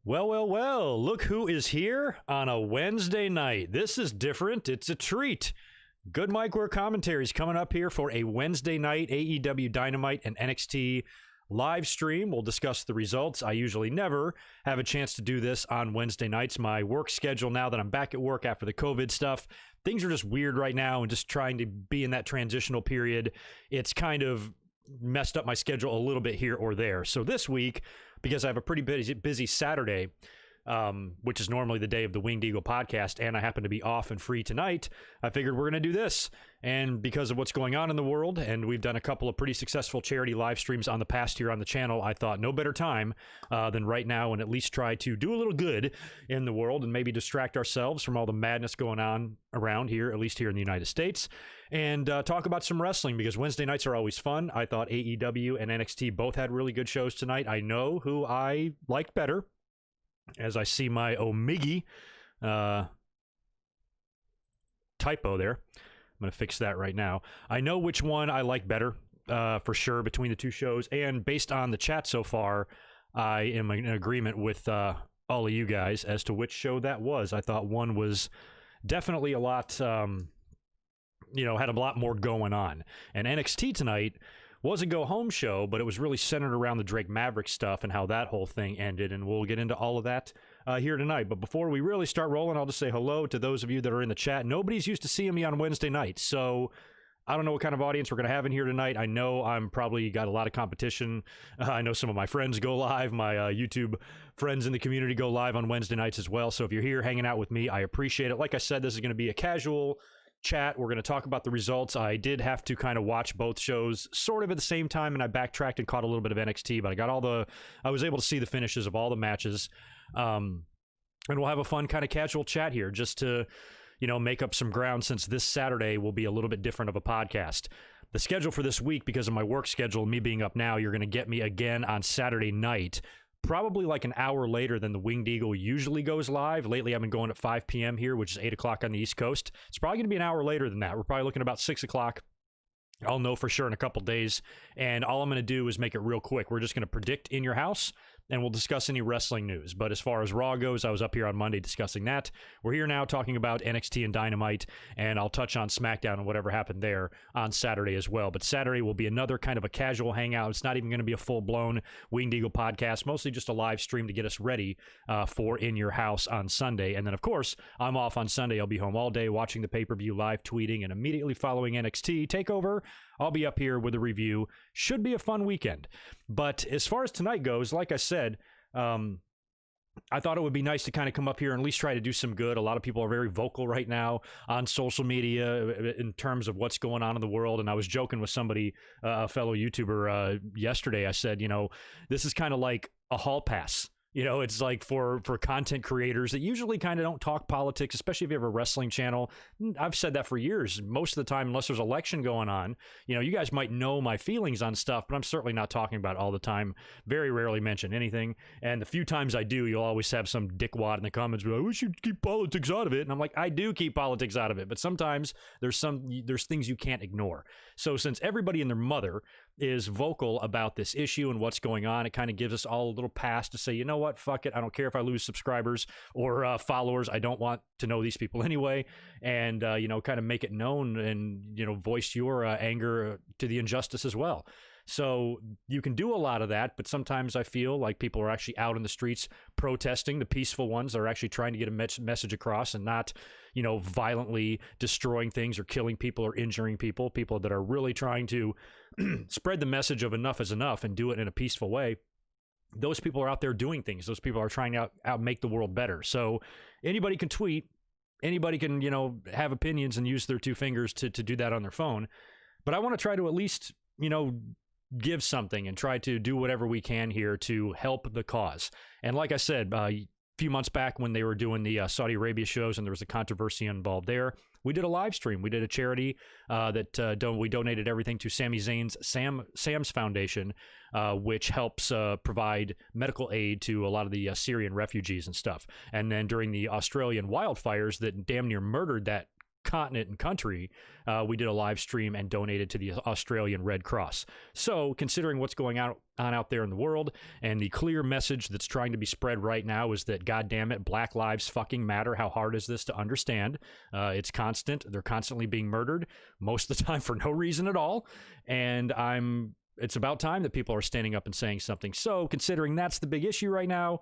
Well, well, well, look who is here on a Wednesday night. This is different. It's a treat. GoodMicWork commentaries coming up here for a Wednesday night AEW Dynamite and NXT live stream. We'll discuss the results. I usually never have a chance to do this on Wednesday nights. My work schedule, now that I'm back at work after the COVID stuff, things are just weird right now, and just trying to be in that transitional period, it's kind of messed up my schedule a little bit here or there. So this week, because I have a pretty busy Saturday, which is normally the day of the Winged Eagle podcast, and I happen to be off and free tonight, I figured we're going to do this. And because of what's going on in the world, and we've done a couple of pretty successful charity live streams on the past here on the channel, I thought no better time than right now, and at least try to do a little good in the world and maybe distract ourselves from all the madness going on around here, at least here in the United States, and talk about some wrestling, because Wednesday nights are always fun. I thought AEW and NXT both had really good shows tonight. I know who I liked better, as I see my Omigi typo there. I'm going to fix that right now. I know which one I like better for sure between the two shows, and based on the chat so far, I am in agreement with all of you guys as to which show that was. I thought one was definitely a lot, had a lot more going on. And NXT tonight was a go-home show, but it was really centered around the Drake Maverick stuff and how that whole thing ended, and we'll get into all of that here tonight. But before we really start rolling, I'll just say hello to those of you that are in the chat. Nobody's used to seeing me on Wednesday nights, so I don't know what kind of audience we're going to have in here tonight. I know I'm probably got a lot of competition. I know some of my friends go live. My YouTube friends in the community go live on Wednesday nights as well. So if you're here hanging out with me, I appreciate it. Like I said, this is going to be a casual chat. We're going to talk about the results. I did have to kind of watch both shows sort of at the same time, and I backtracked and caught a little bit of NXT, but I was able to see the finishes of all the matches. And we'll have a fun kind of casual chat here just to, make up some ground, since this Saturday will be a little bit different of a podcast. The schedule for this week, because of my work schedule and me being up now, you're going to get me again on Saturday night, probably like an hour later than the Winged Eagle usually goes live. Lately, I've been going at 5 p.m. here, which is 8 o'clock on the East Coast. It's probably going to be an hour later than that. We're probably looking about 6 o'clock. I'll know for sure in a couple days, and all I'm going to do is make it real quick. We're just going to predict in your house, and we'll discuss any wrestling news. But as far as Raw goes, I was up here on Monday discussing that. We're here now talking about NXT and Dynamite, and I'll touch on SmackDown and whatever happened there on Saturday as well. But Saturday will be another kind of a casual hangout. It's not even going to be a full-blown Winged Eagle podcast, mostly just a live stream to get us ready for In Your House on Sunday. And then, of course, I'm off on Sunday. I'll be home all day watching the pay-per-view, live tweeting, and immediately following NXT TakeOver, I'll be up here with a review. Should be a fun weekend. But as far as tonight goes, like I said, I thought it would be nice to kind of come up here and at least try to do some good. A lot of people are very vocal right now on social media in terms of what's going on in the world. And I was joking with somebody, a fellow YouTuber yesterday. I said, this is kind of like a hall pass. It's like for content creators that usually kind of don't talk politics, especially if you have a wrestling channel. I've said that for years. Most of the time, unless there's an election going on, you guys might know my feelings on stuff, but I'm certainly not talking about it all the time. Very rarely mention anything. And the few times I do, you'll always have some dickwad in the comments, like, we should keep politics out of it. And I'm like, I do keep politics out of it, but sometimes there's things you can't ignore. So since everybody and their mother is vocal about this issue and what's going on, it kind of gives us all a little pass to say, you know what, fuck it, I don't care if I lose subscribers or followers. I don't want to know these people anyway, and kind of make it known and voice your anger to the injustice as well. So you can do a lot of that, but sometimes I feel like people are actually out in the streets protesting. The peaceful ones are actually trying to get a message across, and not violently destroying things or killing people or injuring people. People that are really trying to spread the message of enough is enough and do it in a peaceful way. Those people are out there doing things. Those people are trying to out make the world better. So anybody can tweet. Anybody can, have opinions and use their two fingers to do that on their phone. But I want to try to at least, give something and try to do whatever we can here to help the cause. And like I said, a few months back when they were doing the Saudi Arabia shows and there was a controversy involved there, we did a live stream. We did a charity we donated everything to Sami Zayn's Sam's Foundation, which helps provide medical aid to a lot of the Syrian refugees and stuff. And then during the Australian wildfires that damn near murdered that continent and country, we did a live stream and donated to the Australian Red Cross. So considering what's going on out there in the world, and the clear message that's trying to be spread right now is that, God damn it, Black lives fucking matter. How hard is this to understand? It's constant. They're constantly being murdered, most of the time for no reason at all. And it's about time that people are standing up and saying something. So considering that's the big issue right now,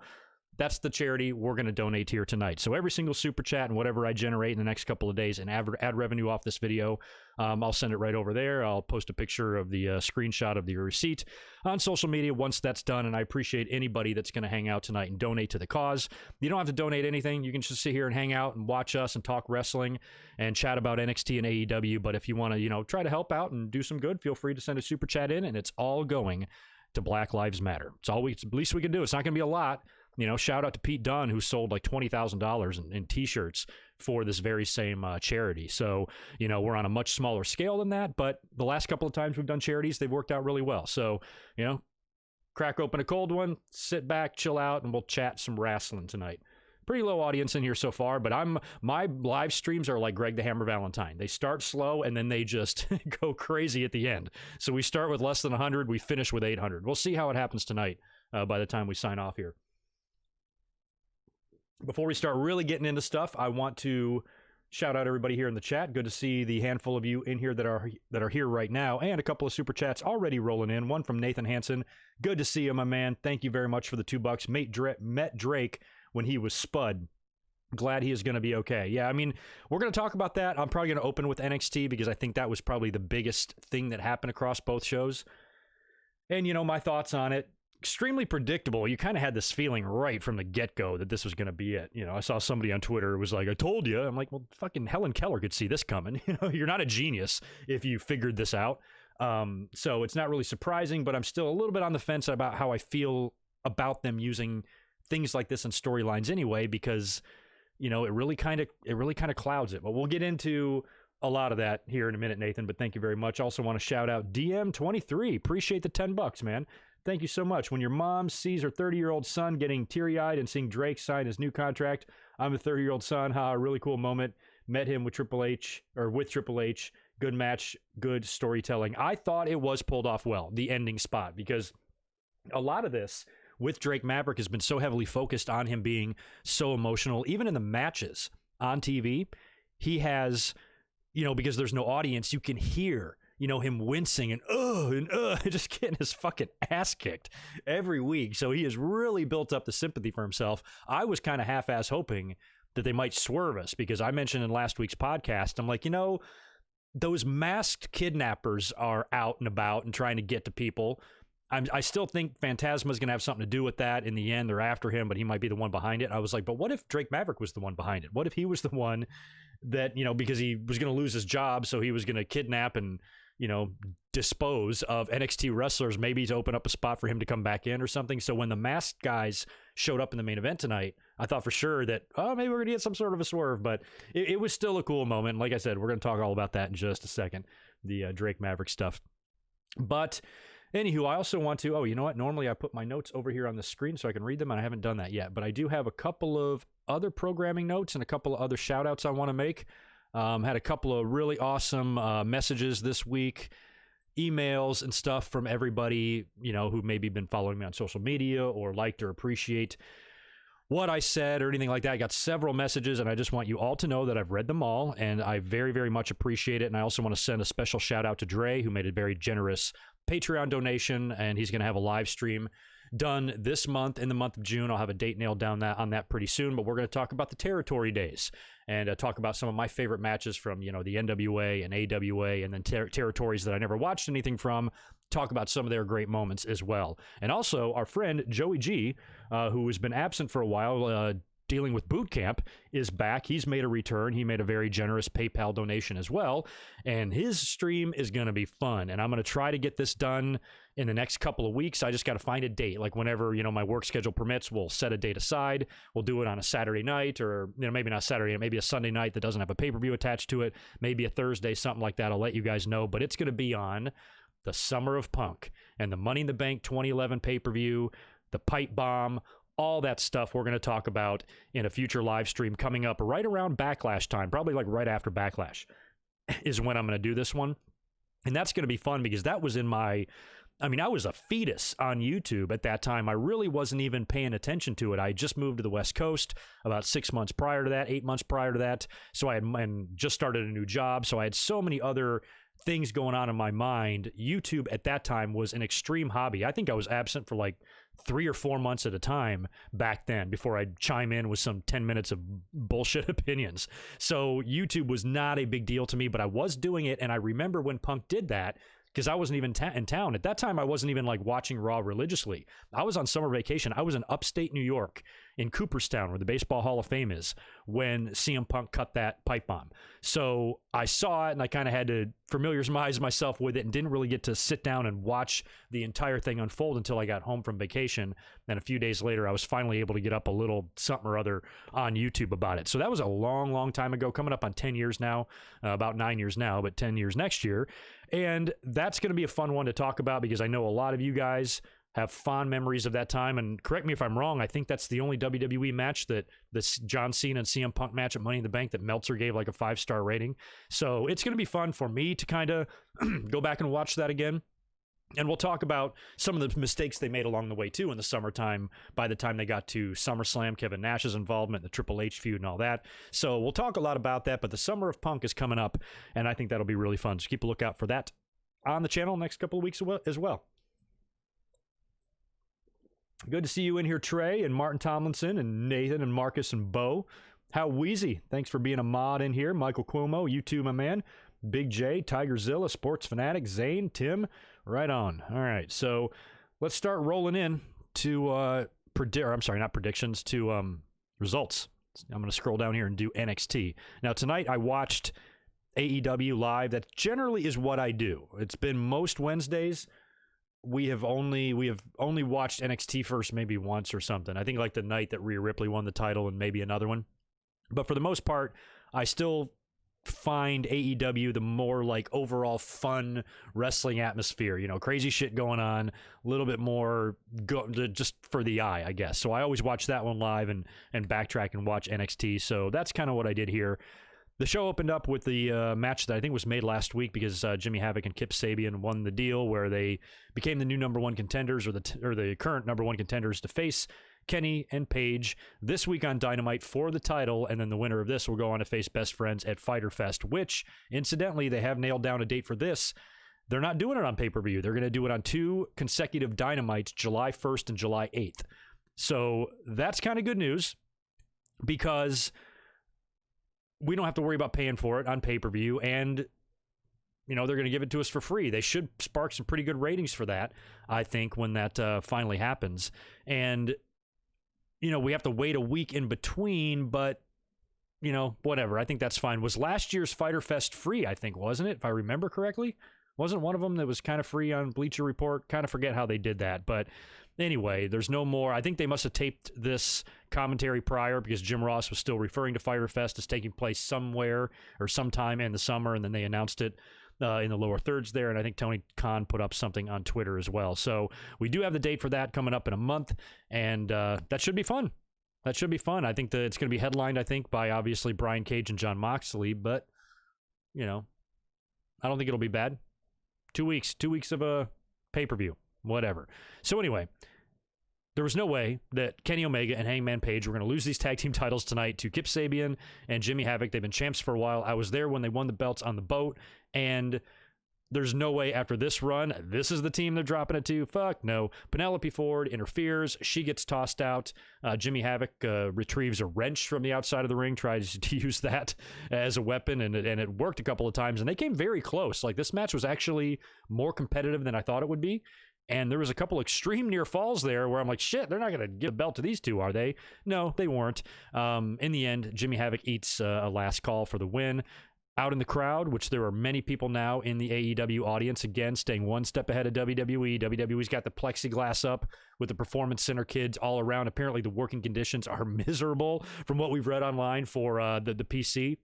that's the charity we're going to donate here tonight. So every single super chat and whatever I generate in the next couple of days and ad revenue off this video, I'll send it right over there. I'll post a picture of the screenshot of the receipt on social media once that's done. And I appreciate anybody that's going to hang out tonight and donate to the cause. You don't have to donate anything. You can just sit here and hang out and watch us and talk wrestling and chat about NXT and AEW. But if you want to, try to help out and do some good, feel free to send a super chat in, and it's all going to Black Lives Matter. It's all the least we can do. It's not going to be a lot. Shout out to Pete Dunne, who sold like $20,000 in t-shirts for this very same charity. So, we're on a much smaller scale than that, but the last couple of times we've done charities, they've worked out really well. So, crack open a cold one, sit back, chill out, and we'll chat some wrestling tonight. Pretty low audience in here so far, but my live streams are like Greg the Hammer Valentine. They start slow and then they just go crazy at the end. So we start with less than 100, we finish with 800. We'll see how it happens tonight by the time we sign off here. Before we start really getting into stuff, I want to shout out everybody here in the chat. Good to see the handful of you in here that are here right now, and a couple of super chats already rolling in. One from Nathan Hansen. Good to see you, my man. Thank you very much for the $2. Met Drake when he was spud. Glad he is going to be okay. Yeah, we're going to talk about that. I'm probably going to open with NXT because I think that was probably the biggest thing that happened across both shows. And, my thoughts on it. Extremely predictable. You kind of had this feeling right from the get-go that this was going to be it. I saw somebody on Twitter who was like, I told you. I'm like, well, fucking Helen Keller could see this coming. You're not a genius if you figured this out. So it's not really surprising, but I'm still a little bit on the fence about how I feel about them using things like this in storylines anyway, because, it really kind of clouds it. But we'll get into a lot of that here in a minute, Nathan, but thank you very much. Also want to shout out DM23. Appreciate the $10, man. Thank you so much. When your mom sees her 30-year-old son getting teary-eyed and seeing Drake sign his new contract, I'm a 30-year-old son. Ha, really cool moment. Met him with Triple H. Good match, good storytelling. I thought it was pulled off well, the ending spot, because a lot of this with Drake Maverick has been so heavily focused on him being so emotional. Even in the matches on TV, he has, because there's no audience, you can hear him wincing and just getting his fucking ass kicked every week. So he has really built up the sympathy for himself. I was kind of half-ass hoping that they might swerve us, because I mentioned in last week's podcast, I'm like, those masked kidnappers are out and about and trying to get to people. I still think Phantasma is going to have something to do with that. In the end, they're after him, but he might be the one behind it. I was like, but what if Drake Maverick was the one behind it? What if he was the one that, because he was going to lose his job, so he was going to kidnap and dispose of NXT wrestlers, maybe to open up a spot for him to come back in or something. So when the masked guys showed up in the main event tonight, I thought for sure that, maybe we're going to get some sort of a swerve, but it was still a cool moment. Like I said, we're going to talk all about that in just a second, the Drake Maverick stuff. But anywho, I also want to, you know what? Normally I put my notes over here on the screen so I can read them, and I haven't done that yet, but I do have a couple of other programming notes and a couple of other shout outs I want to make. Had a couple of really awesome messages this week, emails and stuff from everybody, who maybe been following me on social media or liked or appreciate what I said or anything like that. I got several messages, and I just want you all to know that I've read them all, and I very, very much appreciate it. And I also want to send a special shout out to Dre, who made a very generous Patreon donation, and he's going to have a live stream done this month, in the month of June. I'll have a date nailed down on that pretty soon, but we're going to talk about the territory days and talk about some of my favorite matches from, the NWA and AWA, and then territories that I never watched anything from, talk about some of their great moments as well. And also our friend Joey G, who has been absent for a while, dealing with boot camp, is back. He's made a return. He made a very generous PayPal donation as well, and his stream is going to be fun, and I'm going to try to get this done in the next couple of weeks. I just got to find a date, like whenever my work schedule permits. We'll set a date aside. We'll do it on a Saturday night, or maybe not Saturday, maybe a Sunday night that doesn't have a pay-per-view attached to it, maybe a Thursday, something like that. I'll let you guys know, but it's going to be on the Summer of Punk and the Money in the Bank 2011 pay-per-view, the Pipe Bomb, All that stuff we're going to talk about in a future live stream coming up right around Backlash time, probably like right after Backlash is when I'm going to do this one. And that's going to be fun because that was I was a fetus on YouTube at that time. I really wasn't even paying attention to it. I just moved to the West Coast about 6 months prior to that, 8 months prior to that. So I had just started a new job. So I had so many other things going on in my mind. YouTube at that time was an extreme hobby. I think I was absent for like 3 or 4 months at a time back then before I'd chime in with some 10 minutes of bullshit opinions. So YouTube was not a big deal to me, but I was doing it. And I remember when Punk did that, because I wasn't even in town. At that time, I wasn't even like watching Raw religiously. I was on summer vacation. I was in upstate New York in Cooperstown, where the Baseball Hall of Fame is, when CM Punk cut that pipe bomb. So I saw it, and I kind of had to familiarize myself with it and didn't really get to sit down and watch the entire thing unfold until I got home from vacation. And a few days later, I was finally able to get up a little something or other on YouTube about it. So that was a long, long time ago, coming up on 10 years now, about 9 years now, but 10 years next year. And that's going to be a fun one to talk about because I know a lot of you guys have fond memories of that time. And correct me if I'm wrong, I think that's the only WWE match that this John Cena and CM Punk match at Money in the Bank that Meltzer gave like a 5-star rating. So it's going to be fun for me to kind of go back and watch that again. And we'll talk about some of the mistakes they made along the way, too, in the summertime, by the time they got to SummerSlam, Kevin Nash's involvement, the Triple H feud and all that. So we'll talk a lot about that, but the Summer of Punk is coming up, and I think that'll be really fun. So keep a lookout for that on the channel next couple of weeks as well. Good to see you in here, Trey, and Martin Tomlinson, and Nathan, and Marcus, and Bo. How Wheezy, thanks for being a mod in here. Michael Cuomo, you too, my man. Big J, Tigerzilla, Sports Fanatic, Zane, Tim, right on. All right, so let's start rolling in to predictions, to results. I'm going to scroll down here and do NXT. Now, tonight I watched AEW live. That generally is what I do. It's been most Wednesdays. We have only watched NXT first maybe once or something. I think like the night that Rhea Ripley won the title and maybe another one. But for the most part, I still find AEW the more like overall fun wrestling atmosphere, you know, crazy shit going on, a little bit more just for the eye, I guess. So I always watch that one live and backtrack and watch NXT. So that's kind of what I did here. The show opened up with the match that I think was made last week because Jimmy Havoc and Kip Sabian won the deal where they became the new number one contenders or the current number one contenders to face Kenny and Paige this week on Dynamite for the title, and then the winner of this will go on to face Best Friends at Fyter Fest, which, incidentally, they have nailed down a date for this. They're not doing it on pay-per-view. They're going to do it on 2 consecutive Dynamites, July 1st and July 8th. So that's kind of good news because we don't have to worry about paying for it on pay-per-view, and you know, they're going to give it to us for free. They should spark some pretty good ratings for that, I think, when that finally happens. And you know, we have to wait a week in between, but, you know, whatever. I think that's fine. Was last year's Fyter Fest free, I think, wasn't it? If I remember correctly. Wasn't one of them that was kind of free on Bleacher Report? Kind of forget how they did that. But anyway, there's no more. I think they must have taped this commentary prior because Jim Ross was still referring to Fyter Fest as taking place somewhere or sometime in the summer, and then they announced it in the lower thirds there, and I think Tony Khan put up something on Twitter as well. So we do have the date for that coming up in a month, and that should be fun. That should be fun. I think that it's going to be headlined, I think, by obviously Brian Cage and Jon Moxley, but, you know, I don't think it'll be bad. 2 weeks of a pay-per-view, whatever. So anyway, there was no way that Kenny Omega and Hangman Page were going to lose these tag team titles tonight to Kip Sabian and Jimmy Havoc. They've been champs for a while. I was there when they won the belts on the boat, and there's no way after this run, this is the team they're dropping it to. Fuck no. Penelope Ford interferes. She gets tossed out. Jimmy Havoc retrieves a wrench from the outside of the ring, tries to use that as a weapon, and it worked a couple of times, and they came very close. Like, this match was actually more competitive than I thought it would be. And there was a couple extreme near falls there where I'm like, shit, they're not going to give a belt to these two, are they? No, they weren't. In the end, Jimmy Havoc eats a last call for the win. Out in the crowd, which there are many people now in the AEW audience, again, staying one step ahead of WWE. WWE's got the plexiglass up with the Performance Center kids all around. Apparently, the working conditions are miserable from what we've read online for the PC.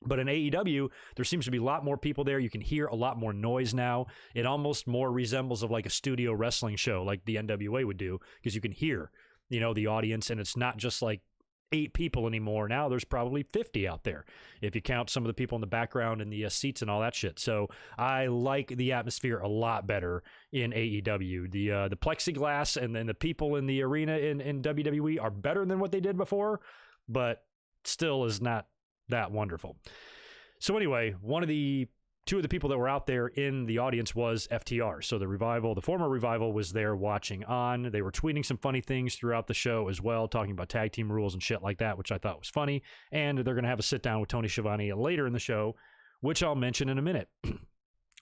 But in AEW, there seems to be a lot more people there. You can hear a lot more noise now. It almost more resembles of like a studio wrestling show like the NWA would do, because you can hear the audience, and it's not just like 8 people anymore. Now there's probably 50 out there if you count some of the people in the background and the seats and all that shit. So I like the atmosphere a lot better in AEW. The plexiglass and then the people in the arena in WWE are better than what they did before, but still is not that wonderful. So anyway, two of the people that were out there in the audience was FTR. So the former Revival was there watching on. They were tweeting some funny things throughout the show as well, talking about tag team rules and shit like that, which I thought was funny. And they're going to have a sit down with Tony Schiavone later in the show, which I'll mention in a minute.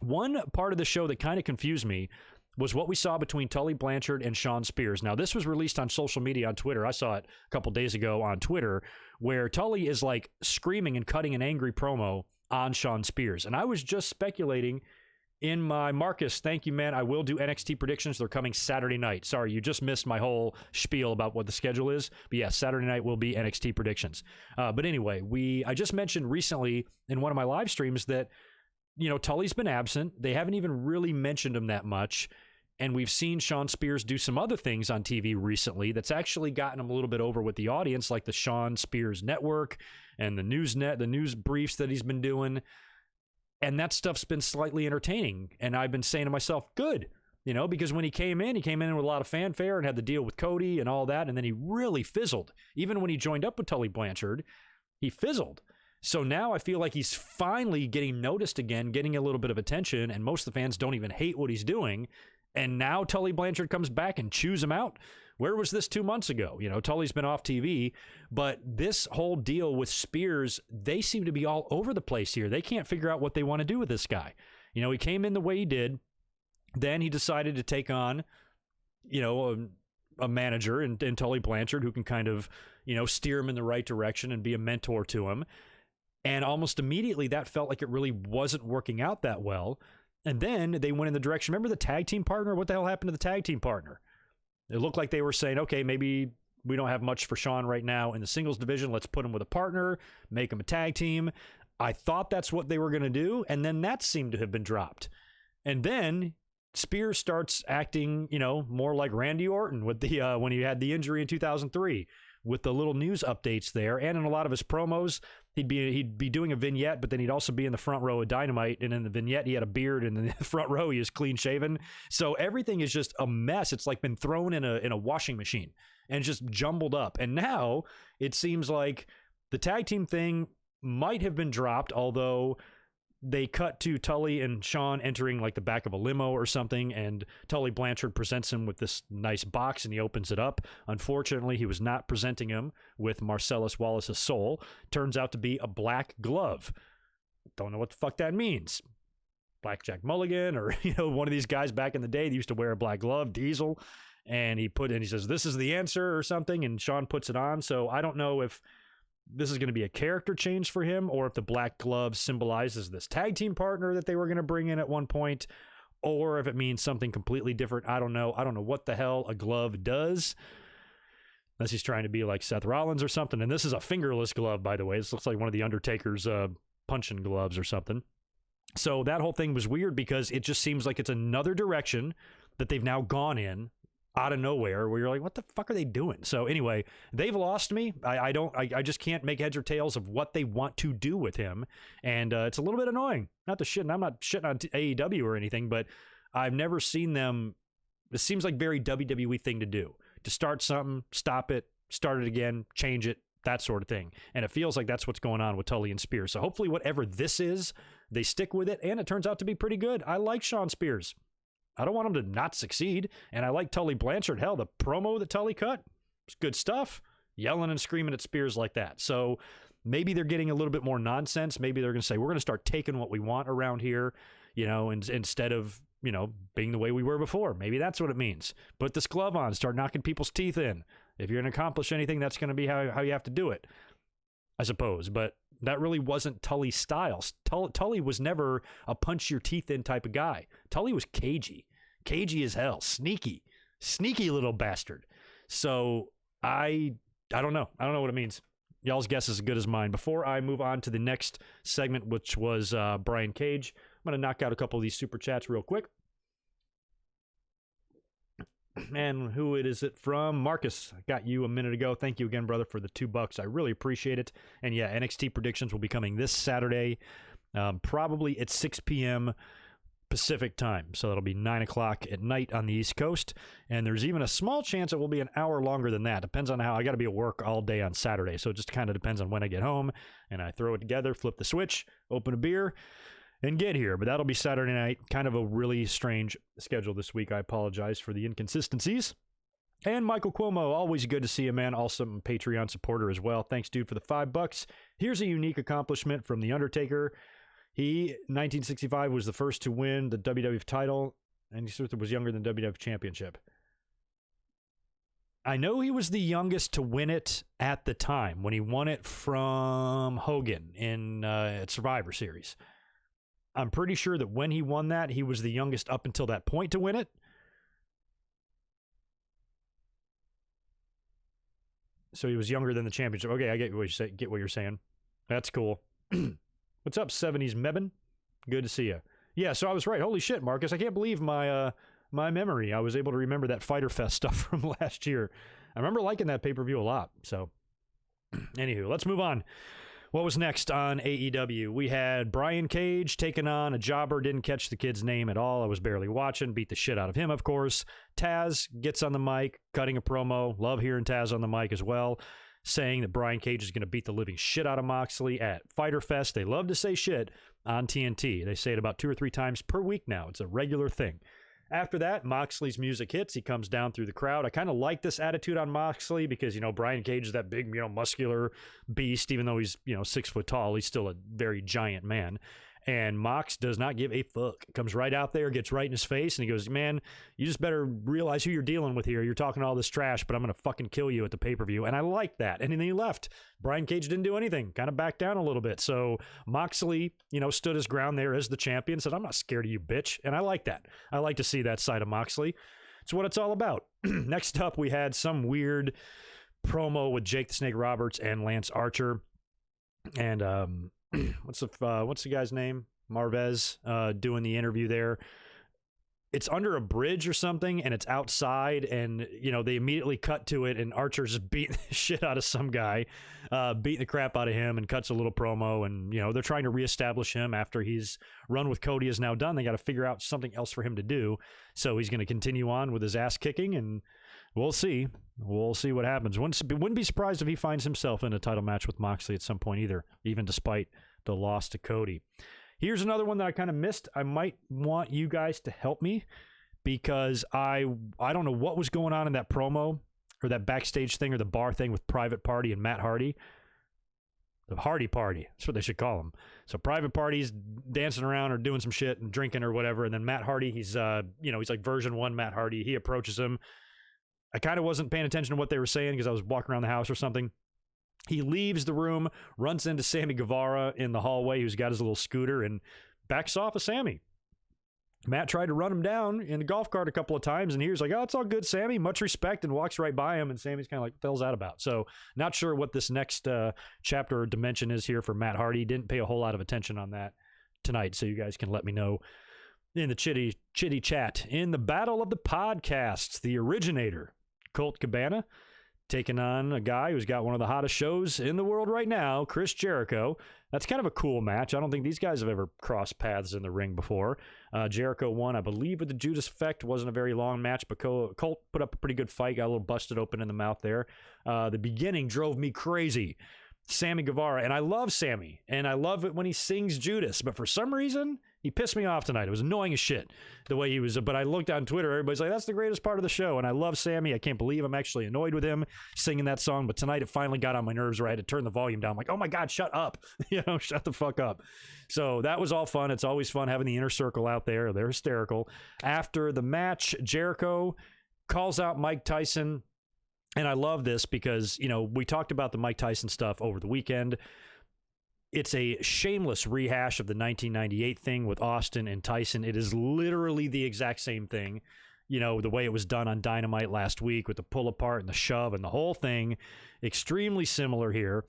One part of the show that kind of confused me was what we saw between Tully Blanchard and Shawn Spears. Now, this was released on social media on Twitter. I saw it a couple days ago on Twitter, where Tully is like screaming and cutting an angry promo on Shawn Spears. And I was just speculating in my Marcus, thank you, man. I will do NXT predictions. They're coming Saturday night. Sorry, you just missed my whole spiel about what the schedule is. But yeah, Saturday night will be NXT predictions. But anyway, I just mentioned recently in one of my live streams that, Tully's been absent. They haven't even really mentioned him that much. And we've seen Shawn Spears do some other things on TV recently that's actually gotten him a little bit over with the audience, like the Shawn Spears Network and the news briefs that he's been doing. And that stuff's been slightly entertaining. And I've been saying to myself, good, because when he came in with a lot of fanfare and had the deal with Cody and all that. And then he really fizzled. Even when he joined up with Tully Blanchard, he fizzled. So now I feel like he's finally getting noticed again, getting a little bit of attention. And most of the fans don't even hate what he's doing. And now Tully Blanchard comes back and chews him out. Where was this 2 months ago? Tully's been off TV, but this whole deal with Spears, they seem to be all over the place here. They can't figure out what they want to do with this guy. He came in the way he did. Then he decided to take on, a manager in Tully Blanchard who can kind of, steer him in the right direction and be a mentor to him. And almost immediately that felt like it really wasn't working out that well. And then they went in the direction. Remember the tag team partner? What the hell happened to the tag team partner? It looked like they were saying, okay, maybe we don't have much for Shawn right now in the singles division. Let's put him with a partner, make him a tag team. I thought that's what they were going to do. And then that seemed to have been dropped. And then Spears starts acting, more like Randy Orton with the when he had the injury in 2003. With the little news updates there, and in a lot of his promos, he'd be doing a vignette, but then he'd also be in the front row of Dynamite, and in the vignette he had a beard, and in the front row he was clean shaven. So everything is just a mess. It's like been thrown in a washing machine and just jumbled up. And now it seems like the tag team thing might have been dropped, although they cut to Tully and Shawn entering like the back of a limo or something, and Tully Blanchard presents him with this nice box and he opens it up. Unfortunately, he was not presenting him with Marcellus Wallace's soul. Turns out to be a black glove. Don't know what the fuck that means. Blackjack Mulligan or, one of these guys back in the day that used to wear a black glove, Diesel. And he says, this is the answer or something. And Shawn puts it on. So I don't know if this is going to be a character change for him or if the black glove symbolizes this tag team partner that they were going to bring in at one point, or if it means something completely different. I don't know. I don't know what the hell a glove does, unless he's trying to be like Seth Rollins or something. And this is a fingerless glove, by the way. This looks like one of the Undertaker's punching gloves or something. So that whole thing was weird because it just seems like it's another direction that they've now gone in out of nowhere where you're like, what the fuck are they doing? So anyway, they've lost me. I just can't make heads or tails of what they want to do with him. And it's a little bit annoying. Not to shit, and I'm not shitting on AEW or anything, but I've never seen them. It seems like very WWE thing to do. To start something, stop it, start it again, change it, that sort of thing. And it feels like that's what's going on with Tully and Spears. So hopefully whatever this is, they stick with it, and it turns out to be pretty good. I like Shawn Spears. I don't want him to not succeed. And I like Tully Blanchard. Hell, the promo that Tully cut, it's good stuff. Yelling and screaming at Spears like that. So maybe they're getting a little bit more nonsense. Maybe they're going to say, we're going to start taking what we want around here, instead of, being the way we were before. Maybe that's what it means. Put this glove on, start knocking people's teeth in. If you're going to accomplish anything, that's going to be how you have to do it, I suppose. But that really wasn't Tully's style. Tully was never a punch your teeth in type of guy. Tully was cagey as hell, sneaky little bastard. So I don't know. I don't know what it means. Y'all's guess is as good as mine. Before I move on to the next segment, which was Brian Cage, I'm going to knock out a couple of these super chats real quick. And who is it from? Marcus, I got you a minute ago. Thank you again, brother, for the $2. I really appreciate it. And yeah, NXT predictions will be coming this Saturday, probably at 6 p.m. Pacific time. So that'll be 9 o'clock at night on the East Coast. And there's even a small chance it will be an hour longer than that. Depends on how I got to be at work all day on Saturday. So it just kind of depends on when I get home. And I throw it together, flip the switch, open a beer, and get here. But that'll be Saturday night. Kind of a really strange schedule this week. I apologize for the inconsistencies. And Michael Cuomo, always good to see you, man. Also a Patreon supporter as well. Thanks, dude, for the $5. Here's a unique accomplishment from The Undertaker. He, 1965, was the first to win the WWF title, and he was younger than WWF Championship. I know he was the youngest to win it at the time, when he won it from Hogan in Survivor Series. I'm pretty sure that when he won that, he was the youngest up until that point to win it. So he was younger than the championship. Okay, I get what you're saying. That's cool. What's up, 70s Mebin? Good to see you. Yeah, so I was right. Holy shit, Marcus. I can't believe my memory. I was able to remember that Fyter Fest stuff from last year. I remember liking that pay-per-view a lot. So, anywho, let's move on. What was next on AEW? We had Brian Cage taking on a jobber. Didn't catch the kid's name at all. I was barely watching. Beat the shit out of him, of course. Taz gets on the mic, cutting a promo. Love hearing Taz on the mic as well, saying that Brian Cage is going to beat the living shit out of Moxley at Fyter Fest. They love to say shit on TNT. They say it about 2 or 3 times per week now. It's a regular thing. After that, Moxley's music hits. He comes down through the crowd. I kind of like this attitude on Moxley because, Brian Cage is that big, muscular beast. Even though he's, 6 foot tall, he's still a very giant man. And Mox does not give a fuck. Comes right out there, gets right in his face, and he goes, man, you just better realize who you're dealing with here. You're talking all this trash, but I'm going to fucking kill you at the pay-per-view. And I like that. And then he left. Brian Cage didn't do anything. Kind of backed down a little bit. So Moxley, stood his ground there as the champion, said, I'm not scared of you, bitch. And I like that. I like to see that side of Moxley. It's what it's all about. Next up, we had some weird promo with Jake the Snake Roberts and Lance Archer. And, what's the guy's name? Marvez doing the interview there. It's under a bridge or something, and it's outside, and they immediately cut to it, and Archer's just beating the shit out of some guy, beating the crap out of him, and cuts a little promo, and they're trying to reestablish him after his run with Cody is now done. They got to figure out something else for him to do, so he's going to continue on with his ass kicking, and we'll see. We'll see what happens. Wouldn't be surprised if he finds himself in a title match with Moxley at some point either, even despite the loss to Cody. Here's another one that I kind of missed. I might want you guys to help me because I don't know what was going on in that promo or that backstage thing or the bar thing with Private Party and Matt Hardy. The Hardy Party. That's what they should call him. So Private Party's dancing around or doing some shit and drinking or whatever. And then Matt Hardy, he's like version 1 Matt Hardy. He approaches him. I kind of wasn't paying attention to what they were saying because I was walking around the house or something. He leaves the room, runs into Sammy Guevara in the hallway, who's got his little scooter, and backs off of Sammy. Matt tried to run him down in the golf cart a couple of times, and he was like, oh, it's all good, Sammy. Much respect, and walks right by him, and Sammy's kind of like, what the hell's that about? So not sure what this next chapter or dimension is here for Matt Hardy. Didn't pay a whole lot of attention on that tonight, so you guys can let me know in the chitty chat. In the battle of the podcasts, the originator, Colt Cabana, taking on a guy who's got one of the hottest shows in the world right now, Chris Jericho. That's kind of a cool match. I don't think these guys have ever crossed paths in the ring before. Jericho won, I believe, with the Judas Effect. Wasn't a very long match, but Colt put up a pretty good fight. Got a little busted open in the mouth there. The beginning drove me crazy. Sammy Guevara, and I love Sammy, and I love it when he sings Judas, but for some reason, he pissed me off tonight. It was annoying as shit, the way he was, but I looked on Twitter, everybody's like, that's the greatest part of the show, and I love Sammy. I can't believe I'm actually annoyed with him singing that song, but tonight it finally got on my nerves where I had to turn the volume down. I'm like, oh my God, shut up. Shut the fuck up. So that was all fun. It's always fun having the inner circle out there. They're hysterical. After the match, Jericho calls out Mike Tyson. And I love this because, we talked about the Mike Tyson stuff over the weekend. It's a shameless rehash of the 1998 thing with Austin and Tyson. It is literally the exact same thing. The way it was done on Dynamite last week with the pull apart and the shove and the whole thing. Extremely similar here.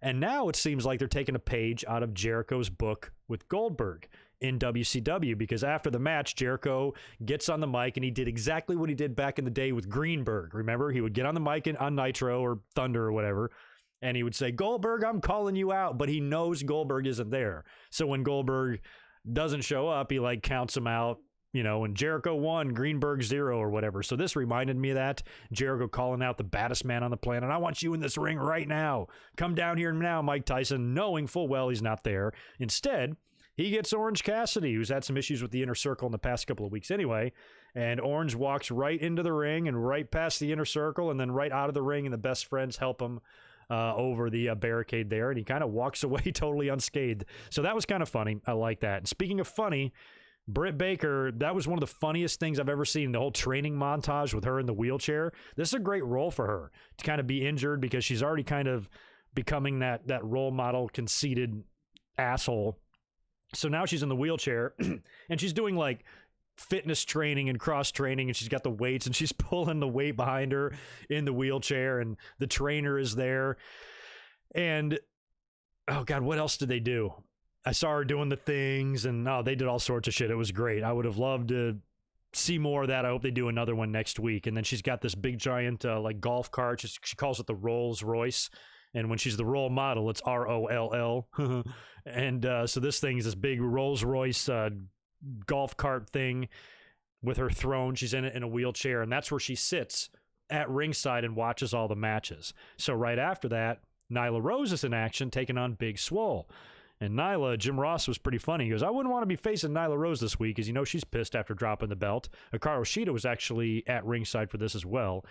And now it seems like they're taking a page out of Jericho's book with Goldberg in WCW, because after the match, Jericho gets on the mic and he did exactly what he did back in the day with Greenberg. Remember, he would get on the mic on Nitro or Thunder or whatever, and he would say, Goldberg, I'm calling you out, but he knows Goldberg isn't there. So when Goldberg doesn't show up, he like counts him out, you know, and Jericho 1, Greenberg 0 or whatever. So this reminded me of that. Jericho calling out the baddest man on the planet. I want you in this ring right now. Come down here now, Mike Tyson, knowing full well he's not there. Instead, he gets Orange Cassidy, who's had some issues with the Inner Circle in the past couple of weeks anyway. And Orange walks right into the ring and right past the Inner Circle and then right out of the ring, and the best friends help him over the barricade there. And he kind of walks away totally unscathed. So that was kind of funny. I like that. And speaking of funny, Britt Baker, that was one of the funniest things I've ever seen, the whole training montage with her in the wheelchair. This is a great role for her to kind of be injured, because she's already kind of becoming that role model, conceited asshole. So now she's in the wheelchair and she's doing like fitness training and cross training, and she's got the weights and she's pulling the weight behind her in the wheelchair, and the trainer is there. And oh God, what else did they do? I saw her doing the things, and they did all sorts of shit. It was great. I would have loved to see more of that. I hope they do another one next week. And then she's got this big giant like golf cart. She calls it the Rolls Royce. And when she's the role model, it's ROLL. And so this thing is this big Rolls Royce golf cart thing with her throne. She's in it in a wheelchair, and that's where she sits at ringside and watches all the matches. So right after that, Nyla Rose is in action, taking on Big Swole. And Nyla, Jim Ross was pretty funny. He goes, I wouldn't want to be facing Nyla Rose this week, because you know she's pissed after dropping the belt. Hikaru Shida was actually at ringside for this as well.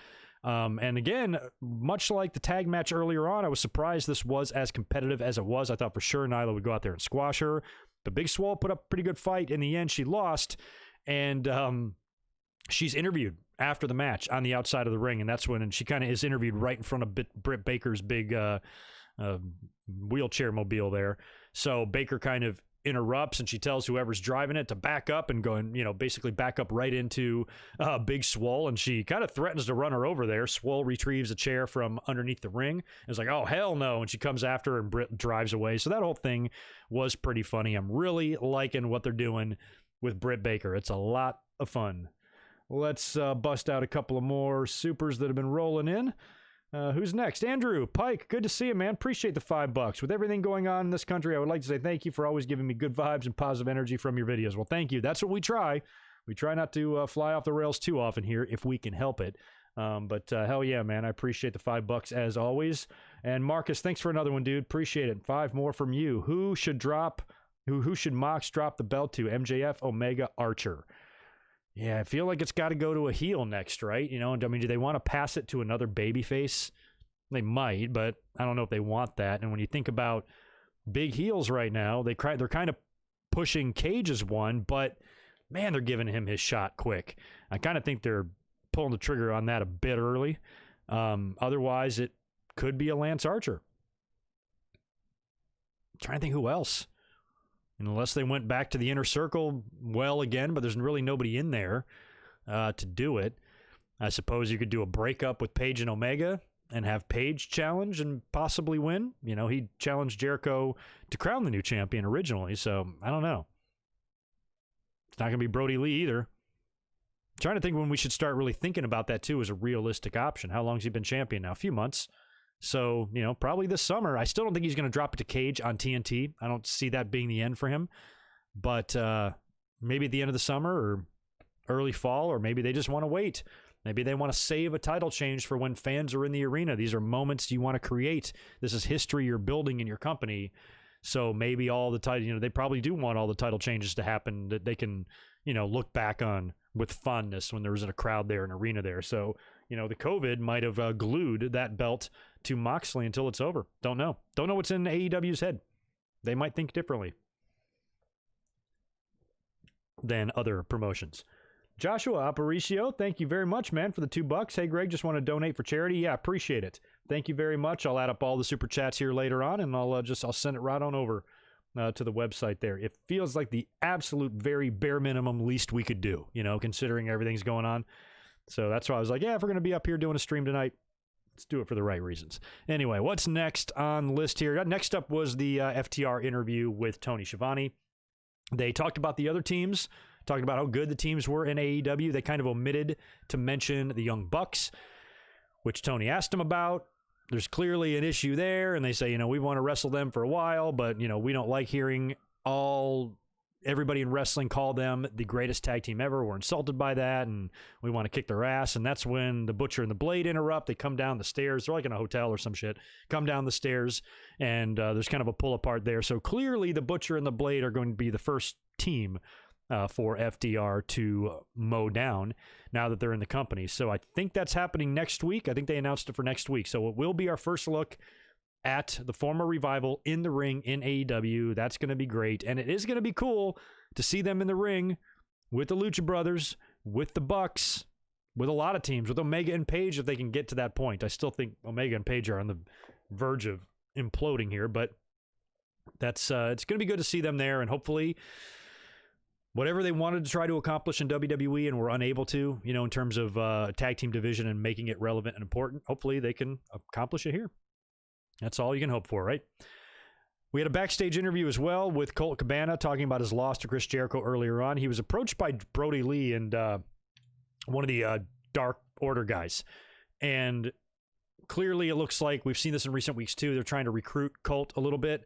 And again, much like the tag match earlier on, I was surprised this was as competitive as it was. I thought for sure Nyla would go out there and squash her. But Big Swole put up a pretty good fight. In the end, she lost. And she's interviewed after the match on the outside of the ring. And that's when she kind of is interviewed right in front of Britt Baker's big wheelchair mobile there. So Baker kind of interrupts, and she tells whoever's driving it to back up and go and, you know, basically back up right into Big Swole. And she kind of threatens to run her over there. Swole retrieves a chair from underneath the ring. It's like, oh, hell no. And she comes after her, and Britt drives away. So that whole thing was pretty funny. I'm really liking what they're doing with Britt Baker. It's a lot of fun. Let's bust out a couple of more supers that have been rolling in. Who's next? Andrew Pike, good to see you, man. Appreciate the $5. With everything going on in this country, I would like to say thank you for always giving me good vibes and positive energy from your videos. Well, thank you. That's what we try. We try not to fly off the rails too often here if we can help it. But hell yeah, man. I appreciate the $5 as always. And Marcus, thanks for another one, dude. Appreciate it. 5 more from you. Who should Mox drop the belt to? MJF, Omega, Archer. Yeah, I feel like it's got to go to a heel next, right? You know, I mean, do they want to pass it to another babyface? They might, but I don't know if they want that. And when you think about big heels right now, they're kind of pushing Cage as one, but man, they're giving him his shot quick. I kind of think they're pulling the trigger on that a bit early. Otherwise, it could be a Lance Archer. I'm trying to think who else. Unless they went back to the Inner Circle well again, but there's really nobody in there to do it. I suppose you could do a breakup with Page and Omega and have Page challenge and possibly win. You know, he challenged Jericho to crown the new champion originally, so I don't know. It's not going to be Brody Lee either. I'm trying to think when we should start really thinking about that too as a realistic option. How long has he been champion now? A few months. So, you know, probably this summer. I still don't think he's going to drop it to Cage on TNT. I don't see that being the end for him. But maybe at the end of the summer or early fall, or maybe they just want to wait. Maybe they want to save a title change for when fans are in the arena. These are moments you want to create. This is history you're building in your company. So maybe all the title, you know, they probably do want all the title changes to happen that they can, you know, look back on with fondness when there was a crowd there, an arena there. So, you know, the COVID might have glued that belt to Moxley until it's over. Don't know. Don't know what's in AEW's head. They might think differently than other promotions. Joshua Aparicio, thank you very much, man, for the $2. Hey, Greg, just want to donate for charity. Yeah, appreciate it. Thank you very much. I'll add up all the super chats here later on, and I'll send it right on over to the website there. It feels like the absolute very bare minimum least we could do, you know, considering everything's going on. So that's why I was like, yeah, if we're going to be up here doing a stream tonight, Let's do it for the right reasons. Anyway, what's next on the list here? Next up was the FTR interview with Tony Schiavone. They talked about the other teams, talked about how good the teams were in AEW. They kind of omitted to mention the Young Bucks, which Tony asked him about. There's clearly an issue there, and they say, we want to wrestle them for a while, but, we don't like hearing everybody in wrestling call them the greatest tag team ever. We're insulted by that, and we want to kick their ass. And that's when the Butcher and the Blade interrupt. They come down the stairs. They're like in a hotel or some shit. Come down the stairs, and there's kind of a pull apart there. So clearly the Butcher and the Blade are going to be the first team for FDR to mow down now that they're in the company. So I think that's happening next week. I think they announced it for next week. So it will be our first look at the former Revival in the ring in AEW. That's going to be great. And it is going to be cool to see them in the ring with the Lucha Brothers, with the Bucks, with a lot of teams, with Omega and Page if they can get to that point. I still think Omega and Page are on the verge of imploding here, but that's it's going to be good to see them there, and hopefully whatever they wanted to try to accomplish in WWE and were unable to, in terms of tag team division and making it relevant and important, hopefully they can accomplish it here. That's all you can hope for, right? We had a backstage interview as well with Colt Cabana talking about his loss to Chris Jericho earlier on. He was approached by Brody Lee and one of the Dark Order guys. And clearly it looks like, we've seen this in recent weeks too, they're trying to recruit Colt a little bit,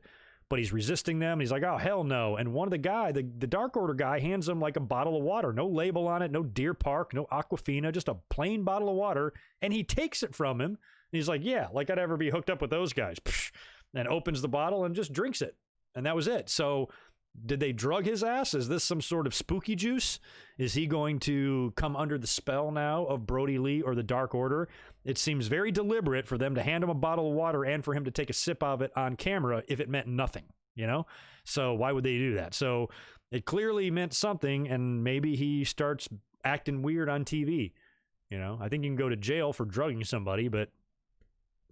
but he's resisting them. He's like, oh, hell no. And one of the Dark Order guy hands him like a bottle of water. No label on it, no Deer Park, no Aquafina, just a plain bottle of water. And he takes it from him. And he's like, yeah, like I'd ever be hooked up with those guys. And opens the bottle and just drinks it. And that was it. So did they drug his ass? Is this some sort of spooky juice? Is he going to come under the spell now of Brody Lee or the Dark Order? It seems very deliberate for them to hand him a bottle of water and for him to take a sip of it on camera if it meant nothing, So why would they do that? So it clearly meant something, and maybe he starts acting weird on TV. I think you can go to jail for drugging somebody, but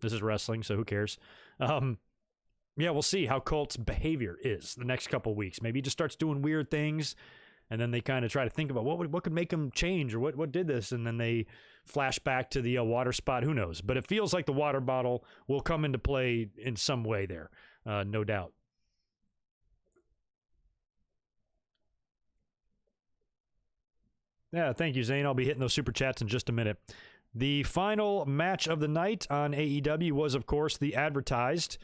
this is wrestling, so who cares? Yeah, we'll see how Colt's behavior is the next couple weeks. Maybe he just starts doing weird things, and then they kind of try to think about what could make him change, or what did this, and then they flash back to the water spot. Who knows? But it feels like the water bottle will come into play in some way there, no doubt. Yeah, thank you, Zane. I'll be hitting those super chats in just a minute. The final match of the night on AEW was, of course, the advertised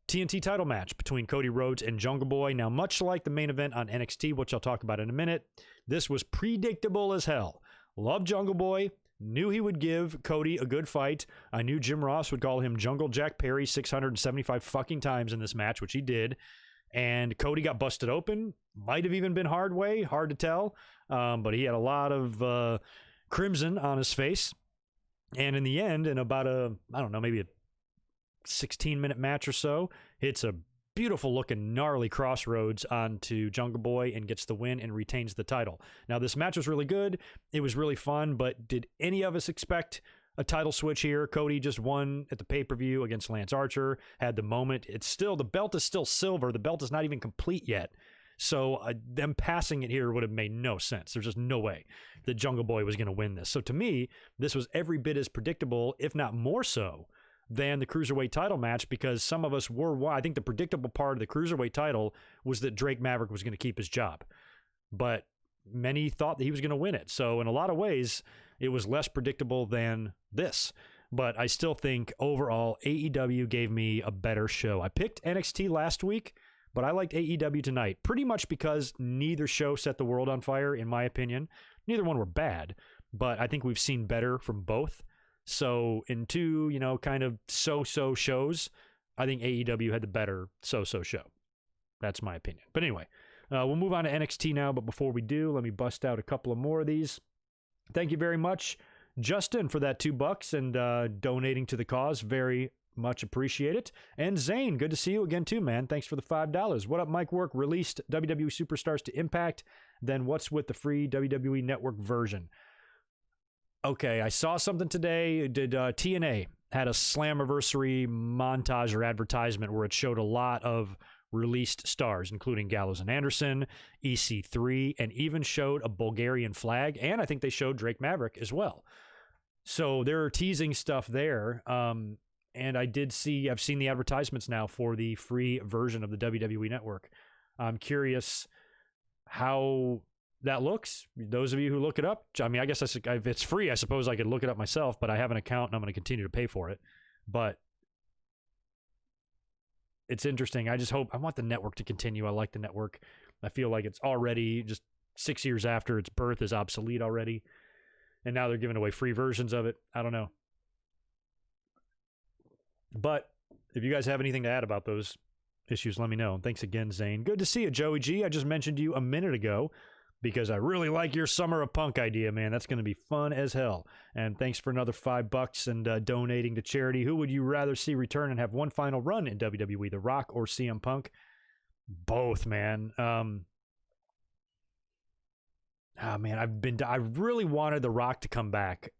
TNT title match between Cody Rhodes and Jungle Boy. Now, much like the main event on NXT, which I'll talk about in a minute, this was predictable as hell. Loved Jungle Boy. Knew he would give Cody a good fight. I knew Jim Ross would call him Jungle Jack Perry 675 fucking times in this match, which he did. And Cody got busted open. Might have even been hard to tell. But he had a lot of crimson on his face. And in the end, in about maybe a 16-minute match or so, hits a beautiful looking gnarly crossroads onto Jungle Boy and gets the win and retains the title. Now, this match was really good. It was really fun, but did any of us expect a title switch here? Cody just won at the pay-per-view against Lance Archer, had the moment. The belt is still silver. The belt is not even complete yet. So them passing it here would have made no sense. There's just no way that Jungle Boy was going to win this. So to me, this was every bit as predictable, if not more so, than the Cruiserweight title match, because some of us were, I think the predictable part of the Cruiserweight title was that Drake Maverick was going to keep his job. But many thought that he was going to win it. So in a lot of ways, it was less predictable than this. But I still think overall, AEW gave me a better show. I picked NXT last week, but I liked AEW tonight, pretty much because neither show set the world on fire, in my opinion. Neither one were bad, but I think we've seen better from both. So in two, kind of so-so shows, I think AEW had the better so-so show. That's my opinion. But anyway, we'll move on to NXT now. But before we do, let me bust out a couple of more of these. Thank you very much, Justin, for that $2 and donating to the cause. Very much appreciate it. And Zane, good to see you again too, man. Thanks for the $5. What up, MicWork? Released WWE Superstars to Impact. Then what's with the free WWE Network version? Okay, I saw something today. Did TNA had a Slammiversary montage or advertisement where it showed a lot of released stars, including Gallows and Anderson, EC3, and even showed a Bulgarian flag. And I think they showed Drake Maverick as well. So they're teasing stuff there. And I've seen the advertisements now for the free version of the WWE Network. I'm curious how that looks. Those of you who look it up, I mean, I guess if it's free, I suppose I could look it up myself, but I have an account and I'm going to continue to pay for it. But it's interesting. I want the network to continue. I like the network. I feel like it's already just 6 years after its birth is obsolete already. And now they're giving away free versions of it. I don't know. But if you guys have anything to add about those issues, let me know. And thanks again, Zane. Good to see you, Joey G. I just mentioned you a minute ago because I really like your Summer of Punk idea, man. That's going to be fun as hell. And thanks for another $5 and donating to charity. Who would you rather see return and have one final run in WWE, The Rock or CM Punk? Both, man. Man, I really wanted The Rock to come back.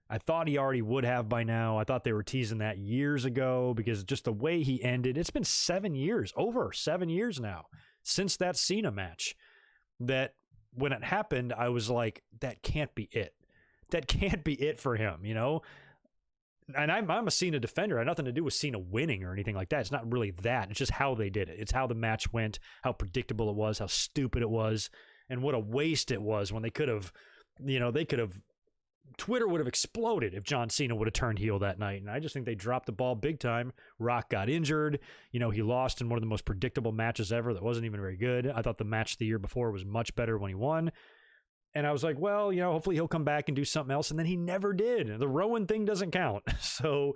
I thought he already would have by now. I thought they were teasing that years ago because just the way he ended, it's been 7 years, over 7 years now, since that Cena match, that when it happened, I was like, that can't be it. That can't be it for him, you know? And I'm a Cena defender. I had nothing to do with Cena winning or anything like that. It's not really that. It's just how they did it. It's how the match went, how predictable it was, how stupid it was, and what a waste it was when they could have, Twitter would have exploded if John Cena would have turned heel that night. And I just think they dropped the ball big time. Rock got injured. He lost in one of the most predictable matches ever that wasn't even very good. I thought the match the year before was much better when he won. And I was like, well, hopefully he'll come back and do something else. And then he never did. The Rowan thing doesn't count. So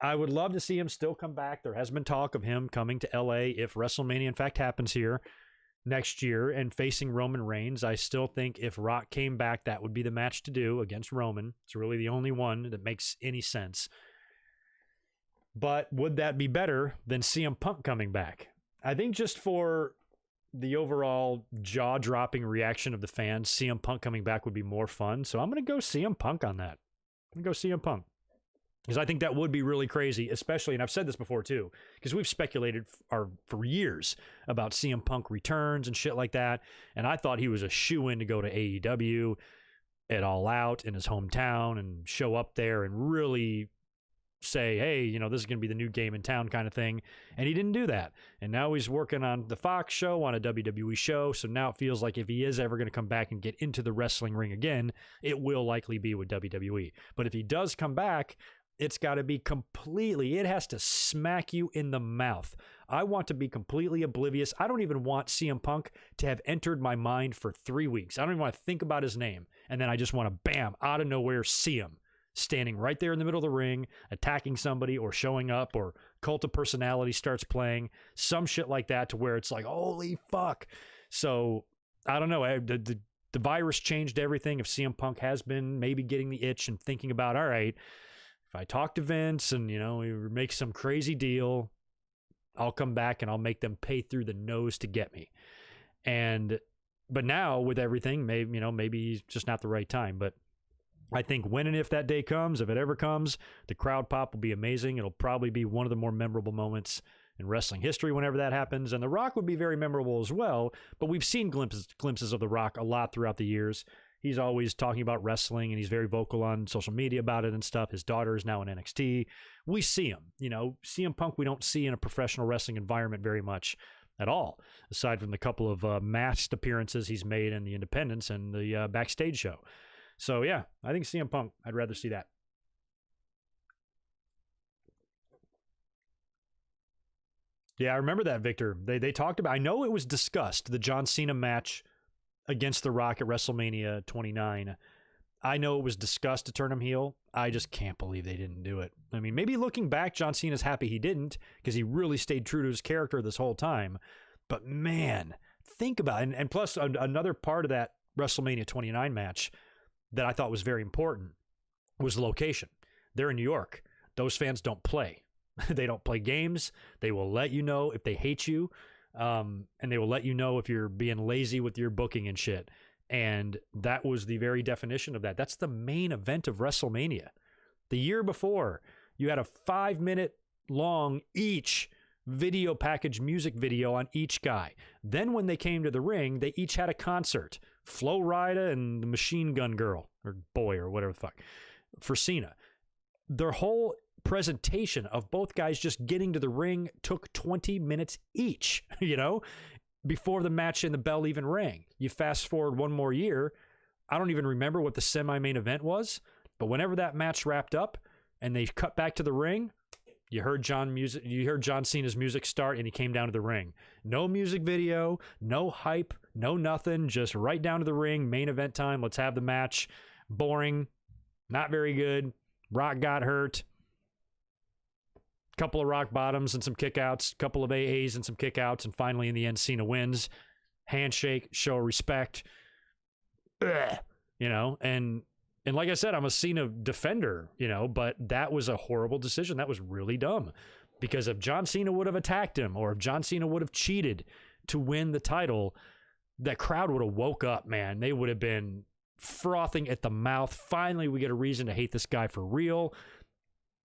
I would love to see him still come back. There has been talk of him coming to LA if WrestleMania in fact happens here next year and facing Roman Reigns. I still think if Rock came back, that would be the match to do against Roman. It's really the only one that makes any sense. But would that be better than CM Punk coming back? I think just for the overall jaw-dropping reaction of the fans, CM Punk coming back would be more fun. So I'm going to go CM Punk on that. I'm going to go CM Punk. Because I think that would be really crazy, especially, and I've said this before too, because we've speculated for years about CM Punk returns and shit like that, and I thought he was a shoo-in to go to AEW at All Out in his hometown and show up there and really say, hey, this is going to be the new game in town kind of thing, and he didn't do that. And now he's working on the Fox show, on a WWE show, so now it feels like if he is ever going to come back and get into the wrestling ring again, it will likely be with WWE. But if he does come back, it's got to be it has to smack you in the mouth. I want to be completely oblivious. I don't even want CM Punk to have entered my mind for 3 weeks. I don't even want to think about his name. And then I just want to, bam, out of nowhere, see him standing right there in the middle of the ring, attacking somebody or showing up, or Cult of Personality starts playing, some shit like that to where it's like, holy fuck. So I don't know. The virus changed everything. If CM Punk has been maybe getting the itch and thinking about, all right, if I talk to Vince and, we make some crazy deal, I'll come back and I'll make them pay through the nose to get me. But now with everything, maybe it's just not the right time. But I think when and if that day comes, if it ever comes, the crowd pop will be amazing. It'll probably be one of the more memorable moments in wrestling history whenever that happens. And The Rock would be very memorable as well. But we've seen glimpses of The Rock a lot throughout the years. He's always talking about wrestling, and he's very vocal on social media about it and stuff. His daughter is now in NXT. We see him. CM Punk we don't see in a professional wrestling environment very much at all, aside from the couple of masked appearances he's made in the Independents and the backstage show. So, yeah, I think CM Punk, I'd rather see that. Yeah, I remember that, Victor. They talked about, I know it was discussed, the John Cena match against The Rock at WrestleMania 29. I know it was discussed to turn him heel. I just can't believe they didn't do it. I mean, maybe looking back, John Cena's happy he didn't because he really stayed true to his character this whole time. But man, think about it. And plus, another part of that WrestleMania 29 match that I thought was very important was the location. They're in New York. Those fans don't play. They don't play games. They will let you know if they hate you. And they will let you know if you're being lazy with your booking and shit. And that was the very definition of that. That's the main event of WrestleMania. The year before, you had a 5-minute long each video package music video on each guy. Then when they came to the ring, they each had a concert. Flo Rida and the Machine Gun Girl, or boy, or whatever the fuck. for Cena. Their whole presentation of both guys just getting to the ring took 20 minutes each, before the match and the bell even rang. You fast forward one more year, I don't even remember what the semi-main event was, but whenever that match wrapped up and they cut back to the ring, you heard John Cena's music start, and he came down to the ring. No music video, no hype, no nothing, just right down to the ring, main event time, let's have the match. Boring, not very good. Rock got hurt. Couple of rock bottoms and some kickouts, couple of AAs and some kickouts, and finally in the end, Cena wins. Handshake, show respect. And like I said, I'm a Cena defender, but that was a horrible decision. That was really dumb, because if John Cena would have attacked him, or if John Cena would have cheated to win the title, that crowd would have woke up, man. They would have been frothing at the mouth. Finally, we get a reason to hate this guy for real.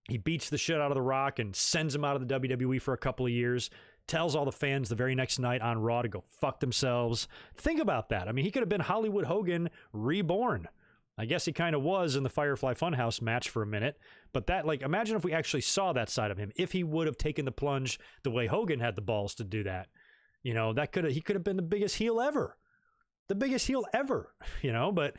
He beats the shit out of The Rock and sends him out of the WWE for a couple of years. Tells all the fans the very next night on Raw to go fuck themselves. Think about that. I mean, he could have been Hollywood Hogan reborn. I guess he kind of was in the Firefly Funhouse match for a minute. But that, imagine if we actually saw that side of him. If he would have taken the plunge the way Hogan had the balls to do that. He could have been the biggest heel ever. The biggest heel ever, but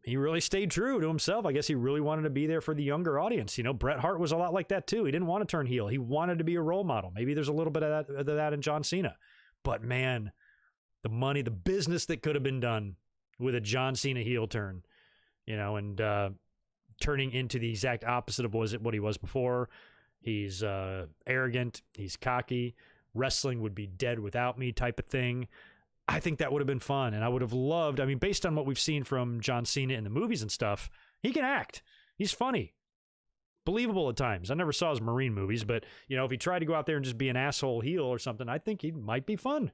he really stayed true to himself. I guess he really wanted to be there for the younger audience. Bret Hart was a lot like that too. He didn't want to turn heel. He wanted to be a role model. Maybe there's a little bit of that in John Cena. But man, the money, the business that could have been done with a John Cena heel turn, and turning into the exact opposite of what he was before. He's arrogant. He's cocky. Wrestling would be dead without me type of thing. I think that would have been fun, and I would have loved, based on what we've seen from John Cena in the movies and stuff, he can act. He's funny. Believable at times. I never saw his Marine movies, but, if he tried to go out there and just be an asshole heel or something, I think he might be fun.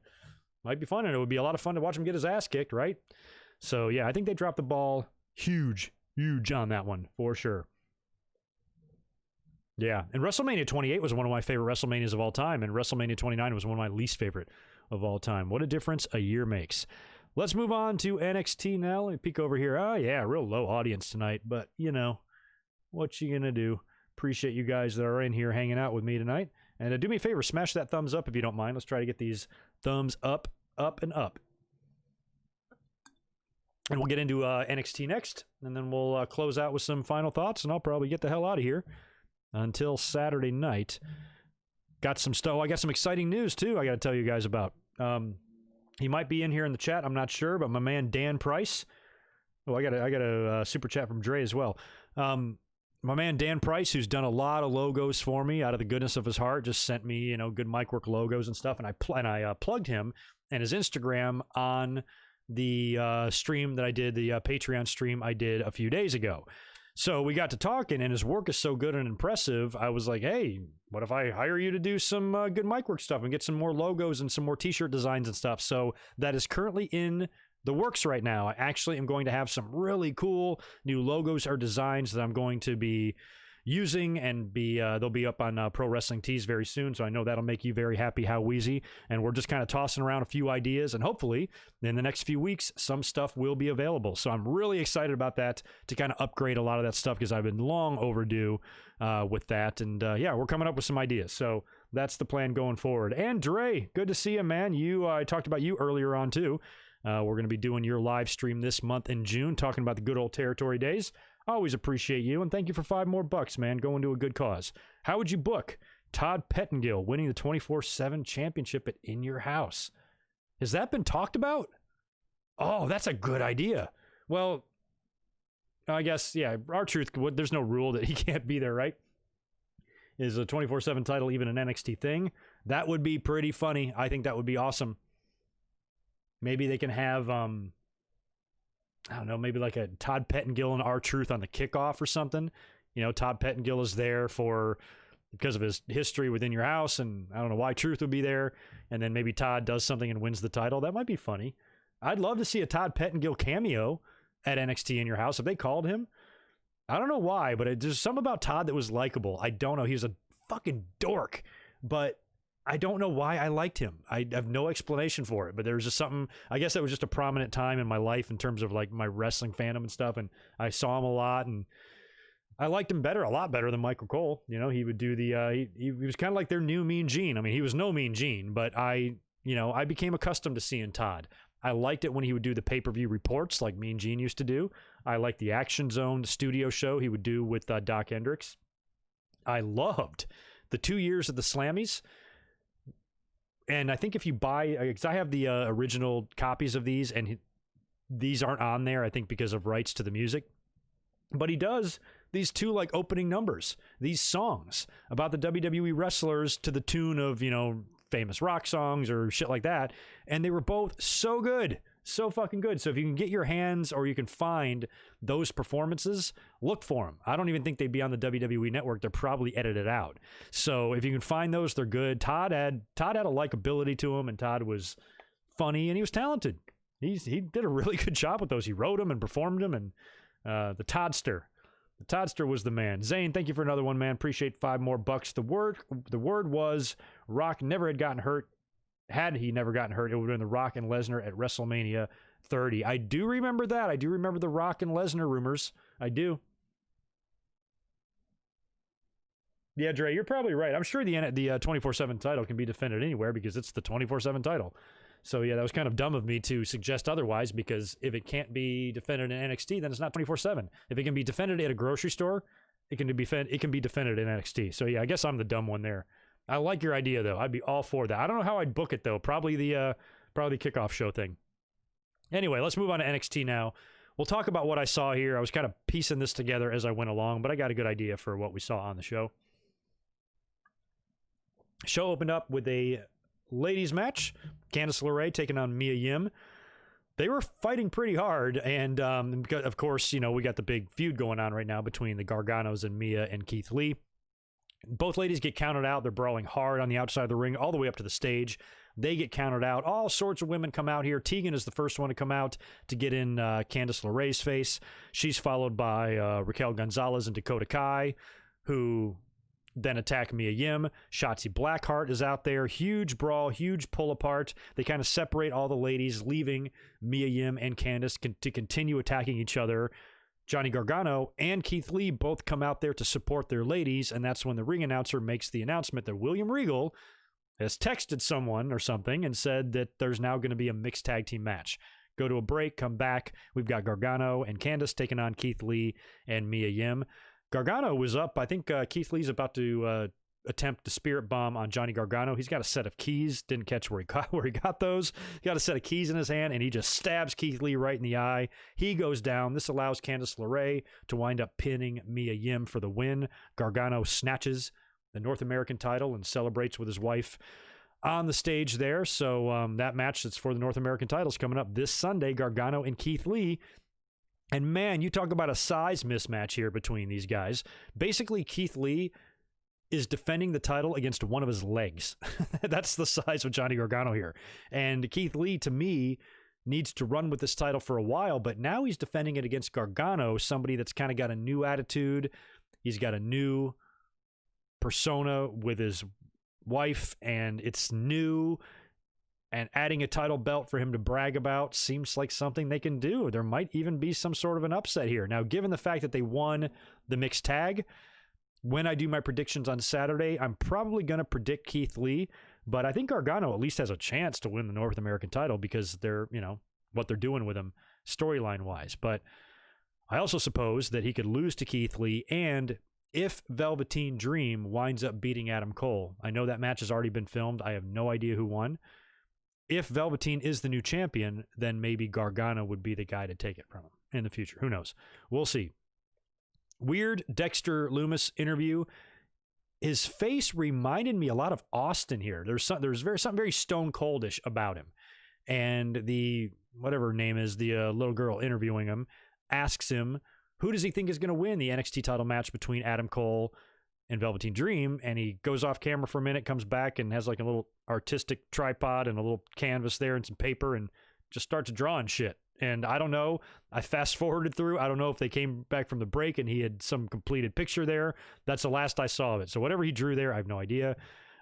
And it would be a lot of fun to watch him get his ass kicked, right? So, yeah, I think they dropped the ball huge on that one, for sure. Yeah, and WrestleMania 28 was one of my favorite WrestleManias of all time, and WrestleMania 29 was one of my least favorite of all time. What a difference a year makes. Let's move on to NXT now. Let me peek over here. Oh, yeah, real low audience tonight, but, what you gonna do? Appreciate you guys that are in here hanging out with me tonight. And do me a favor, smash that thumbs up if you don't mind. Let's try to get these thumbs up, and up. And we'll get into NXT next, and then we'll close out with some final thoughts, and I'll probably get the hell out of here until Saturday night. Got some stuff. I got some exciting news too. I got to tell you guys about. He might be in here in the chat. I'm not sure, but my man Dan Price. Oh, I got a super chat from Dre as well. My man Dan Price, who's done a lot of logos for me out of the goodness of his heart, just sent me GoodMicWork logos and stuff, and I plugged him and his Instagram on the stream that I did, the Patreon stream I did a few days ago. So we got to talking, and his work is so good and impressive. I was like, hey, what if I hire you to do some GoodMicWork stuff and get some more logos and some more t-shirt designs and stuff? So that is currently in the works right now. I actually am going to have some really cool new logos or designs that I'm going to be using, and they'll be up on Pro Wrestling Tees very soon, so I know that'll make you very happy, How Wheezy. And we're just kind of tossing around a few ideas, and hopefully in the next few weeks some stuff will be available. So I'm really excited about that, to kind of upgrade a lot of that stuff, because I've been long overdue with that. And yeah, we're coming up with some ideas, so that's the plan going forward. And Dre, good to see you, man. I talked about you earlier on too. We're going to be doing your live stream this month in June, talking about the good old territory days. Always appreciate you, and thank you for $5 more, man, going to a good cause. How would you book Todd Pettengill winning the 24/7 championship at In Your House? Has that been talked about? Oh, that's a good idea. Well, I guess, yeah, R-Truth, there's no rule that he can't be there, right? Is a 24/7 title even an NXT thing? That would be pretty funny. I think that would be awesome. Maybe they can have... I don't know, maybe like a Todd Pettengill and R-Truth on the kickoff or something. Todd Pettengill is there because of his history within Your House, and I don't know why Truth would be there. And then maybe Todd does something and wins the title. That might be funny. I'd love to see a Todd Pettengill cameo at NXT In Your House if they called him. I don't know why, but there's something about Todd that was likable. I don't know. He was a fucking dork, but I don't know why I liked him. I have no explanation for it, but there was just something. I guess that was just a prominent time in my life in terms of like my wrestling fandom and stuff, and I saw him a lot, and I liked him a lot better than Michael Cole. You know, he would do the, he was kind of like their new Mean Gene. I mean, he was no Mean Gene, but I became accustomed to seeing Todd. I liked it when he would do the pay-per-view reports like Mean Gene used to do. I liked the Action Zone, the studio show he would do with Doc Hendricks. I loved the 2 years of the Slammies. And I think if you buy, because I have the original copies of these, and these aren't on there, I think because of rights to the music. But he does these two like opening numbers, these songs about the WWE wrestlers to the tune of, you know, famous rock songs or shit like that. And they were both so good, so fucking good. So if you can get your hands or you can find those performances, look for them. I don't even think they'd be on the WWE network. They're probably edited out. So if you can find those, they're good. Todd had a likability to him, and Todd was funny and he was talented. He did a really good job with those. He wrote them and performed them, and the Toddster was the man. Zane, thank you for another one, man. Appreciate $5 more. The word was Rock never had gotten hurt. Had he never gotten hurt, it would have been the Rock and Lesnar at WrestleMania 30. I do remember that. I do remember the Rock and Lesnar rumors. I do. Yeah, Dre, you're probably right. I'm sure the 24/7 title can be defended anywhere because it's the 24/7 title. So yeah, that was kind of dumb of me to suggest otherwise, because if it can't be defended in NXT, then it's not 24/7. If it can be defended at a grocery store, it can be defended in NXT. So yeah, I guess I'm the dumb one there. I like your idea though. I'd be all for that. I don't know how I'd book it though. Probably the kickoff show thing. Anyway, let's move on to NXT now. We'll talk about what I saw here. I was kind of piecing this together as I went along, but I got a good idea for what we saw on the show. Show opened up with a ladies match. Candice LeRae taking on Mia Yim. They were fighting pretty hard, and because, of course, you know, we got the big feud going on right now between the Garganos and Mia and Keith Lee. Both ladies get counted out. They're brawling hard on the outside of the ring all the way up to the stage. They get counted out. All sorts of women come out here. Tegan is the first one to come out to get in Candice LeRae's face. She's followed by Raquel Gonzalez and Dakota Kai, who then attack Mia Yim. Shotzi Blackheart is out there. Huge brawl, huge pull apart. They kind of separate all the ladies, leaving Mia Yim and Candice to continue attacking each other. Johnny Gargano and Keith Lee both come out there to support their ladies, and that's when the ring announcer makes the announcement that William Regal has texted someone or something and said that there's now going to be a mixed tag team match. Go to a break, come back. We've got Gargano and Candice taking on Keith Lee and Mia Yim. Gargano was up. I think Keith Lee's about to attempt the spirit bomb on Johnny Gargano. He's got a set of keys. Didn't catch where he got those. He got a set of keys in his hand, and he just stabs Keith Lee right in the eye. He goes down. This allows Candice LeRae to wind up pinning Mia Yim for the win. Gargano snatches the North American title and celebrates with his wife on the stage there. So that match that's for the North American title is coming up this Sunday, Gargano and Keith Lee. And man, you talk about a size mismatch here between these guys. Basically, Keith Lee is defending the title against one of his legs. That's the size of Johnny Gargano here. And Keith Lee, to me, needs to run with this title for a while, but now he's defending it against Gargano, somebody that's kind of got a new attitude. He's got a new persona with his wife, and it's new. And adding a title belt for him to brag about seems like something they can do. There might even be some sort of an upset here. Now, given the fact that they won the mixed tag, when I do my predictions on Saturday, I'm probably going to predict Keith Lee, but I think Gargano at least has a chance to win the North American title because they're, you know, what they're doing with him storyline wise. But I also suppose that he could lose to Keith Lee, and if Velveteen Dream winds up beating Adam Cole, I know that match has already been filmed. I have no idea who won. If Velveteen is the new champion, then maybe Gargano would be the guy to take it from him in the future. Who knows? We'll see. Weird Dexter Lumis interview. His face reminded me a lot of Austin here. There's something very Stone Coldish about him. And the, whatever her name is, the little girl interviewing him, asks him, who does he think is going to win the NXT title match between Adam Cole and Velveteen Dream? And he goes off camera for a minute, comes back and has like a little artistic tripod and a little canvas there and some paper and just starts drawing shit. And I don't know, I fast forwarded through. I don't know if they came back from the break and he had some completed picture there. That's the last I saw of it. So whatever he drew there, I have no idea.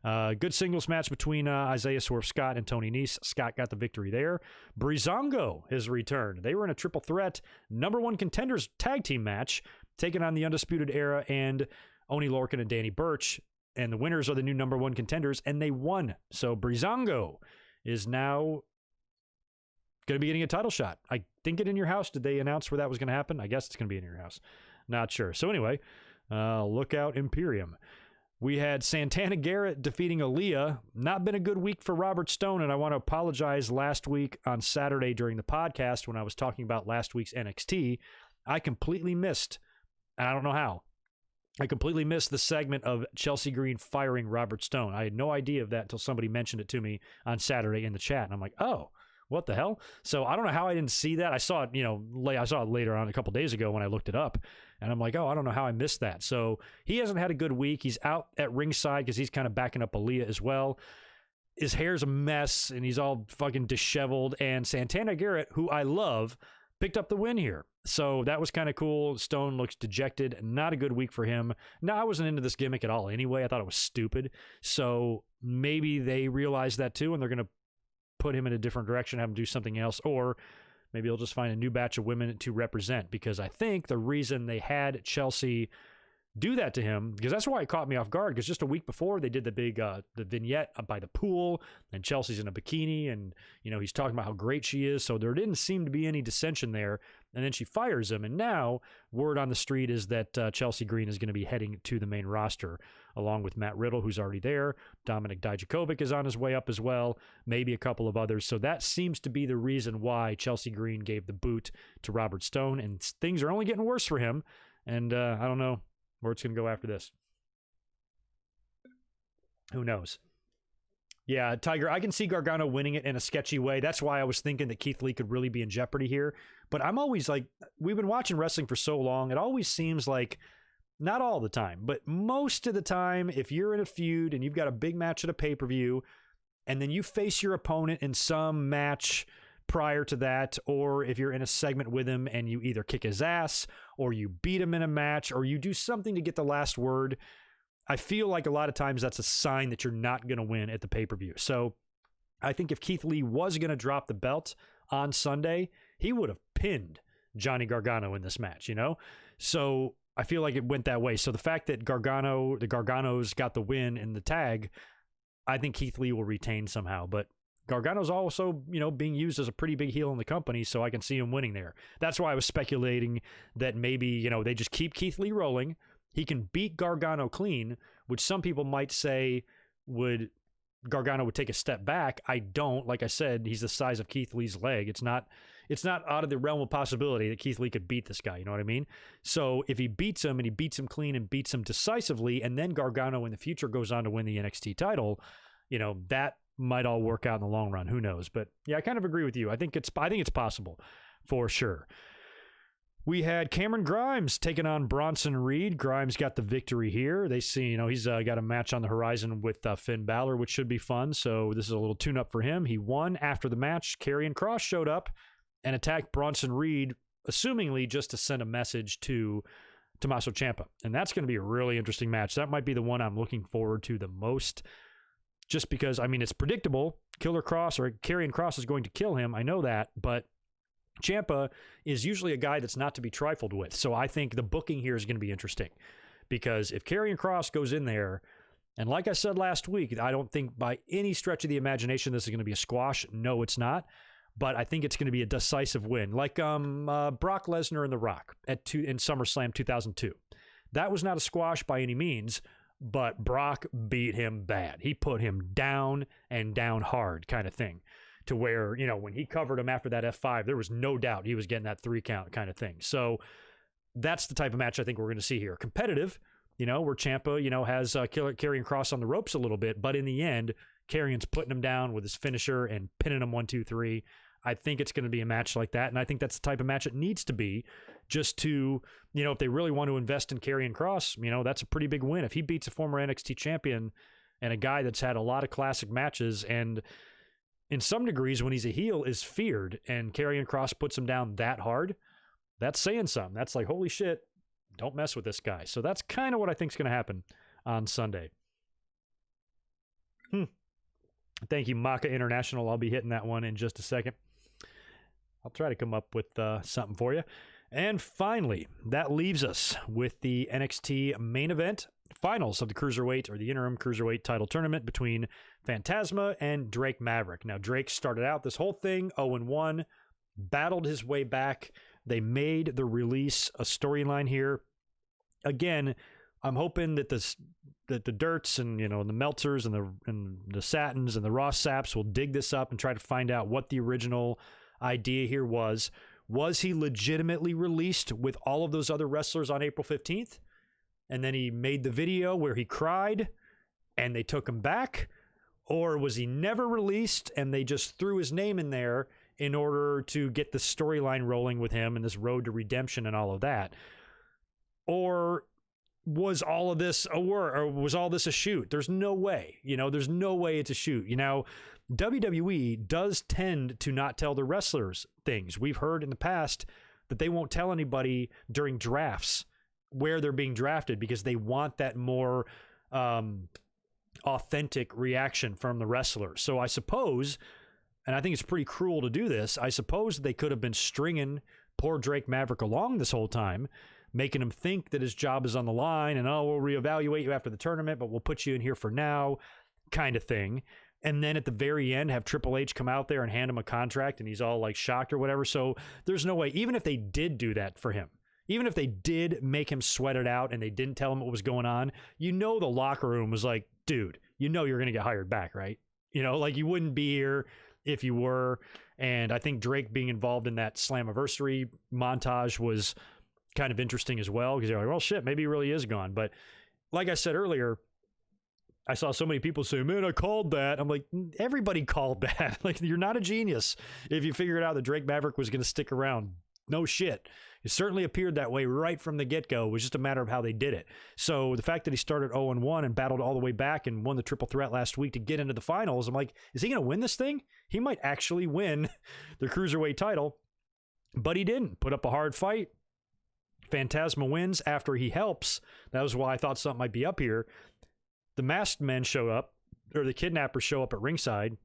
Good singles match between Isaiah Swerve Scott and Tony Nese. Scott got the victory there. Breezango has returned. They were in a triple threat #1 contenders tag team match taking on the Undisputed Era and Oni Lorcan and Danny Burch. And the winners are the new number one contenders, and they won. So Breezango is now going to be getting a title shot. I think it in your house. Did they announce where that was going to happen? I guess it's going to be in your house. Not sure. So anyway, look out Imperium. We had Santana Garrett defeating Aaliyah. Not been a good week for Robert Stone, and I want to apologize. Last week on Saturday during the podcast when I was talking about last week's NXT, I completely missed, and I don't know how, I completely missed the segment of Chelsea Green firing Robert Stone. I had no idea of that until somebody mentioned it to me on Saturday in the chat. And I'm like, oh, what the hell? So I don't know how I didn't see that. I saw it, I saw it later on a couple days ago when I looked it up. And I'm like, oh, I don't know how I missed that. So he hasn't had a good week. He's out at ringside because he's kind of backing up Aaliyah as well. His hair's a mess and he's all fucking disheveled. And Santana Garrett, who I love, picked up the win here. So that was kind of cool. Stone looks dejected. Not a good week for him. No, I wasn't into this gimmick at all anyway. I thought it was stupid. So maybe they realize that too, and they're going to put him in a different direction, have him do something else, or maybe he'll just find a new batch of women to represent, because I think the reason they had Chelsea do that to him, because that's why it caught me off guard, because just a week before they did the big the vignette by the pool and Chelsea's in a bikini and he's talking about how great she is, so there didn't seem to be any dissension there, and then she fires him, and now word on the street is that Chelsea Green is going to be heading to the main roster along with Matt Riddle, who's already there. Dominic Dijakovic is on his way up as well, maybe a couple of others. So that seems to be the reason why Chelsea Green gave the boot to Robert Stone, and things are only getting worse for him, and I don't know where it's going to go after this. Who knows? Yeah, Tiger, I can see Gargano winning it in a sketchy way. That's why I was thinking that Keith Lee could really be in jeopardy here. But I'm always like, we've been watching wrestling for so long, it always seems like, not all the time, but most of the time, if you're in a feud and you've got a big match at a pay-per-view, and then you face your opponent in some match prior to that, or if you're in a segment with him and you either kick his ass or you beat him in a match or you do something to get the last word, I feel like a lot of times that's a sign that you're not going to win at the pay-per-view. So I think if Keith Lee was going to drop the belt on Sunday, he would have pinned Johnny Gargano in this match, So I feel like it went that way. So the fact that the Garganos got the win in the tag, I think Keith Lee will retain somehow. But Gargano's also, being used as a pretty big heel in the company, so I can see him winning there. That's why I was speculating that maybe, they just keep Keith Lee rolling. He can beat Gargano clean, which some people might say Gargano would take a step back. I don't. Like I said, he's the size of Keith Lee's leg. It's not out of the realm of possibility that Keith Lee could beat this guy. You know what I mean? So if he beats him and he beats him clean and beats him decisively, and then Gargano in the future goes on to win the NXT title, that might all work out in the long run. Who knows? But yeah, I kind of agree with you. I think it's possible for sure. We had Cameron Grimes taking on Bronson Reed. Grimes got the victory here. They see, he's got a match on the horizon with Finn Balor, which should be fun. So this is a little tune-up for him. He won after the match. Karrion Kross showed up and attacked Bronson Reed, assumingly just to send a message to Tommaso Ciampa. And that's going to be a really interesting match. That might be the one I'm looking forward to the most, just because, it's predictable. Killer Kross or Karrion Kross is going to kill him. I know that, but Ciampa is usually a guy that's not to be trifled with. So I think the booking here is going to be interesting, because if Karrion Kross goes in there, and like I said last week, I don't think by any stretch of the imagination this is going to be a squash. No, it's not. But I think it's going to be a decisive win, like Brock Lesnar and The Rock in SummerSlam 2002. That was not a squash by any means, but Brock beat him bad. He put him down and down hard, kind of thing, to where, when he covered him after that F5, there was no doubt he was getting that 3 count kind of thing. So that's the type of match I think we're going to see here. Competitive, where Ciampa, has Karrion Kross on the ropes a little bit, but in the end, Karrion's putting him down with his finisher and pinning him 1, 2, 3. I think it's going to be a match like that, and I think that's the type of match it needs to be, just to, if they really want to invest in Karrion Kross, that's a pretty big win. If he beats a former NXT champion and a guy that's had a lot of classic matches and in some degrees when he's a heel is feared, and Karrion Kross puts him down that hard, that's saying something. That's like, holy shit, don't mess with this guy. So that's kind of what I think is going to happen on Sunday. Thank you, Maka International. I'll be hitting that one in just a second. I'll try to come up with something for you. And finally, that leaves us with the NXT main event, finals of the Cruiserweight or the interim Cruiserweight title tournament between Phantasma and Drake Maverick. Now, Drake started out this whole thing 0-1, battled his way back. They made the release a storyline here. Again, I'm hoping that the Dirts and the Meltzers and the Satins and the Ross Sapps will dig this up and try to find out what the original idea here was. Was he legitimately released with all of those other wrestlers on April 15th? And then he made the video where he cried and they took him back? Or was he never released and they just threw his name in there in order to get the storyline rolling with him and this road to redemption and all of that? Or was all of this was all this a shoot? There's no way, there's no way it's a shoot. WWE does tend to not tell the wrestlers things. We've heard in the past that they won't tell anybody during drafts where they're being drafted because they want that more authentic reaction from the wrestler. So I suppose, and I think it's pretty cruel to do this, I suppose they could have been stringing poor Drake Maverick along this whole time, making him think that his job is on the line and, we'll reevaluate you after the tournament, but we'll put you in here for now, kind of thing. And then at the very end, have Triple H come out there and hand him a contract and he's all like shocked or whatever. So there's no way, even if they did do that for him, even if they did make him sweat it out and they didn't tell him what was going on, the locker room was like, dude, you're going to get hired back, right? Like you wouldn't be here if you were. And I think Drake being involved in that Slammiversary montage was kind of interesting as well, because you're like, well, shit, maybe he really is gone. But like I said earlier, I saw so many people say, man, I called that. I'm like, everybody called that. Like, you're not a genius if you figured out that Drake Maverick was going to stick around. No shit. It certainly appeared that way right from the get-go. It was just a matter of how they did it. So the fact that he started 0-1 and battled all the way back and won the triple threat last week to get into the finals, I'm like, is he going to win this thing? He might actually win the Cruiserweight title, but he didn't. Put up a hard fight. Phantasma wins after he helps. That was why I thought something might be up here. The masked men show up, or the kidnappers show up at ringside,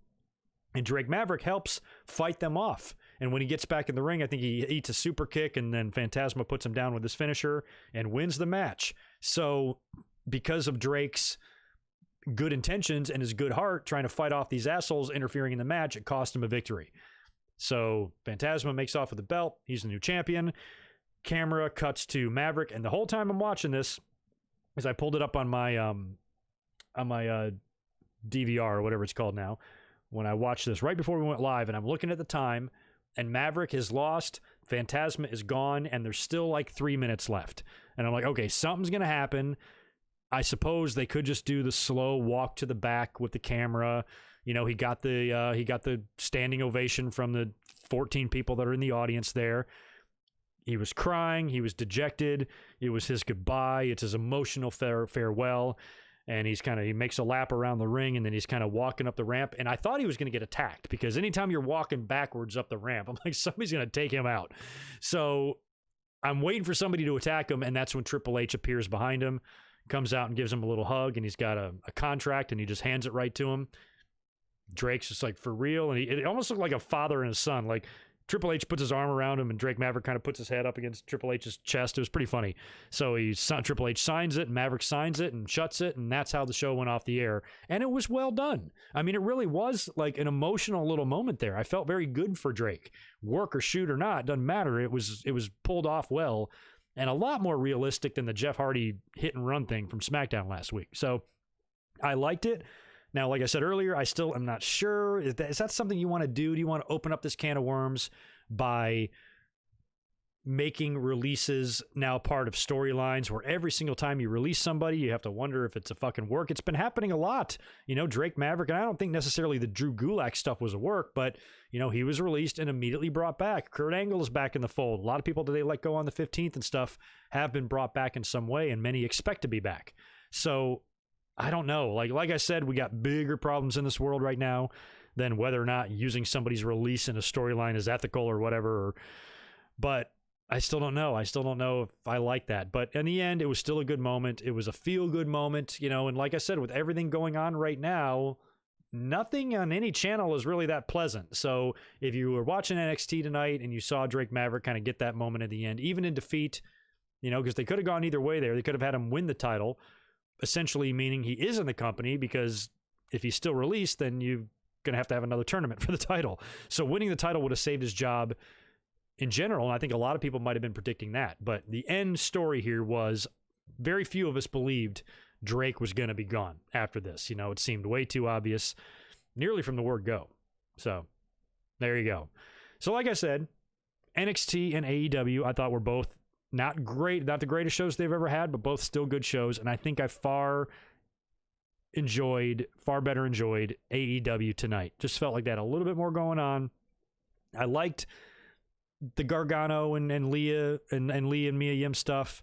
and Drake Maverick helps fight them off. And when he gets back in the ring, I think he eats a super kick, and then Phantasma puts him down with his finisher and wins the match. So because of Drake's good intentions and his good heart trying to fight off these assholes interfering in the match, it cost him a victory. So Phantasma makes off with the belt. He's the new champion. Camera cuts to Maverick, and the whole time I'm watching this, as I pulled it up on my DVR or whatever it's called now, when I watched this right before we went live, and I'm looking at the time, and Maverick has lost, Phantasma is gone, and there's still like 3 minutes left. And I'm like, okay, something's going to happen. I suppose they could just do the slow walk to the back with the camera. He got the standing ovation from the 14 people that are in the audience there. He was crying. He was dejected. It was his goodbye. It's his emotional farewell. And he makes a lap around the ring, and then he's kind of walking up the ramp. And I thought he was going to get attacked, because anytime you're walking backwards up the ramp, I'm like, somebody's going to take him out. So I'm waiting for somebody to attack him, and that's when Triple H appears behind him, comes out and gives him a little hug, and he's got a contract, and he just hands it right to him. Drake's just like, for real? And it almost looked like a father and a son. Like, Triple H puts his arm around him, and Drake Maverick kind of puts his head up against Triple H's chest. It was pretty funny. So Triple H signs it, and Maverick signs it and shuts it, and that's how the show went off the air. And it was well done. I mean, it really was like an emotional little moment there. I felt very good for Drake. Work or shoot or not, doesn't matter. It was pulled off well, and a lot more realistic than the Jeff Hardy hit and run thing from SmackDown last week. So I liked it. Now, like I said earlier, I still am not sure. Is that something you want to do? Do you want to open up this can of worms by making releases now part of storylines, where every single time you release somebody, you have to wonder if it's a fucking work? It's been happening a lot. Drake Maverick, and I don't think necessarily the Drew Gulak stuff was a work, but, he was released and immediately brought back. Kurt Angle is back in the fold. A lot of people that they let go on the 15th and stuff have been brought back in some way, and many expect to be back. So I don't know. Like I said, we got bigger problems in this world right now than whether or not using somebody's release in a storyline is ethical or whatever. But I still don't know. I still don't know if I like that. But in the end, it was still a good moment. It was a feel-good moment, and like I said, with everything going on right now, nothing on any channel is really that pleasant. So if you were watching NXT tonight and you saw Drake Maverick kind of get that moment at the end, even in defeat, because they could have gone either way there. They could have had him win the title, essentially meaning he is in the company, because if he's still released, then you're going to have another tournament for the title. So winning the title would have saved his job in general, and I think a lot of people might have been predicting that. But the end story here was very few of us believed Drake was going to be gone after this. It seemed way too obvious, nearly from the word go. So there you go. So like I said, NXT and AEW I thought were both not great, not the greatest shows they've ever had, but both still good shows. And I think I far better enjoyed AEW tonight. Just felt like they had a little bit more going on. I liked the Gargano and Leah and Lee and Mia Yim stuff.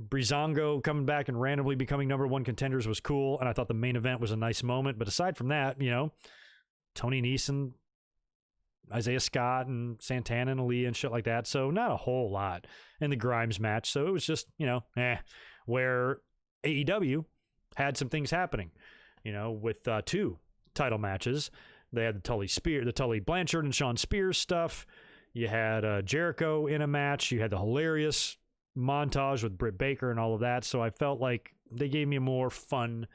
Breezango coming back and randomly becoming number one contenders was cool, and I thought the main event was a nice moment. But aside from that, Tony Nese and Isaiah Scott and Santana and Aaliyah and shit like that. So not a whole lot in the Grimes match. So it was just, where AEW had some things happening, with 2 title matches. They had the Tully Blanchard and Sean Spears stuff. You had Jericho in a match. You had the hilarious montage with Britt Baker and all of that. So I felt like they gave me a more fun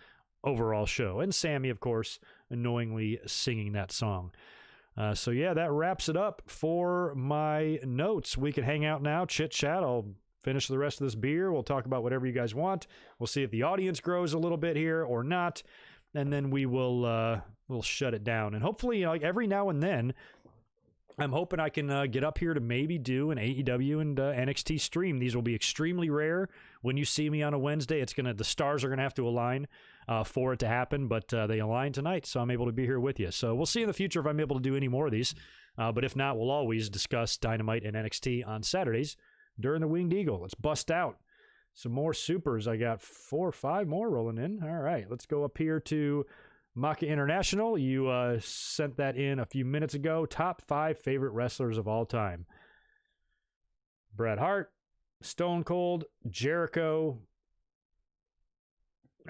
overall show. And Sammy, of course, annoyingly singing that song. So yeah, that wraps it up for my notes. We can hang out now, chit chat. I'll finish the rest of this beer. We'll talk about whatever you guys want. We'll see if the audience grows a little bit here or not. And then we'll shut it down. And hopefully, every now and then, I'm hoping I can get up here to maybe do an AEW and NXT stream. These will be extremely rare. When you see me on a Wednesday, the stars are gonna have to align for it to happen, but they align tonight, so I'm able to be here with you. So we'll see in the future if I'm able to do any more of these. But if not, we'll always discuss Dynamite and NXT on Saturdays during the Winged Eagle. Let's bust out some more supers. I got 4 or 5 more rolling in. All right, let's go up here to Maka International. You sent that in a few minutes ago. Top 5 favorite wrestlers of all time. Bret Hart, Stone Cold, Jericho.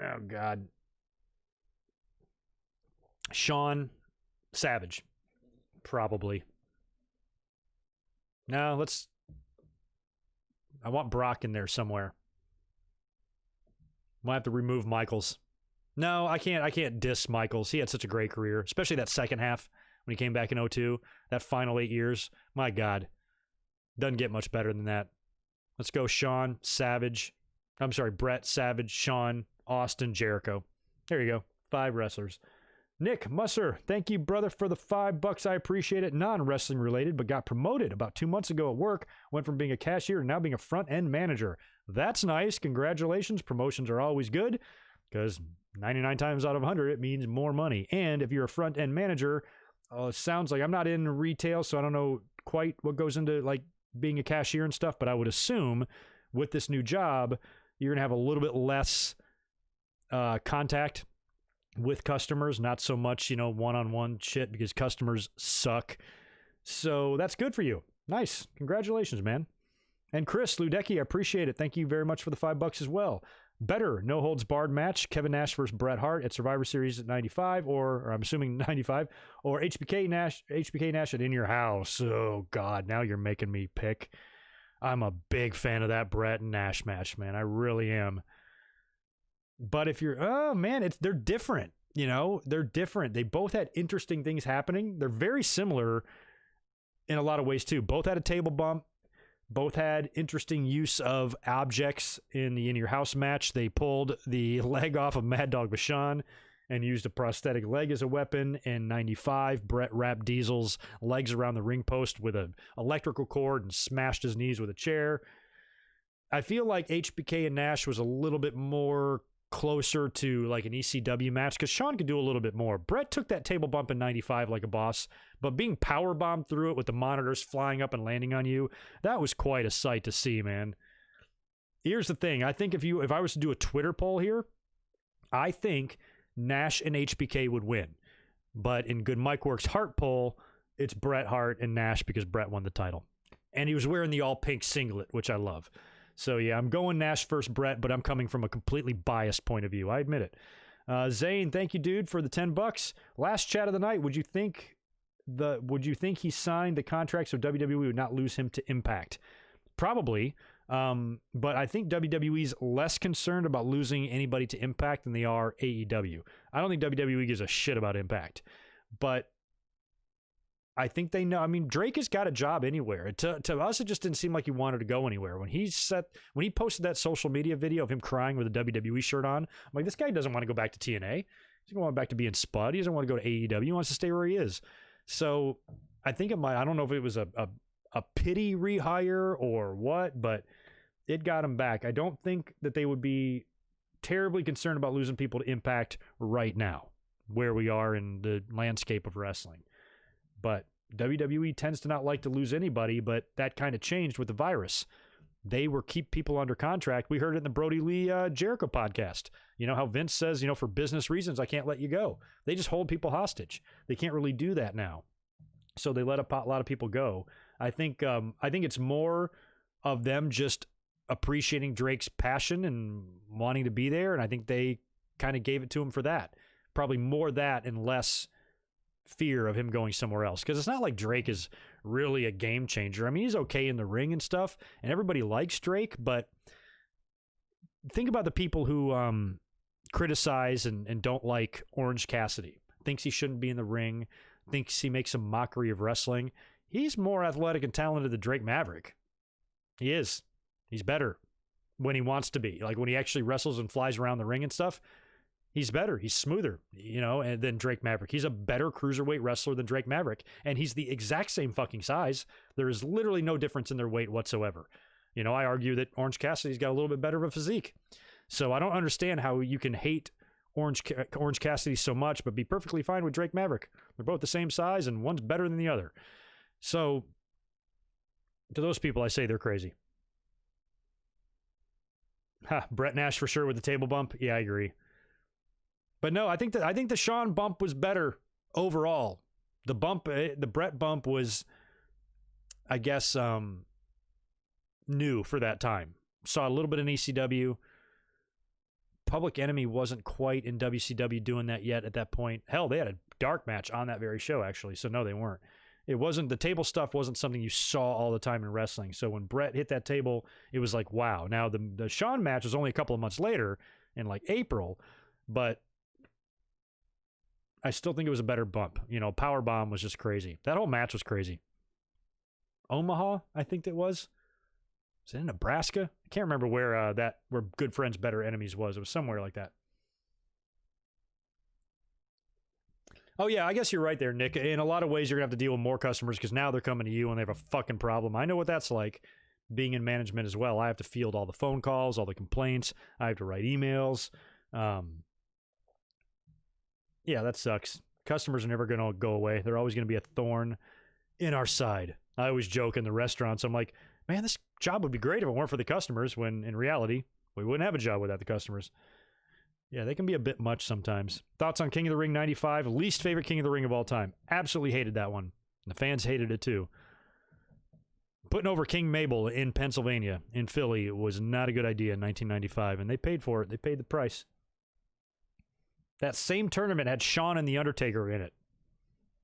Oh, God. Shawn, Savage. Probably. No, I want Brock in there somewhere. Might have to remove Michaels. No, I can't diss Michaels. He had such a great career, especially that second half when he came back in 2002. That final 8 years. My God. Doesn't get much better than that. Let's go Shawn, Savage. I'm sorry, Bret, Savage, Shawn, Austin, Jericho. There you go. 5 wrestlers. Nick Musser, thank you, brother, for the $5. I appreciate it. Non-wrestling related, but got promoted about 2 months ago at work. Went from being a cashier to now being a front-end manager. That's nice. Congratulations. Promotions are always good because 99 times out of 100, it means more money. And if you're a front-end manager, it sounds like I'm not in retail, so I don't know quite what goes into like being a cashier and stuff, but I would assume with this new job, you're going to have a little bit less contact with customers, not so much, one-on-one shit because customers suck. So that's good for you. Nice. Congratulations, man. And Chris Ludecki, I appreciate it. Thank you very much for the $5 as well. Better no holds barred match, Kevin Nash versus Bret Hart at Survivor Series at 95, or I'm assuming 95, or HBK Nash at In Your House. Oh God, now you're making me pick. I'm a big fan of that Bret and Nash match, man. I really am. But if you're, they're different. They're different. They both had interesting things happening. They're very similar in a lot of ways too. Both had a table bump. Both had interesting use of objects in the In Your House match. They pulled the leg off of Mad Dog Vachon and used a prosthetic leg as a weapon. In 95, Bret wrapped Diesel's legs around the ring post with an electrical cord and smashed his knees with a chair. I feel like HBK and Nash was a little bit more closer to like an ECW match because Shawn could do a little bit more. Bret took that table bump in 95 like a boss, but being power bombed through it with the monitors flying up and landing on you, that was quite a sight to see, man. Here's the thing. I think if I was to do a Twitter poll here, I think Nash and HBK would win. But in GoodMicWork's Hart poll, it's Bret Hart and Nash because Bret won the title. And he was wearing the all pink singlet, which I love. So yeah, I'm going Nash versus Bret, but I'm coming from a completely biased point of view. I admit it. Zane, thank you, dude, for the $10. Last chat of the night. Would you think he signed the contract so WWE would not lose him to Impact? Probably. But I think WWE's less concerned about losing anybody to Impact than they are AEW. I don't think WWE gives a shit about Impact, but I think they know. I mean, Drake has got a job anywhere. To us, it just didn't seem like he wanted to go anywhere. When he posted that social media video of him crying with a WWE shirt on, I'm like, this guy doesn't want to go back to TNA. He doesn't want back to being Spud. He doesn't want to go to AEW. He wants to stay where he is. So I think it might. I don't know if it was a pity rehire or what, but it got him back. I don't think that they would be terribly concerned about losing people to Impact right now, where we are in the landscape of wrestling. But WWE tends to not like to lose anybody, but that kind of changed with the virus. They were keep people under contract. We heard it in the Brody Lee Jericho podcast. You know how Vince says, for business reasons, I can't let you go. They just hold people hostage. They can't really do that now. So they let a lot of people go. I think it's more of them just appreciating Drake's passion and wanting to be there. And I think they kind of gave it to him for that. Probably more that and less fear of him going somewhere else, because it's not like Drake is really a game changer. I mean, he's okay in the ring and stuff, and everybody likes Drake, but think about the people who criticize and don't like Orange Cassidy. Thinks he shouldn't be in the ring, thinks he makes a mockery of wrestling. He's more athletic and talented than Drake Maverick. He is. He's better when he wants to be. Like when he actually wrestles and flies around the ring and stuff, he's better. He's smoother, than Drake Maverick. He's a better cruiserweight wrestler than Drake Maverick, and he's the exact same fucking size. There is literally no difference in their weight whatsoever. I argue that Orange Cassidy's got a little bit better of a physique. So I don't understand how you can hate Orange Cassidy so much, but be perfectly fine with Drake Maverick. They're both the same size, and one's better than the other. So to those people, I say they're crazy. Brett Nash for sure with the table bump. Yeah, I agree. But no, I think the Shawn bump was better overall. The Brett bump was, I guess, new for that time. Saw a little bit in ECW. Public Enemy wasn't quite in WCW doing that yet at that point. Hell, they had a dark match on that very show, actually. So no, they weren't. The table stuff wasn't something you saw all the time in wrestling. So when Brett hit that table, it was like, wow. Now the Shawn match was only a couple of months later in like April, but I still think it was a better bump. Powerbomb was just crazy. That whole match was crazy. Omaha, I think it was. Was it in Nebraska? I can't remember where Good Friends Better Enemies was. It was somewhere like that. Oh, yeah, I guess you're right there, Nick. In a lot of ways, you're going to have to deal with more customers because now they're coming to you and they have a fucking problem. I know what that's like, being in management as well. I have to field all the phone calls, all the complaints. I have to write emails. Yeah, that sucks. Customers are never going to go away. They're always going to be a thorn in our side. I always joke in the restaurants. I'm like, man, this job would be great if it weren't for the customers, when in reality, we wouldn't have a job without the customers. Yeah, they can be a bit much sometimes. Thoughts on King of the Ring 95? Least favorite King of the Ring of all time. Absolutely hated that one. The fans hated it too. Putting over King Mabel in Pennsylvania, in Philly, was not a good idea in 1995, and they paid for it. They paid the price. That same tournament had Shawn and The Undertaker in it.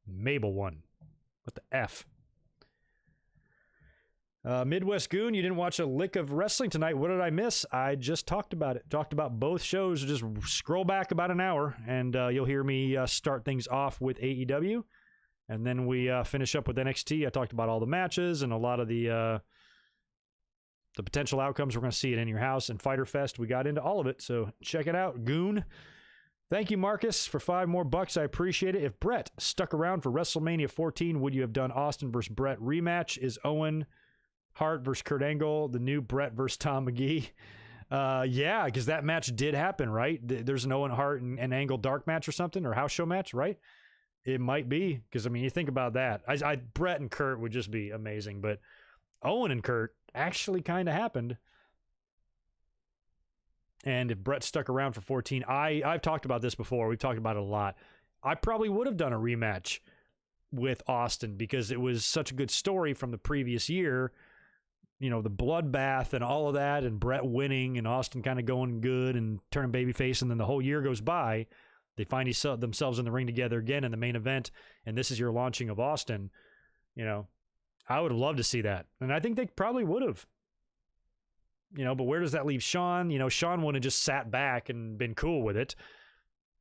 Mabel won. What the F? Midwest Goon, you didn't watch a lick of wrestling tonight. What did I miss? I just talked about it. Talked about both shows. Just scroll back about an hour, and you'll hear me start things off with AEW. And then we finish up with NXT. I talked about all the matches and a lot of the potential outcomes. We're going to see it in your house. And Fyter Fest, we got into all of it. So check it out, Goon. Thank you, Marcus, for $5 more. I appreciate it. If Brett stuck around for WrestleMania 14, would you have done Austin versus Brett rematch? Is Owen Hart versus Kurt Angle the new Brett versus Tom McGee? Yeah, because that match did happen, right? There's an Owen Hart and Angle dark match or something, or house show match, right? It might be, because, I mean, you think about that. Brett and Kurt would just be amazing, but Owen and Kurt actually kind of happened. And if Brett stuck around for 14, I've talked about this before. We've talked about it a lot. I probably would have done a rematch with Austin because it was such a good story from the previous year. the bloodbath and all of that, and Brett winning and Austin kind of going good and turning babyface, and then the whole year goes by, they find themselves in the ring together again in the main event, and this is your launching of Austin. I would have loved to see that, and I think they probably would have. But where does that leave Shawn? Shawn wouldn't have just sat back and been cool with it.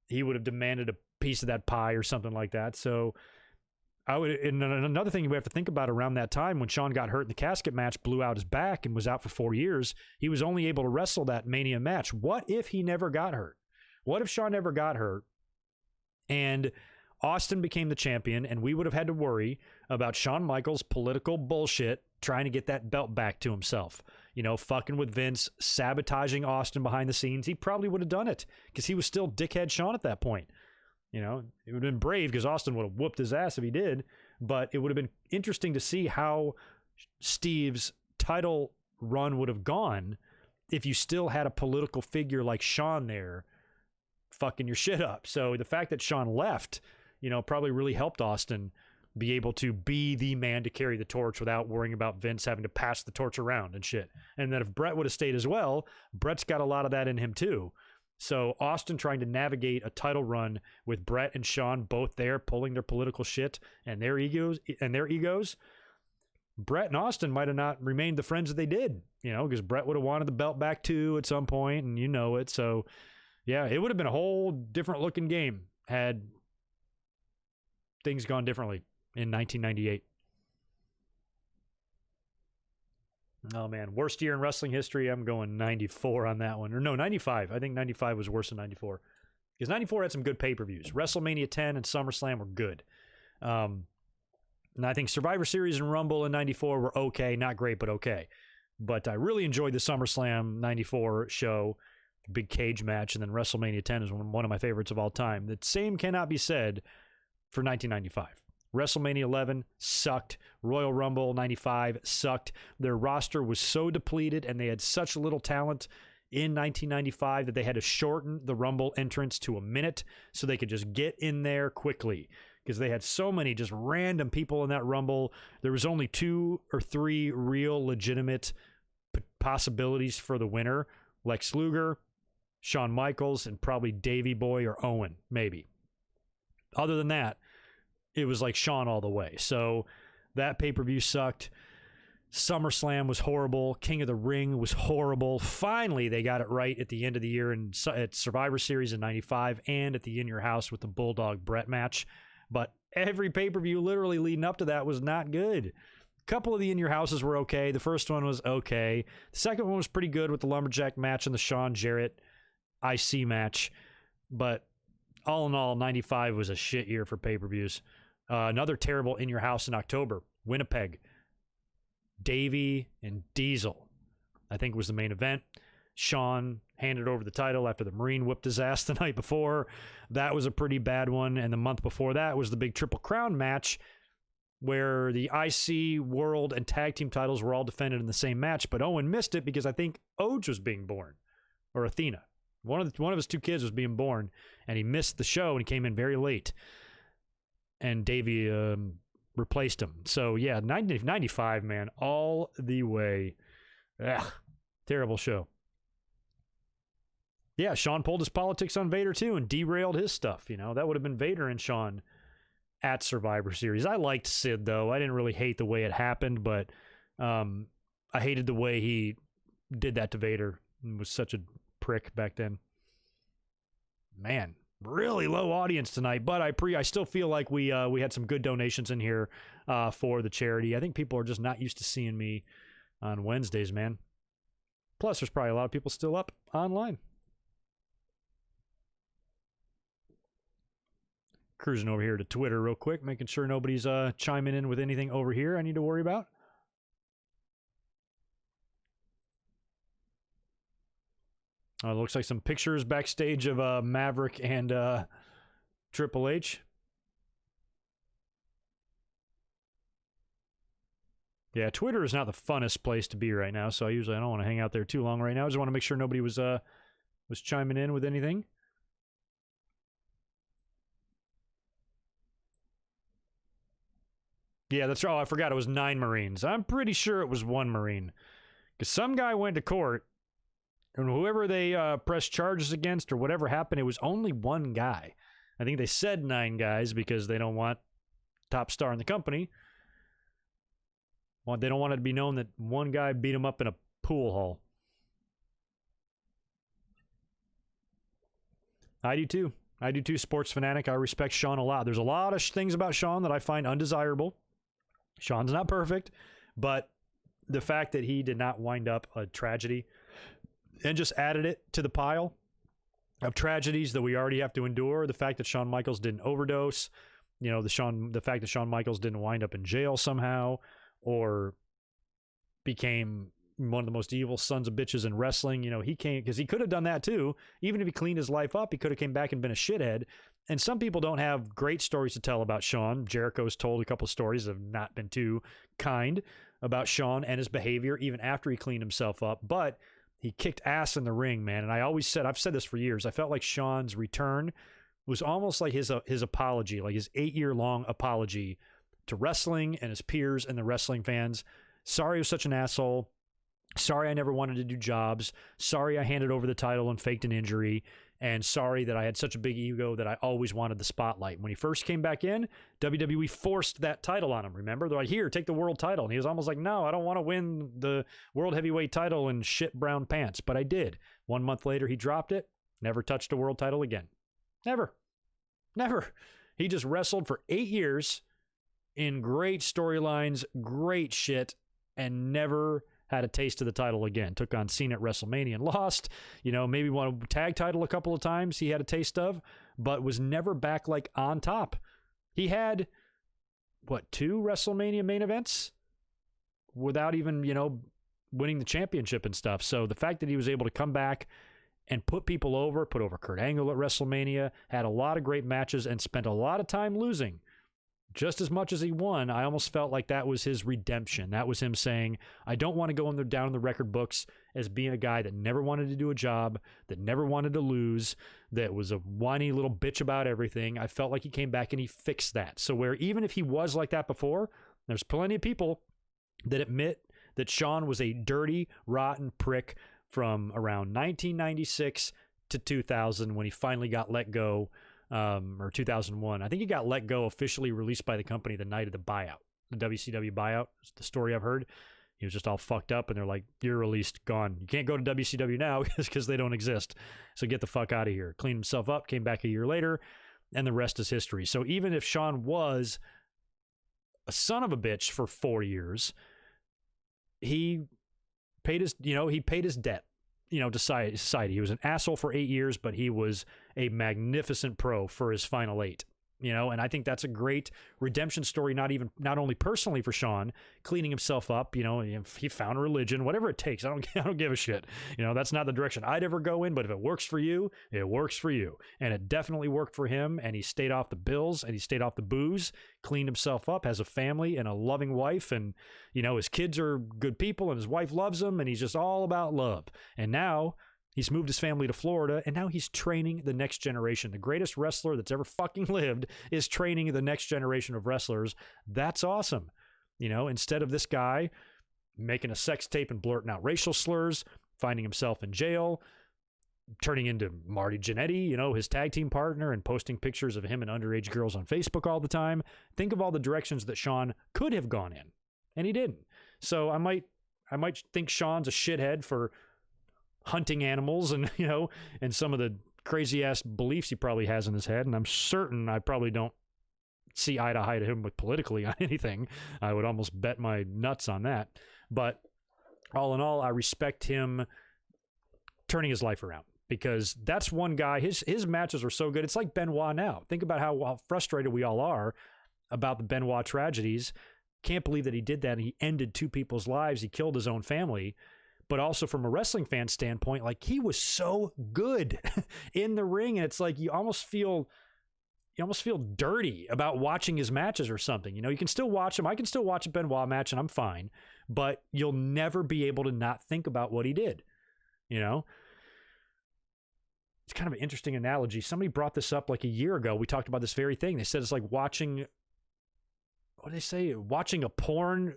He would have demanded a piece of that pie or something like that. So and another thing we have to think about around that time, when Shawn got hurt in the casket match, blew out his back, and was out for 4 years, he was only able to wrestle that Mania match. What if he never got hurt? What if Shawn never got hurt and Austin became the champion, and we would have had to worry about Shawn Michaels' political bullshit trying to get that belt back to himself? Fucking with Vince, sabotaging Austin behind the scenes. He probably would have done it because he was still dickhead Shawn at that point. It would have been brave because Austin would have whooped his ass if he did, but it would have been interesting to see how Steve's title run would have gone if you still had a political figure like Shawn there fucking your shit up. So the fact that Shawn left, probably really helped Austin be able to be the man to carry the torch without worrying about Vince having to pass the torch around and shit. And then if Brett would have stayed as well, Brett's got a lot of that in him too. So Austin trying to navigate a title run with Brett and Shawn both there pulling their political shit and their egos, Brett and Austin might have not remained the friends that they did, because Brett would have wanted the belt back too at some point, and it. So yeah, it would have been a whole different looking game had things gone differently in 1998. Oh, man. Worst year in wrestling history. I'm going 94 on that one. Or no, 95. I think 95 was worse than 94. Because 94 had some good pay-per-views. WrestleMania 10 and SummerSlam were good. And I think Survivor Series and Rumble in 94 were okay. Not great, but okay. But I really enjoyed the SummerSlam 94 show. Big cage match. And then WrestleMania 10 is one of my favorites of all time. The same cannot be said for 1995. WrestleMania 11 sucked. Royal Rumble 95 sucked. Their roster was so depleted, and they had such little talent in 1995 that they had to shorten the Rumble entrance to a minute so they could just get in there quickly, because they had so many just random people in that Rumble. There was only 2 or 3 real legitimate possibilities for the winner: Lex Luger, Shawn Michaels, and probably Davey Boy or Owen, maybe. Other than that, it was like Shawn all the way. So that pay-per-view sucked. SummerSlam was horrible. King of the Ring was horrible. Finally, they got it right at the end of the year at Survivor Series in 95 and at the In Your House with the Bulldog Brett match. But every pay-per-view literally leading up to that was not good. A couple of the In Your Houses were okay. The first one was okay. The second one was pretty good with the Lumberjack match and the Shawn Jarrett IC match. But all in all, 95 was a shit year for pay-per-views. Another terrible In Your House in October, Winnipeg. Davey and Diesel, I think, was the main event. Shawn handed over the title after the Marine whipped his ass the night before. That was a pretty bad one. And the month before that was the big Triple Crown match where the IC, World, and Tag Team titles were all defended in the same match. But Owen missed it because I think Oge was being born, or Athena. One of his 2 kids was being born, and he missed the show and he came in very late. And Davey replaced him. So, yeah, 95, man, all the way. Ugh, terrible show. Yeah, Shawn pulled his politics on Vader, too, and derailed his stuff. That would have been Vader and Shawn at Survivor Series. I liked Sid, though. I didn't really hate the way it happened, but I hated the way he did that to Vader. He was such a prick back then. Man. Really low audience tonight, but I still feel like we had some good donations in here for the charity. I think people are just not used to seeing me on Wednesdays, man. Plus, there's probably a lot of people still up online. Cruising over here to Twitter real quick, making sure nobody's chiming in with anything over here I need to worry about. It looks like some pictures backstage of Maverick and Triple H. Yeah, Twitter is not the funnest place to be right now, so I don't want to hang out there too long right now. I just want to make sure nobody was chiming in with anything. Yeah, that's right. Oh, I forgot it was 9 Marines. I'm pretty sure it was 1 Marine. Because some guy went to court, and whoever they pressed charges against or whatever happened, it was only 1 guy. I think they said 9 guys because they don't want top star in the company. Well, they don't want it to be known that 1 guy beat him up in a pool hall. I do too. I do too, sports fanatic. I respect Sean a lot. There's a lot of things about Sean that I find undesirable. Sean's not perfect, but the fact that he did not wind up a tragedy and just added it to the pile of tragedies that we already have to endure, the fact that Shawn Michaels didn't overdose, you know, the fact that Shawn Michaels didn't wind up in jail somehow or became one of the most evil sons of bitches in wrestling. You know, he can't, because he could have done that too. Even if he cleaned his life up, he could have came back and been a shithead. And some people don't have great stories to tell about Shawn. Jericho's told a couple of stories that have not been too kind about Shawn and his behavior, even after he cleaned himself up. But he kicked ass in the ring, man. And I've said this for years, I felt like Shawn's return was almost like his apology, like his 8-year-long apology to wrestling and his peers and the wrestling fans. Sorry I was such an asshole. Sorry I never wanted to do jobs. Sorry I handed over the title and faked an injury. And sorry that I had such a big ego that I always wanted the spotlight. When he first came back in, WWE forced that title on him, remember? They're like, here, take the world title. And he was almost like, no, I don't want to win the world heavyweight title in shit brown pants. But I did. 1 month later, he dropped it. Never touched a world title again. Never. He just wrestled for 8 years in great storylines, great shit, and never had a taste of the title again. Took on Cena at WrestleMania and lost. You know, maybe won a tag title a couple of times he had a taste of, but was never back like on top. He had, 2 WrestleMania main events without even, winning the championship and stuff. So the fact that he was able to come back and put people over, put over Kurt Angle at WrestleMania, had a lot of great matches and spent a lot of time losing. Just as much as he won, I almost felt like that was his redemption. That was him saying, I don't want to go down in the record books as being a guy that never wanted to do a job, that never wanted to lose, that was a whiny little bitch about everything. I felt like he came back and he fixed that. So where even if he was like that before, there's plenty of people that admit that Shawn was a dirty, rotten prick from around 1996 to 2000 when he finally got let go. Or 2001. I think he got let go, officially released by the company the night of the buyout, the WCW buyout. It's the story I've heard. He was just all fucked up, and they're like, you're released, gone. You can't go to WCW now because they don't exist. So get the fuck out of here. Cleaned himself up, came back a year later, and the rest is history. So even if Shawn was a son of a bitch for 4 years, he paid his debt. To society. He was an asshole for 8 years, but he was a magnificent pro for his final 8. And I think that's a great redemption story, not only personally for Shawn, cleaning himself up, if he found a religion, whatever it takes. I don't give a shit. That's not the direction I'd ever go in, but if it works for you, it works for you. And it definitely worked for him, and he stayed off the bills, and he stayed off the booze, cleaned himself up, has a family and a loving wife, and, his kids are good people, and his wife loves him, and he's just all about love. And now he's moved his family to Florida, and now he's training the next generation. The greatest wrestler that's ever fucking lived is training the next generation of wrestlers. That's awesome. Instead of this guy making a sex tape and blurting out racial slurs, finding himself in jail, turning into Marty Jannetty, his tag team partner, and posting pictures of him and underage girls on Facebook all the time. Think of all the directions that Shawn could have gone in, and he didn't. So I might think Shawn's a shithead for hunting animals and and some of the crazy ass beliefs he probably has in his head, and I'm certain I probably don't see eye to eye to him with politically on anything. I would almost bet my nuts on that. But all in all, I respect him turning his life around, because that's one guy. His matches are so good. It's like Benoit now. Think about how frustrated we all are about the Benoit tragedies. Can't believe that he did that. And he ended 2 people's lives. He killed his own family. But also from a wrestling fan standpoint, like, he was so good in the ring, and it's like you almost feel dirty about watching his matches or something. You can still watch him. I can still watch a Benoit match and I'm fine, but you'll never be able to not think about what he did. It's kind of an interesting analogy. Somebody brought this up like a year ago. We talked about this very thing. They said it's like watching what do they say? Watching a porn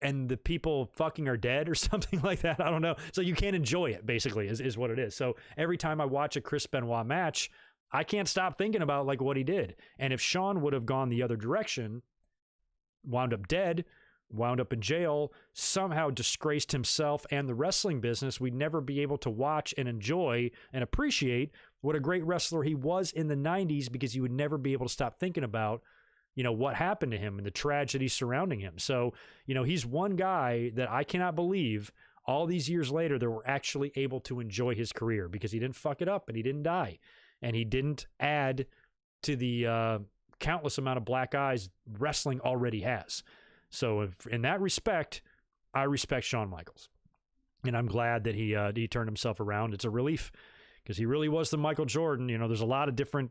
and the people fucking are dead or something like that. I don't know. So you can't enjoy it, basically, is what it is. So every time I watch a Chris Benoit match, I can't stop thinking about like what he did. And if Sean would have gone the other direction, wound up dead, wound up in jail, somehow disgraced himself and the wrestling business, we'd never be able to watch and enjoy and appreciate what a great wrestler he was in the 90s, because you would never be able to stop thinking about, you know, what happened to him and the tragedy surrounding him. So, you know, he's one guy that I cannot believe all these years later that we're actually able to enjoy his career, because he didn't fuck it up and he didn't die and he didn't add to the countless amount of black eyes wrestling already has. So in that respect, I respect Shawn Michaels, and I'm glad that he turned himself around. It's a relief, because he really was the Michael Jordan. You know, there's a lot of different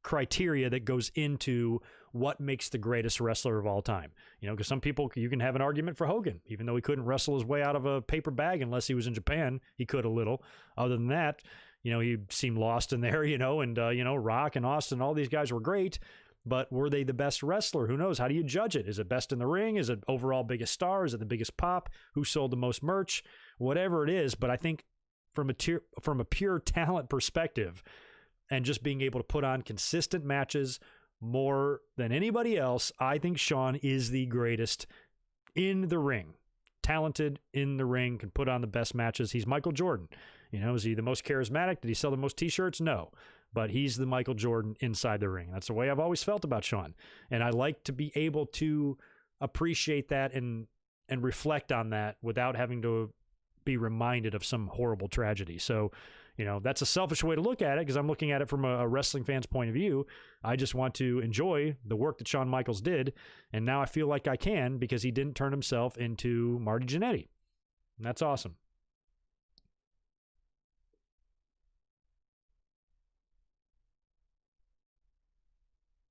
criteria that goes into what makes the greatest wrestler of all time. You know, because some people, you can have an argument for Hogan, even though he couldn't wrestle his way out of a paper bag unless he was in Japan. He could a little. Other than that, you know, he seemed lost in there, you know, and, you know, Rock and Austin, all these guys were great, but were they the best wrestler? Who knows? How do you judge it? Is it best in the ring? Is it overall biggest star? Is it the biggest pop? Who sold the most merch? Whatever it is. But I think from a pure talent perspective, and just being able to put on consistent matches more than anybody else, I think Shawn is the greatest in the ring. Talented in the ring, can put on the best matches. He's Michael Jordan. You know, is he the most charismatic? Did he sell the most t-shirts? No. But he's the Michael Jordan inside the ring. That's the way I've always felt about Shawn. And I like to be able to appreciate that and reflect on that without having to be reminded of some horrible tragedy. So, you know, that's a selfish way to look at it, because I'm looking at it from a wrestling fan's point of view. I just want to enjoy the work that Shawn Michaels did, and now I feel like I can, because he didn't turn himself into Marty Jannetty. And that's awesome.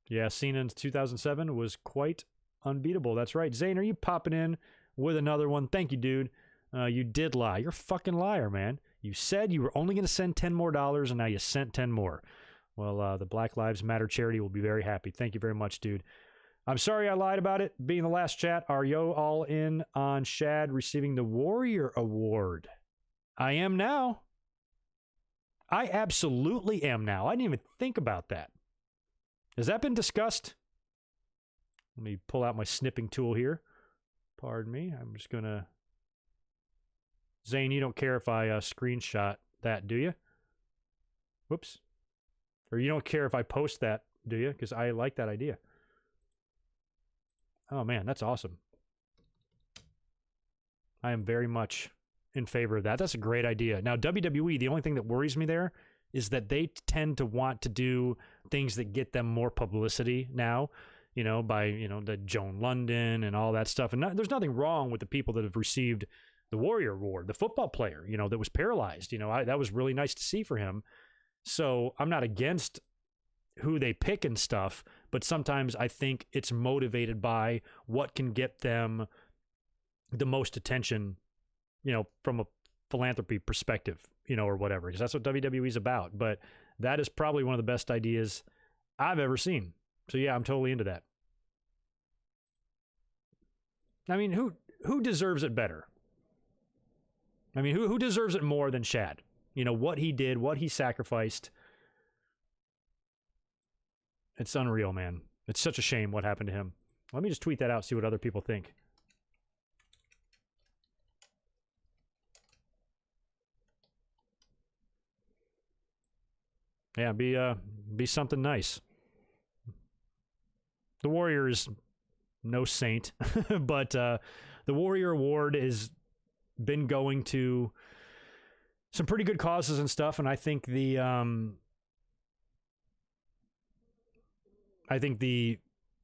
Yeah, Cena in 2007 was quite unbeatable. That's right. Zane, are you popping in with another one? Thank you, dude. You did lie. You're a fucking liar, man. You said you were only going to send $10 more, and now you sent 10 more. Well, the Black Lives Matter charity will be very happy. Thank you very much, dude. I'm sorry I lied about it being the last chat. Are you all in on Shad receiving the Warrior Award? I am now. I absolutely am now. I didn't even think about that. Has that been discussed? Let me pull out my snipping tool here. Pardon me. I'm just going to... Zane, you don't care if I screenshot that, do you? Whoops. Or you don't care if I post that, do you? Because I like that idea. Oh, man, that's awesome. I am very much in favor of that. That's a great idea. Now, WWE, the only thing that worries me there is that they tend to want to do things that get them more publicity now, you know, by, you know, the Joan London and all that stuff. And there's nothing wrong with the people that have received the Warrior Award, the football player, you know, that was paralyzed. You know, that was really nice to see for him. So I'm not against who they pick and stuff, but sometimes I think it's motivated by what can get them the most attention, you know, from a philanthropy perspective, you know, or whatever, because that's what WWE is about. But that is probably one of the best ideas I've ever seen. So yeah, I'm totally into that. I mean, who deserves it better? I mean, who deserves it more than Shad? You know, what he did, what he sacrificed. It's unreal, man. It's such a shame what happened to him. Let me just tweet that out, see what other people think. Yeah, be something nice. The Warrior is no saint, but the Warrior Award has been going to some pretty good causes and stuff, and I think the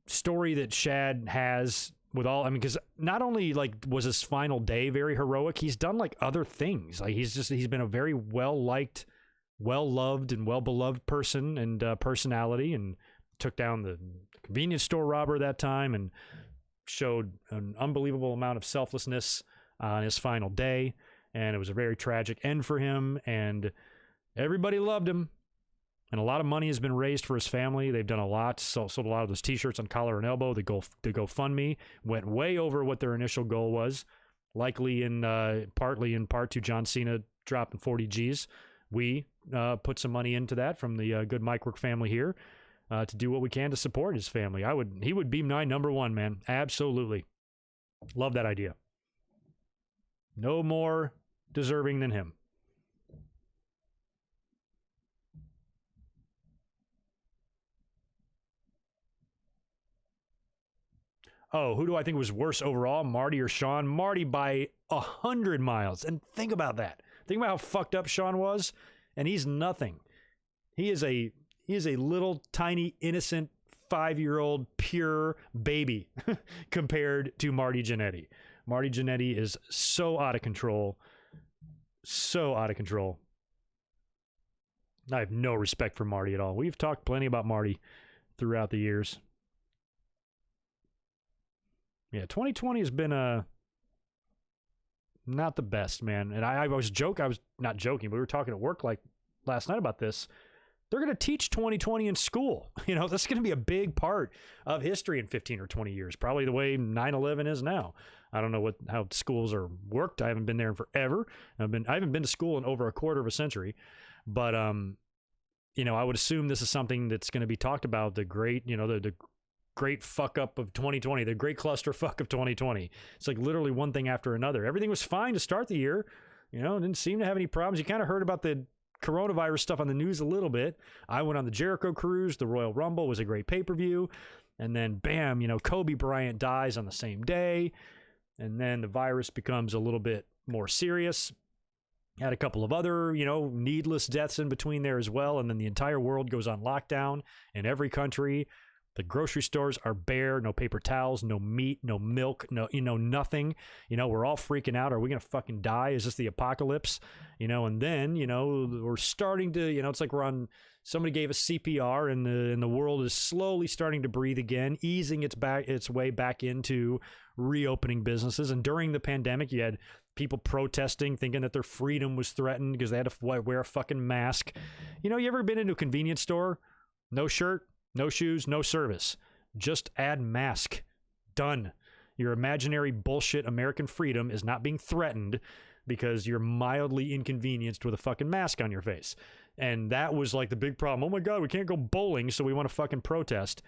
story that Shad has with all, I mean, because not only like was his final day very heroic, he's done like other things. Like he's been a very well-liked, well-loved, and well-beloved person and personality, and took down the convenience store robber that time and showed an unbelievable amount of selflessness on his final day. And it was a very tragic end for him, and everybody loved him. And a lot of money has been raised for his family. They've done a lot, sold a lot of those T-shirts on Collar and Elbow. The GoFundMe went way over what their initial goal was, likely partly in part to John Cena dropping 40 G's. We put some money into that from the Good MicWork family here to do what we can to support his family. He would be my number one, man. Absolutely. Love that idea. No more deserving than him. Oh, who do I think was worse overall, Marty or Shawn? Marty by 100 miles. And think about that. Think about how fucked up Shawn was, and he's nothing. He is a little tiny innocent 5-year-old pure baby compared to Marty Jannetty. Marty Jannetty is so out of control. So out of control. I have no respect for Marty at all. We've talked plenty about Marty throughout the years. Yeah, 2020 has been not the best, man. And I was not joking, but we were talking at work like last night about this. They're going to teach 2020 in school. You know, that's going to be a big part of history in 15 or 20 years, probably the way 9/11 is now. I don't know how schools are worked. I haven't been there in forever. I haven't been to school in over a quarter of a century. But you know, I would assume this is something that's going to be talked about, the great, you know, the great fuck up of 2020, the great cluster fuck of 2020. It's like literally one thing after another. Everything was fine to start the year. You know, didn't seem to have any problems. You kind of heard about the coronavirus stuff on the news a little bit. I went on the Jericho cruise. The Royal Rumble was a great pay-per-view. And then bam, you know, Kobe Bryant dies on the same day. And then the virus becomes a little bit more serious. Had a couple of other, you know, needless deaths in between there as well. And then the entire world goes on lockdown in every country. The grocery stores are bare, no paper towels, no meat, no milk, no, you know, nothing. You know, we're all freaking out. Are we going to fucking die? Is this the apocalypse? You know, and then, you know, we're starting to, you know, it's like somebody gave us CPR and the world is slowly starting to breathe again, easing its way back into reopening businesses. And during the pandemic, you had people protesting, thinking that their freedom was threatened because they had to wear a fucking mask. You know, you ever been into a convenience store? No shirt? No shoes, no service. Just add mask. Done. Your imaginary bullshit American freedom is not being threatened because you're mildly inconvenienced with a fucking mask on your face. And that was like the big problem. Oh my God, we can't go bowling, so we want to fucking protest.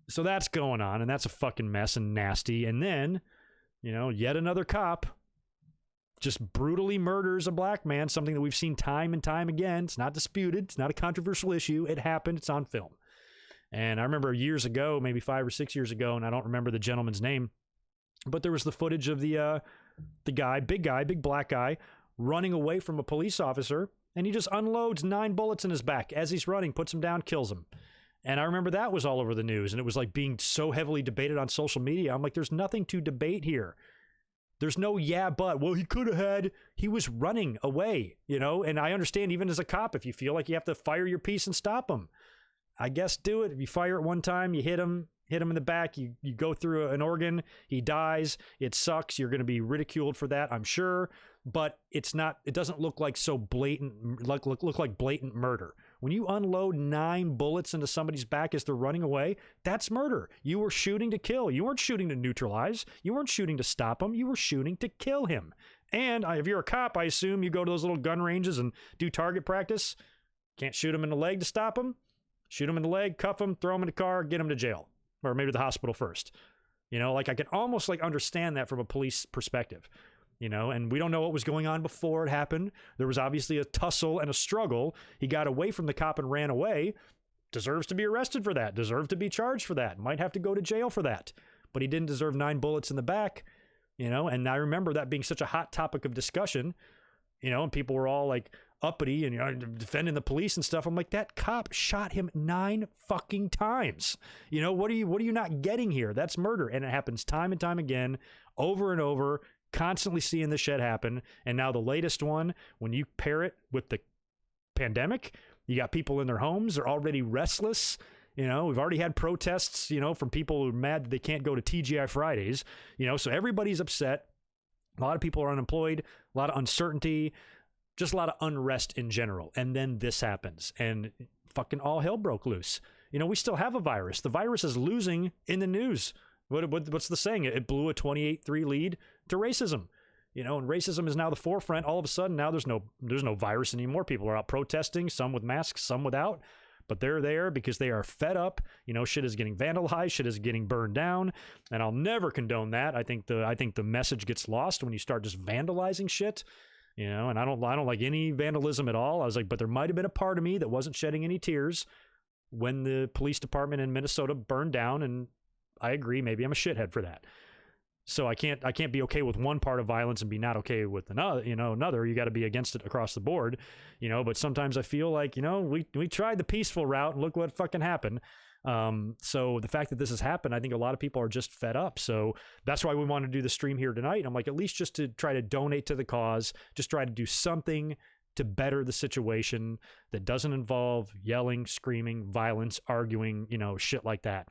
So that's going on, and that's a fucking mess and nasty. And then, you know, yet another cop just brutally murders a black man, something that we've seen time and time again. It's not disputed. It's not a controversial issue. It happened. It's on film. And I remember years ago, maybe 5 or 6 years ago, and I don't remember the gentleman's name, but there was the footage of the guy, big black guy, running away from a police officer, and he just unloads 9 bullets in his back as he's running, puts him down, kills him. And I remember that was all over the news, and it was like being so heavily debated on social media. I'm like, there's nothing to debate here. There's no but. Well, he was running away, you know, and I understand even as a cop, if you feel like you have to fire your piece and stop him, I guess do it. If you fire it one time, you hit him in the back, you go through an organ, he dies, it sucks, you're going to be ridiculed for that, I'm sure, but it doesn't look like so blatant, look like blatant murder. When you unload 9 bullets into somebody's back as they're running away, that's murder. You were shooting to kill. You weren't shooting to neutralize. You weren't shooting to stop him. You were shooting to kill him. And if you're a cop, I assume you go to those little gun ranges and do target practice. Can't shoot him in the leg to stop him. Shoot him in the leg, cuff him, throw him in the car, get him to jail. Or maybe the hospital first. You know, like I can almost like understand that from a police perspective. You know, and we don't know what was going on before it happened. There was obviously a tussle and a struggle. He got away from the cop and ran away. Deserves to be arrested for that. Deserves to be charged for that. Might have to go to jail for that. But he didn't deserve 9 bullets in the back. You know, and I remember that being such a hot topic of discussion. You know, and people were all like uppity and, you know, defending the police and stuff. I'm like, that cop shot him 9 fucking times. You know, what are you not getting here? That's murder. And it happens time and time again, over and over, constantly seeing this shit happen. And now the latest one, when you pair it with the pandemic, you got people in their homes. They're already restless. You know, we've already had protests, you know, from people who are mad that they can't go to TGI Fridays, you know, so everybody's upset. A lot of people are unemployed, a lot of uncertainty, just a lot of unrest in general. And then this happens. And fucking all hell broke loose. We still have a virus. The virus is losing in the news. What's the saying? It blew a 28-3 lead to racism. And racism is now the forefront. All of a sudden, now there's no virus anymore. People are out protesting, some with masks, some without. But they're there because they are fed up. Shit is getting vandalized, shit is getting burned down, and I'll never condone that. I think the message gets lost when you start just vandalizing shit. And I don't like any vandalism at all. I was like, but there might have been a part of me that wasn't shedding any tears when the police department in Minnesota burned down, and I agree, maybe I'm a shithead for that. So I can't be okay with one part of violence and be not okay with another. Another. You got to be against it across the board. But sometimes I feel like we tried the peaceful route and look what fucking happened. So the fact that this has happened, I think a lot of people are just fed up. So that's why we want to do the stream here tonight. I'm like, at least just to try to donate to the cause, just try to do something to better the situation that doesn't involve yelling, screaming, violence, arguing, shit like that.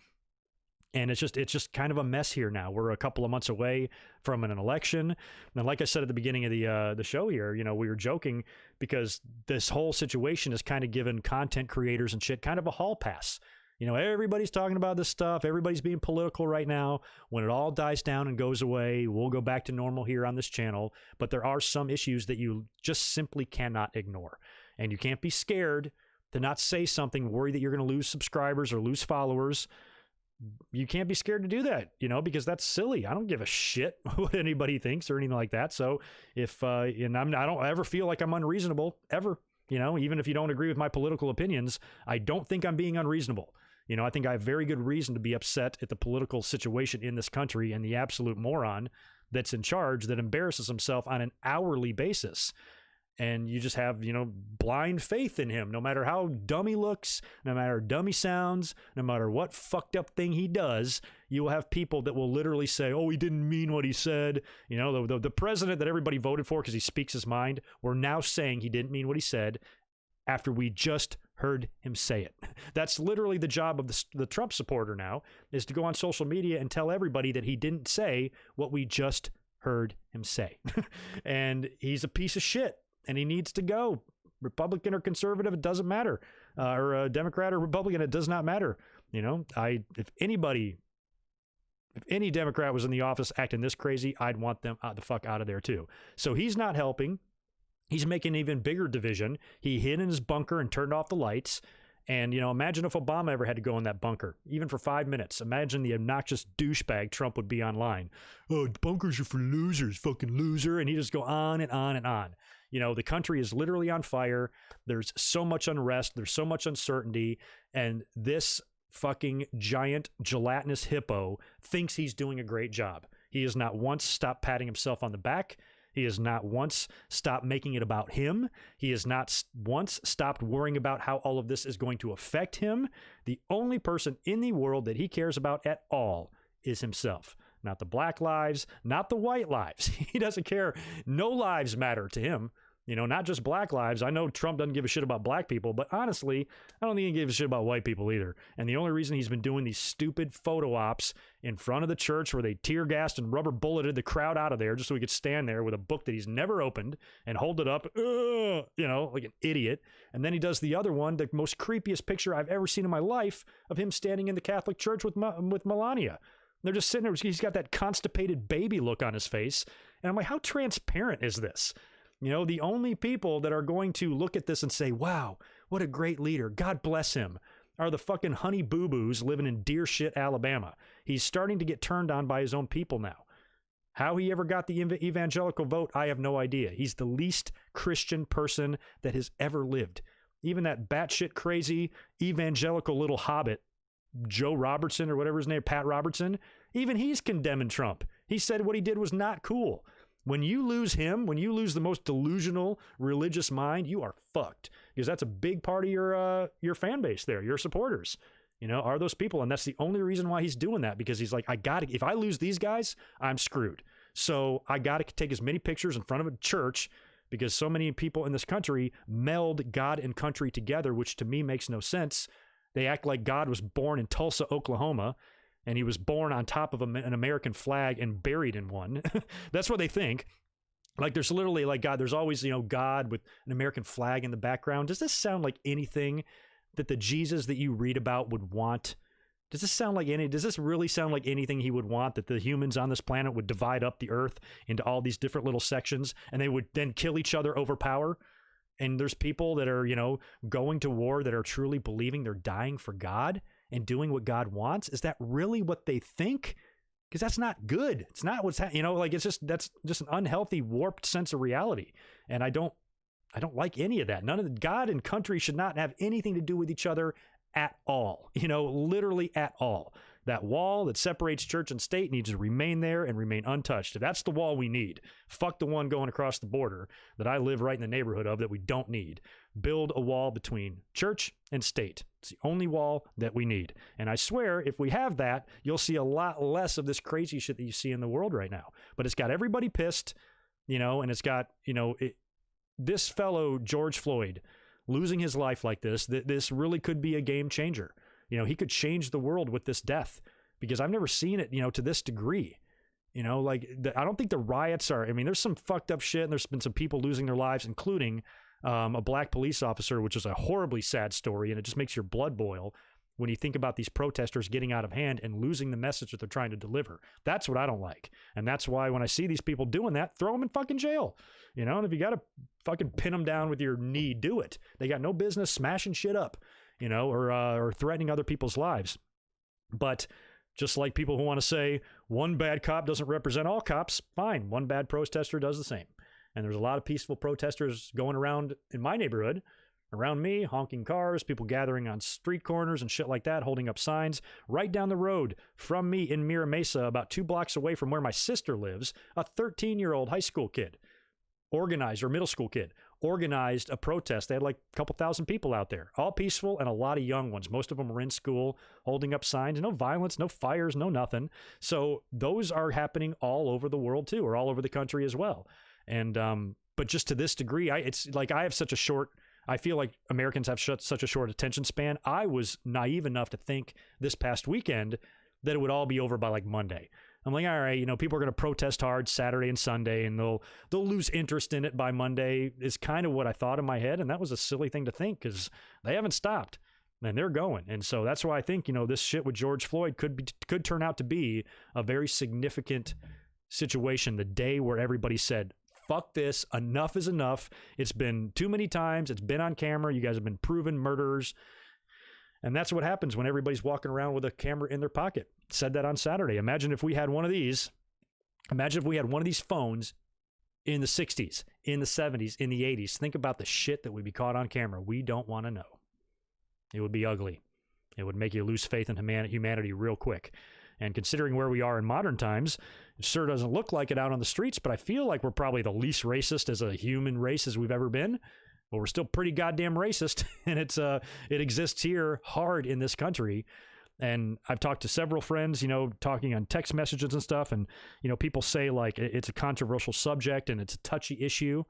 And it's just kind of a mess here now. We're a couple of months away from an election. And like I said at the beginning of the show here, we were joking because this whole situation has kind of given content creators and shit kind of a hall pass. Everybody's talking about this stuff. Everybody's being political right now. When it all dies down and goes away, we'll go back to normal here on this channel. But there are some issues that you just simply cannot ignore. And you can't be scared to not say something, worry that you're going to lose subscribers or lose followers. You can't be scared to do that, because that's silly. I don't give a shit what anybody thinks or anything like that. So if, I don't ever feel like I'm unreasonable ever, even if you don't agree with my political opinions, I don't think I'm being unreasonable. I think I have very good reason to be upset at the political situation in this country and the absolute moron that's in charge that embarrasses himself on an hourly basis. And you just have, blind faith in him, no matter how dumb he looks, no matter how dumb he sounds, no matter what fucked up thing he does, you will have people that will literally say, oh, he didn't mean what he said. The president that everybody voted for because he speaks his mind, we're now saying he didn't mean what he said after we just heard him say it. That's literally the job of the Trump supporter now, is to go on social media and tell everybody that he didn't say what we just heard him say. And he's a piece of shit. And he needs to go. Republican or conservative, it doesn't matter. Or a Democrat or Republican, it does not matter. If any Democrat was in the office acting this crazy, I'd want them the fuck out of there too. So he's not helping. He's making an even bigger division. He hid in his bunker and turned off the lights. And, imagine if Obama ever had to go in that bunker, even for 5 minutes. Imagine the obnoxious douchebag Trump would be online. Oh, bunkers are for losers, fucking loser. And he just go on and on and on. The country is literally on fire. There's so much unrest. There's so much uncertainty. And this fucking giant gelatinous hippo thinks he's doing a great job. He has not once stopped patting himself on the back. He has not once stopped making it about him. He has not once stopped worrying about how all of this is going to affect him. The only person in the world that he cares about at all is himself. Not the black lives, not the white lives. He doesn't care. No lives matter to him. Not just black lives. I know Trump doesn't give a shit about black people, but honestly, I don't think he gives a shit about white people either. And the only reason he's been doing these stupid photo ops in front of the church where they tear gassed and rubber bulleted the crowd out of there just so he could stand there with a book that he's never opened and hold it up, like an idiot. And then he does the other one, the most creepiest picture I've ever seen in my life of him standing in the Catholic Church with Melania. They're just sitting there. He's got that constipated baby look on his face. And I'm like, how transparent is this? The only people that are going to look at this and say, wow, what a great leader, God bless him, are the fucking honey boo-boos living in dear shit Alabama. He's starting to get turned on by his own people now. How he ever got the evangelical vote, I have no idea. He's the least Christian person that has ever lived. Even that batshit crazy evangelical little hobbit, Joe Robertson or whatever his name, Pat Robertson, even he's condemning Trump. He said what he did was not cool. When you lose him, when you lose the most delusional religious mind, you are fucked, because that's a big part of your fan base there, your supporters, are those people. And that's the only reason why he's doing that, because he's like, if I lose these guys, I'm screwed. So I got to take as many pictures in front of a church, because so many people in this country meld God and country together, which to me makes no sense. They act like God was born in Tulsa, Oklahoma, and he was born on top of an American flag and buried in one. That's what they think. Like there's literally like God, there's always, God with an American flag in the background. Does this sound like anything that the Jesus that you read about would want? Does this really sound like anything he would want, that the humans on this planet would divide up the earth into all these different little sections and they would then kill each other over power? And there's people that are, going to war that are truly believing they're dying for God and doing what God wants. Is that really what they think? Because that's not good. It's not what's that's just an unhealthy, warped sense of reality. And I don't like any of that. None of the God and country should not have anything to do with each other at all, literally at all. That wall that separates church and state needs to remain there and remain untouched. If that's the wall we need, fuck the one going across the border that I live right in the neighborhood of that we don't need. Build a wall between church and state. It's the only wall that we need. And I swear, if we have that, you'll see a lot less of this crazy shit that you see in the world right now. But it's got everybody pissed, and it's got, this fellow, George Floyd, losing his life like this really could be a game changer. He could change the world with this death, because I've never seen it, to this degree. I don't think the riots are, there's some fucked up shit, and there's been some people losing their lives, including a black police officer, which is a horribly sad story, and it just makes your blood boil when you think about these protesters getting out of hand and losing the message that they're trying to deliver. That's what I don't like. And that's why when I see these people doing that, throw them in fucking jail. And if you got to fucking pin them down with your knee, do it. They got no business smashing shit up, or threatening other people's lives. But just like people who want to say one bad cop doesn't represent all cops, fine. One bad protester does the same. And there's a lot of peaceful protesters going around in my neighborhood, around me, honking cars, people gathering on street corners and shit like that, holding up signs. Right down the road from me in Mira Mesa, about 2 blocks away from where my sister lives, a 13-year-old high school kid middle school kid organized a protest. They had like a couple thousand people out there, all peaceful, and a lot of young ones. Most of them were in school holding up signs. No violence, no fires, no nothing. So those are happening all over the world too, or all over the country as well. And but just to this degree, I feel like Americans have such a short attention span. I was naive enough to think this past weekend that it would all be over by like Monday. I'm like, all right, people are going to protest hard Saturday and Sunday, and they'll lose interest in it by Monday, is kind of what I thought in my head. And that was a silly thing to think, because they haven't stopped and they're going. And so that's why I think, this shit with George Floyd could turn out to be a very significant situation, the day where everybody said, fuck this, enough is enough. It's been too many times. It's been on camera. You guys have been proven murderers. And that's what happens when everybody's walking around with a camera in their pocket. Said that on Saturday. Imagine if we had one of these. Imagine if we had one of these phones in the 60s, in the 70s, in the 80s. Think about the shit that would be caught on camera. We don't want to know. It would be ugly. It would make you lose faith in humanity real quick. And considering where we are in modern times, it sure doesn't look like it out on the streets, but I feel like we're probably the least racist as a human race as we've ever been. But we're still pretty goddamn racist, and it exists here hard in this country. And I've talked to several friends, talking on text messages and stuff, and people say like it's a controversial subject and it's a touchy issue.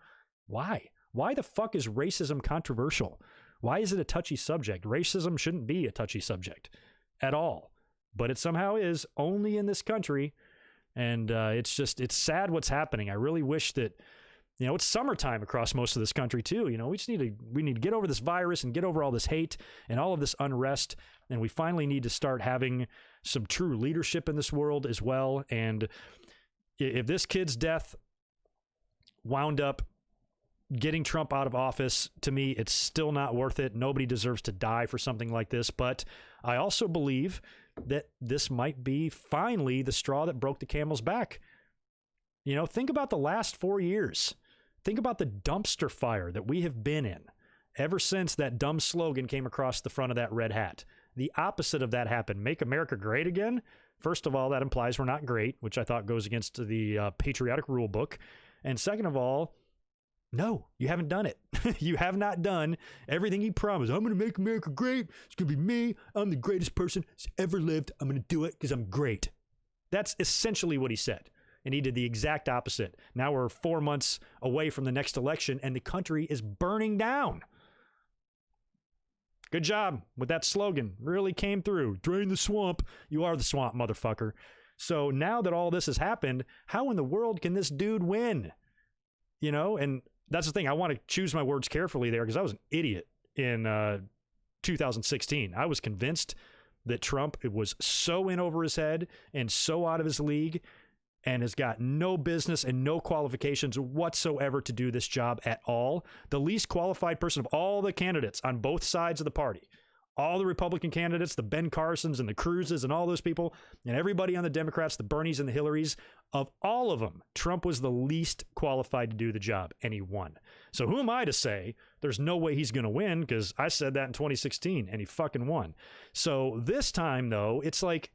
Why? Why the fuck is racism controversial? Why is it a touchy subject? Racism shouldn't be a touchy subject at all, but it somehow is, only in this country. And it's sad what's happening. I really wish that. It's summertime across most of this country too. We need to get over this virus and get over all this hate and all of this unrest. And we finally need to start having some true leadership in this world as well. And if this kid's death wound up getting Trump out of office, to me, it's still not worth it. Nobody deserves to die for something like this. But I also believe that this might be finally the straw that broke the camel's back. Think about the last 4 years. Think about the dumpster fire that we have been in ever since that dumb slogan came across the front of that red hat. The opposite of that happened. Make America great again. First of all, that implies we're not great, which I thought goes against the patriotic rule book. And second of all, no, you haven't done it. You have not done everything he promised. I'm going to make America great. It's going to be me. I'm the greatest person that's ever lived. I'm going to do it because I'm great. That's essentially what he said. And he did the exact opposite. Now we're 4 months away from the next election, and the country is burning down. Good job with that slogan. Really came through. Drain the swamp. You are the swamp, motherfucker. So now that all this has happened, how in the world can this dude win? And that's the thing. I want to choose my words carefully there, because I was an idiot in 2016. I was convinced that Trump was so in over his head and so out of his league and has got no business and no qualifications whatsoever to do this job at all. The least qualified person of all the candidates on both sides of the party, all the Republican candidates, the Ben Carsons and the Cruzes and all those people, and everybody on the Democrats, the Bernies and the Hillarys, of all of them, Trump was the least qualified to do the job, and he won. So who am I to say there's no way he's going to win? Because I said that in 2016, and he fucking won. So this time, though, it's like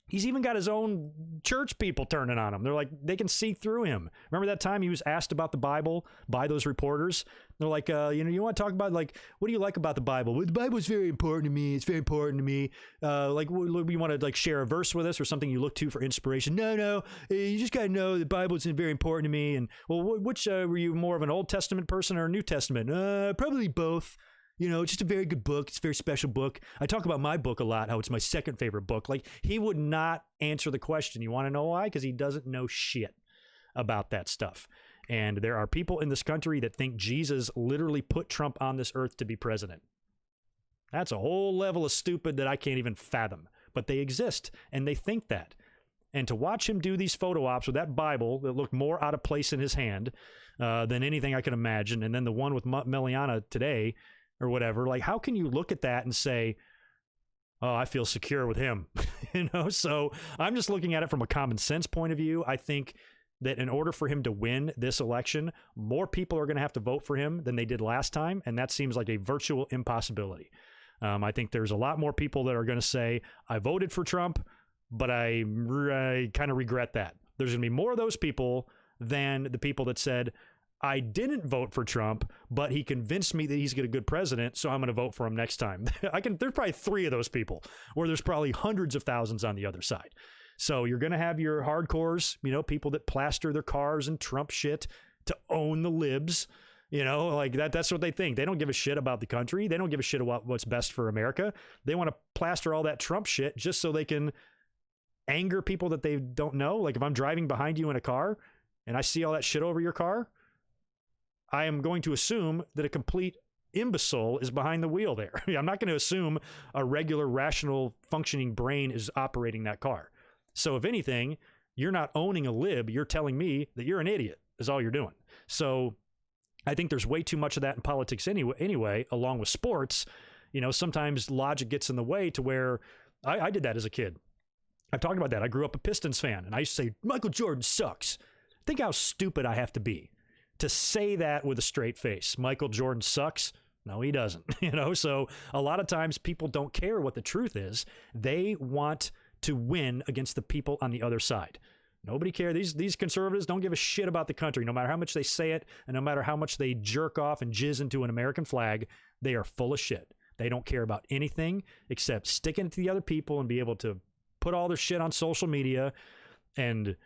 he's even got his own church people turning on him. They're like, they can see through him. Remember that time he was asked about the Bible by those reporters? They're like, you want to talk about, like, what do you like about the Bible? Well, the Bible's very important to me. It's very important to me. Like, you want to, like, share a verse with us or something you look to for inspiration? No. You just got to know the Bible's very important to me. And, well, which, were you more of an Old Testament person or a New Testament? Probably both. It's just a very good book. It's a very special book. I talk about my book a lot, how it's my second favorite book. Like, he would not answer the question. You want to know why? Because he doesn't know shit about that stuff. And there are people in this country that think Jesus literally put Trump on this earth to be president. That's a whole level of stupid that I can't even fathom. But they exist, and they think that. And to watch him do these photo ops with that Bible that looked more out of place in his hand than anything I can imagine, and then the one with Meliana today, or whatever, like, how can you look at that and say, oh, I feel secure with him? So I'm just looking at it from a common sense point of view. I think that in order for him to win this election, more people are going to have to vote for him than they did last time, and that seems like a virtual impossibility. I think there's a lot more people that are going to say, I voted for Trump, but I kind of regret that. There's going to be more of those people than the people that said, I didn't vote for Trump, but he convinced me that he's a good president, so I'm going to vote for him next time. There's probably 3 of those people, where there's probably hundreds of thousands on the other side. So you're going to have your hardcores, people that plaster their cars and Trump shit to own the libs. Like that's what they think. They don't give a shit about the country. They don't give a shit about what's best for America. They want to plaster all that Trump shit just so they can anger people that they don't know. Like, if I'm driving behind you in a car and I see all that shit over your car, I am going to assume that a complete imbecile is behind the wheel there. I'm not going to assume a regular, rational, functioning brain is operating that car. So if anything, you're not owning a lib. You're telling me that you're an idiot is all you're doing. So I think there's way too much of that in politics anyway, along with sports. Sometimes logic gets in the way to where I did that as a kid. I've talked about that. I grew up a Pistons fan, and I used to say, Michael Jordan sucks. Think how stupid I have to be to say that with a straight face. Michael Jordan sucks. No, he doesn't. So a lot of times people don't care what the truth is. They want to win against the people on the other side. Nobody cares. These conservatives don't give a shit about the country. No matter how much they say it, and no matter how much they jerk off and jizz into an American flag, they are full of shit. They don't care about anything except sticking it to the other people and be able to put all their shit on social media and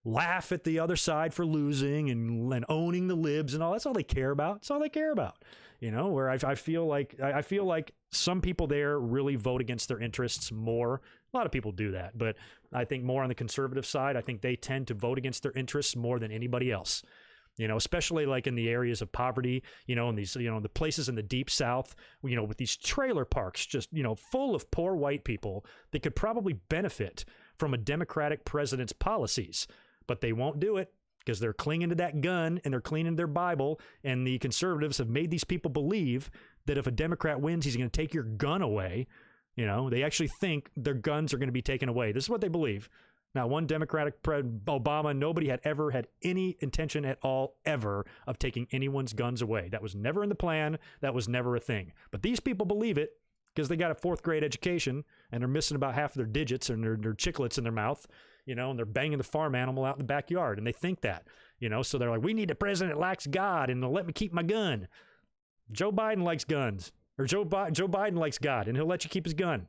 laugh at the other side for losing and owning the libs and all. That's all they care about. That's all they care about. Where I feel like some people there really vote against their interests more. A lot of people do that, but I think more on the conservative side, I think they tend to vote against their interests more than anybody else. Especially like in the areas of poverty, in these, the places in the deep South, with these trailer parks just, full of poor white people that could probably benefit from a Democratic president's policies. But they won't do it because they're clinging to that gun and they're clinging to their Bible. And the conservatives have made these people believe that if a Democrat wins, he's going to take your gun away. They actually think their guns are going to be taken away. This is what they believe. Now, one Democratic Obama, nobody had ever had any intention at all ever of taking anyone's guns away. That was never in the plan. That was never a thing. But these people believe it because they got a 4th grade education and they're missing about half of their digits and their chiclets in their mouth. And they're banging the farm animal out in the backyard, and they think that, so they're like, we need a president that likes God and they'll let me keep my gun. Joe Biden likes guns, or Joe Biden likes God, and he'll let you keep his gun.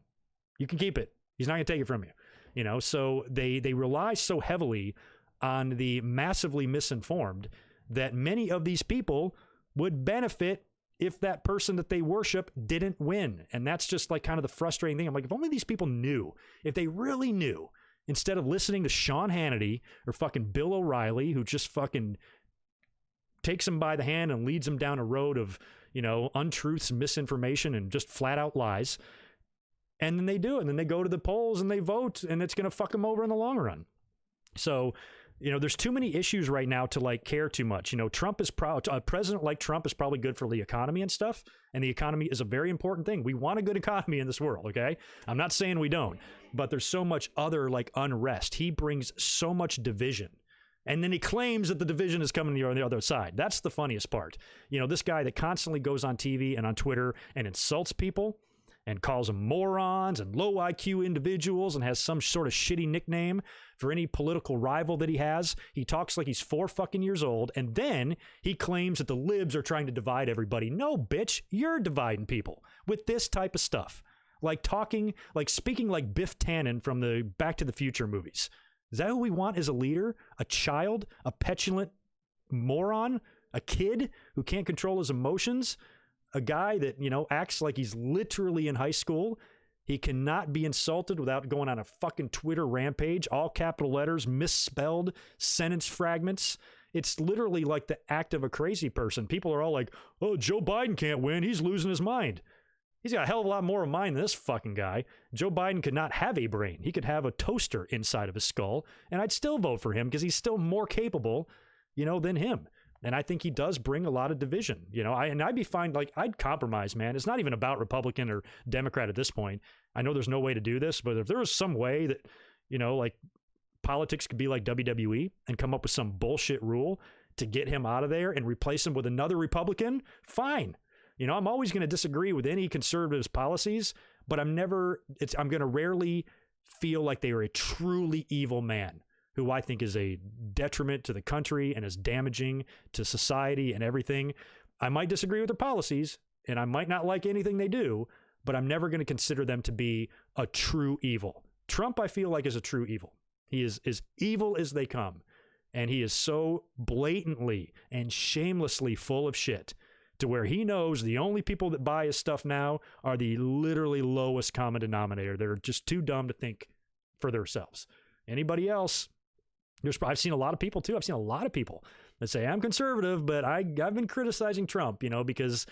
You can keep it. He's not going to take it from you. So they rely so heavily on the massively misinformed that many of these people would benefit if that person that they worship didn't win. And that's just like kind of the frustrating thing. I'm like, if only these people knew, if they really knew, instead of listening to Sean Hannity or fucking Bill O'Reilly, who just fucking takes them by the hand and leads them down a road of, untruths, misinformation, and just flat out lies. And then they do it. And then they go to the polls and they vote, and it's going to fuck them over in the long run. So, there's too many issues right now to like care too much. Trump is a president like Trump is probably good for the economy and stuff. And the economy is a very important thing. We want a good economy in this world. Okay. I'm not saying we don't, but there's so much other like unrest. He brings so much division. And then he claims that the division is coming on the other side. That's the funniest part. This guy that constantly goes on TV and on Twitter and insults people and calls them morons and low IQ individuals and has some sort of shitty nickname for any political rival that he has. He talks like he's 4 fucking years old, and then he claims that the libs are trying to divide everybody. No, bitch, you're dividing people with this type of stuff. Like speaking like Biff Tannen from the Back to the Future movies. Is that who we want as a leader? A child? A petulant moron? A kid who can't control his emotions? A guy that, acts like he's literally in high school. He cannot be insulted without going on a fucking Twitter rampage, all capital letters, misspelled, sentence fragments. It's literally like the act of a crazy person. People are all like, oh, Joe Biden can't win. He's losing his mind. He's got a hell of a lot more of a mind than this fucking guy. Joe Biden could not have a brain. He could have a toaster inside of his skull, and I'd still vote for him because he's still more capable, than him. And I think he does bring a lot of division, I'd be fine. Like, I'd compromise, man. It's not even about Republican or Democrat at this point. I know there's no way to do this, but if there was some way that, like politics could be like WWE and come up with some bullshit rule to get him out of there and replace him with another Republican, fine. I'm always going to disagree with any conservative's policies, but I'm going to rarely feel like they are a truly evil man who I think is a detriment to the country and is damaging to society and everything. I might disagree with their policies and I might not like anything they do, but I'm never going to consider them to be a true evil. Trump, I feel like, is a true evil. He is as evil as they come. And he is so blatantly and shamelessly full of shit to where he knows the only people that buy his stuff now are the literally lowest common denominator. They're just too dumb to think for themselves. Anybody else, I've seen a lot of people too. I've seen a lot of people that say, I'm conservative, but I've been criticizing Trump, because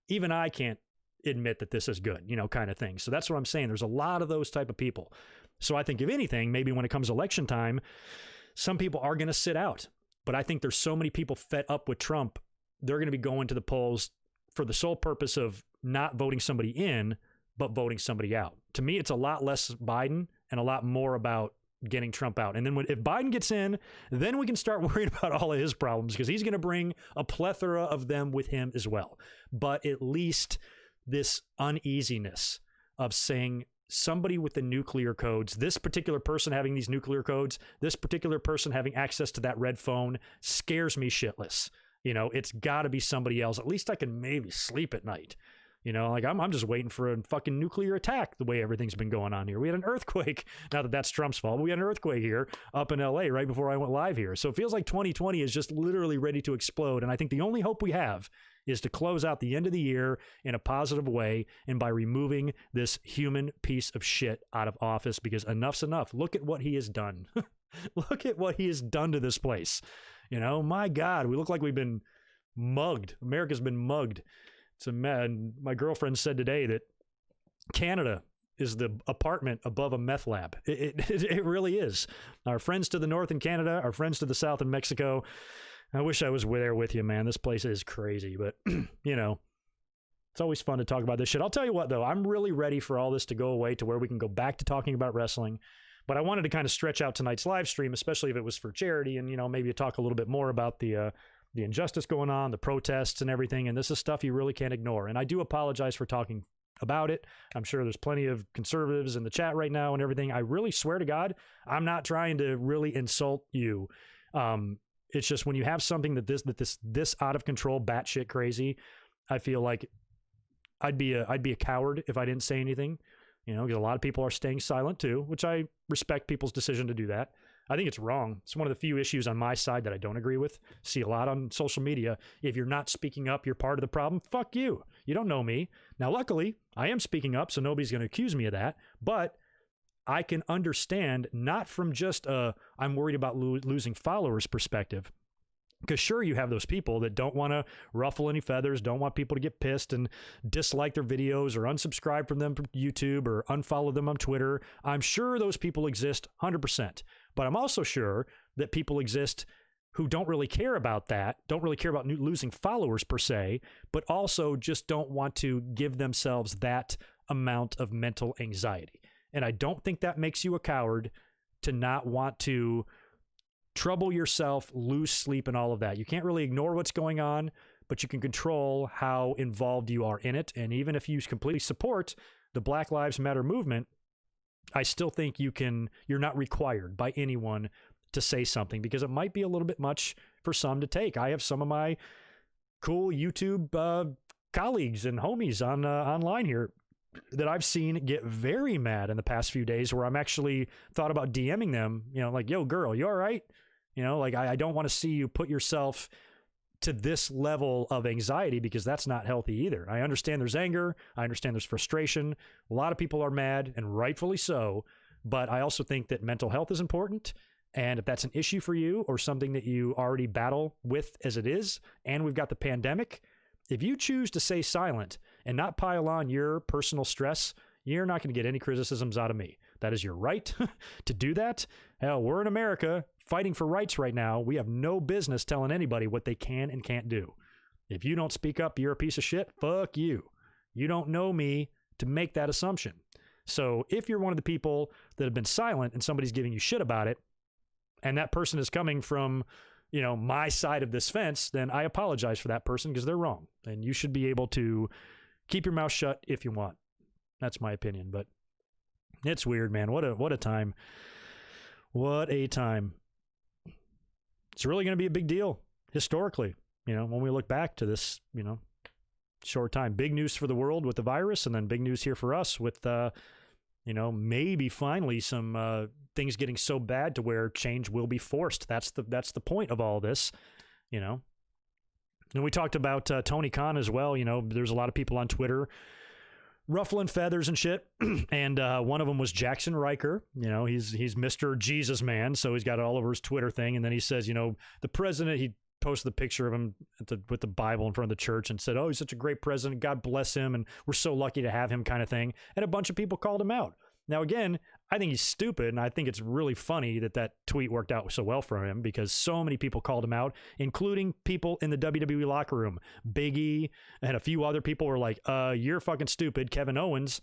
even I can't admit that this is good, kind of thing. So that's what I'm saying. There's a lot of those type of people. So I think if anything, maybe when it comes election time, some people are going to sit out. But I think there's so many people fed up with Trump, they're going to be going to the polls for the sole purpose of not voting somebody in, but voting somebody out. To me, it's a lot less Biden and a lot more about getting Trump out. And then if Biden gets in, then we can start worrying about all of his problems because he's going to bring a plethora of them with him as well. But at least this uneasiness of saying somebody with the nuclear codes, this particular person having these nuclear codes, this particular person having access to that red phone scares me shitless. It's got to be somebody else. At least I can maybe sleep at night. I'm just waiting for a fucking nuclear attack the way everything's been going on here. We had an earthquake. Not that that's Trump's fault, but we had an earthquake here up in LA right before I went live here. So it feels like 2020 is just literally ready to explode. And I think the only hope we have is to close out the end of the year in a positive way and by removing this human piece of shit out of office because enough's enough. Look at what he has done. Look at what he has done to this place. My God, we look like we've been mugged. America's been mugged. My girlfriend said today that Canada is the apartment above a meth lab. It really is. Our friends to the north in Canada, our friends to the south in Mexico. I wish I was there with you, man. This place is crazy, but it's always fun to talk about this shit. I'll tell you what, though, I'm really ready for all this to go away to where we can go back to talking about wrestling. But I wanted to kind of stretch out tonight's live stream, especially if it was for charity, and maybe talk a little bit more about the injustice going on, the protests and everything. And this is stuff you really can't ignore. And I do apologize for talking about it. I'm sure there's plenty of conservatives in the chat right now and everything. I really swear to God, I'm not trying to really insult you. It's just when you have something this out of control, batshit crazy, I feel like I'd be a coward if I didn't say anything. Because a lot of people are staying silent too, which I respect people's decision to do that. I think it's wrong. It's one of the few issues on my side that I don't agree with. See a lot on social media. If you're not speaking up, you're part of the problem. Fuck you. You don't know me. Now, luckily, I am speaking up, so nobody's going to accuse me of that. But I can understand, not from just I'm worried about losing followers perspective, Because sure, you have those people that don't want to ruffle any feathers, don't want people to get pissed and dislike their videos or unsubscribe from them from YouTube or unfollow them on Twitter. I'm sure those people exist 100%. But I'm also sure that people exist who don't really care about that, don't really care about losing followers per se, but also just don't want to give themselves that amount of mental anxiety. And I don't think that makes you a coward to not want to trouble yourself, lose sleep, and all of that. You can't really ignore what's going on, but you can control how involved you are in it. And even if you completely support the Black Lives Matter movement, I still think you're not required by anyone to say something, because it might be a little bit much for some to take. I have some of my cool YouTube colleagues and homies on online here that I've seen get very mad in the past few days, where I'm actually thought about DMing them, like, yo, girl, you all right? Like, I don't want to see you put yourself to this level of anxiety, because that's not healthy either. I understand there's anger. I understand there's frustration. A lot of people are mad, and rightfully so. But I also think that mental health is important. And if that's an issue for you, or something that you already battle with as it is, and we've got the pandemic, if you choose to stay silent and not pile on your personal stress, you're not going to get any criticisms out of me. That is your right to do that. Hell, we're in America fighting for rights right now. We have no business telling anybody what they can and can't do. If you don't speak up, you're a piece of shit. Fuck you. You don't know me to make that assumption. So if you're one of the people that have been silent and somebody's giving you shit about it, and that person is coming from, my side of this fence, then I apologize for that person, because they're wrong. And you should be able to keep your mouth shut if you want. That's my opinion. But it's weird, man. What a time. What a time. It's really going to be a big deal historically, when we look back to this, short time. Big news for the world with the virus, and then big news here for us with, maybe finally some things getting so bad to where change will be forced. That's the point of all this, And we talked about Tony Khan as well. There's a lot of people on Twitter ruffling feathers and shit. And one of them was Jackson Riker. He's Mr. Jesus man. So he's got it all over his Twitter thing. And then he says, the president, he posted the picture of him with the Bible in front of the church and said, oh, he's such a great president. God bless him. And we're so lucky to have him, kind of thing. And a bunch of people called him out. Now, again, I think he's stupid, and I think it's really funny that tweet worked out so well for him, because so many people called him out, including people in the WWE locker room. Big E and a few other people were like, you're fucking stupid. Kevin Owens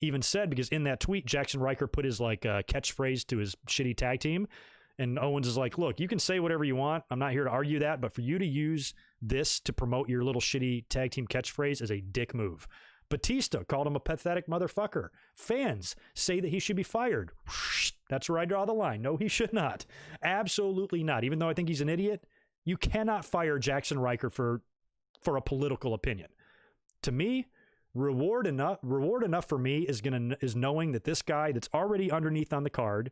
even said, because in that tweet, Jackson Riker put his catchphrase to his shitty tag team, and Owens is like, look, you can say whatever you want. I'm not here to argue that, but for you to use this to promote your little shitty tag team catchphrase is a dick move. Batista called him a pathetic motherfucker. Fans say that he should be fired. That's where I draw the line. No, he should not. Absolutely not. Even though I think he's an idiot, you cannot fire Jackson Riker for a political opinion. To me, reward enough for me is knowing that this guy that's already underneath on the card,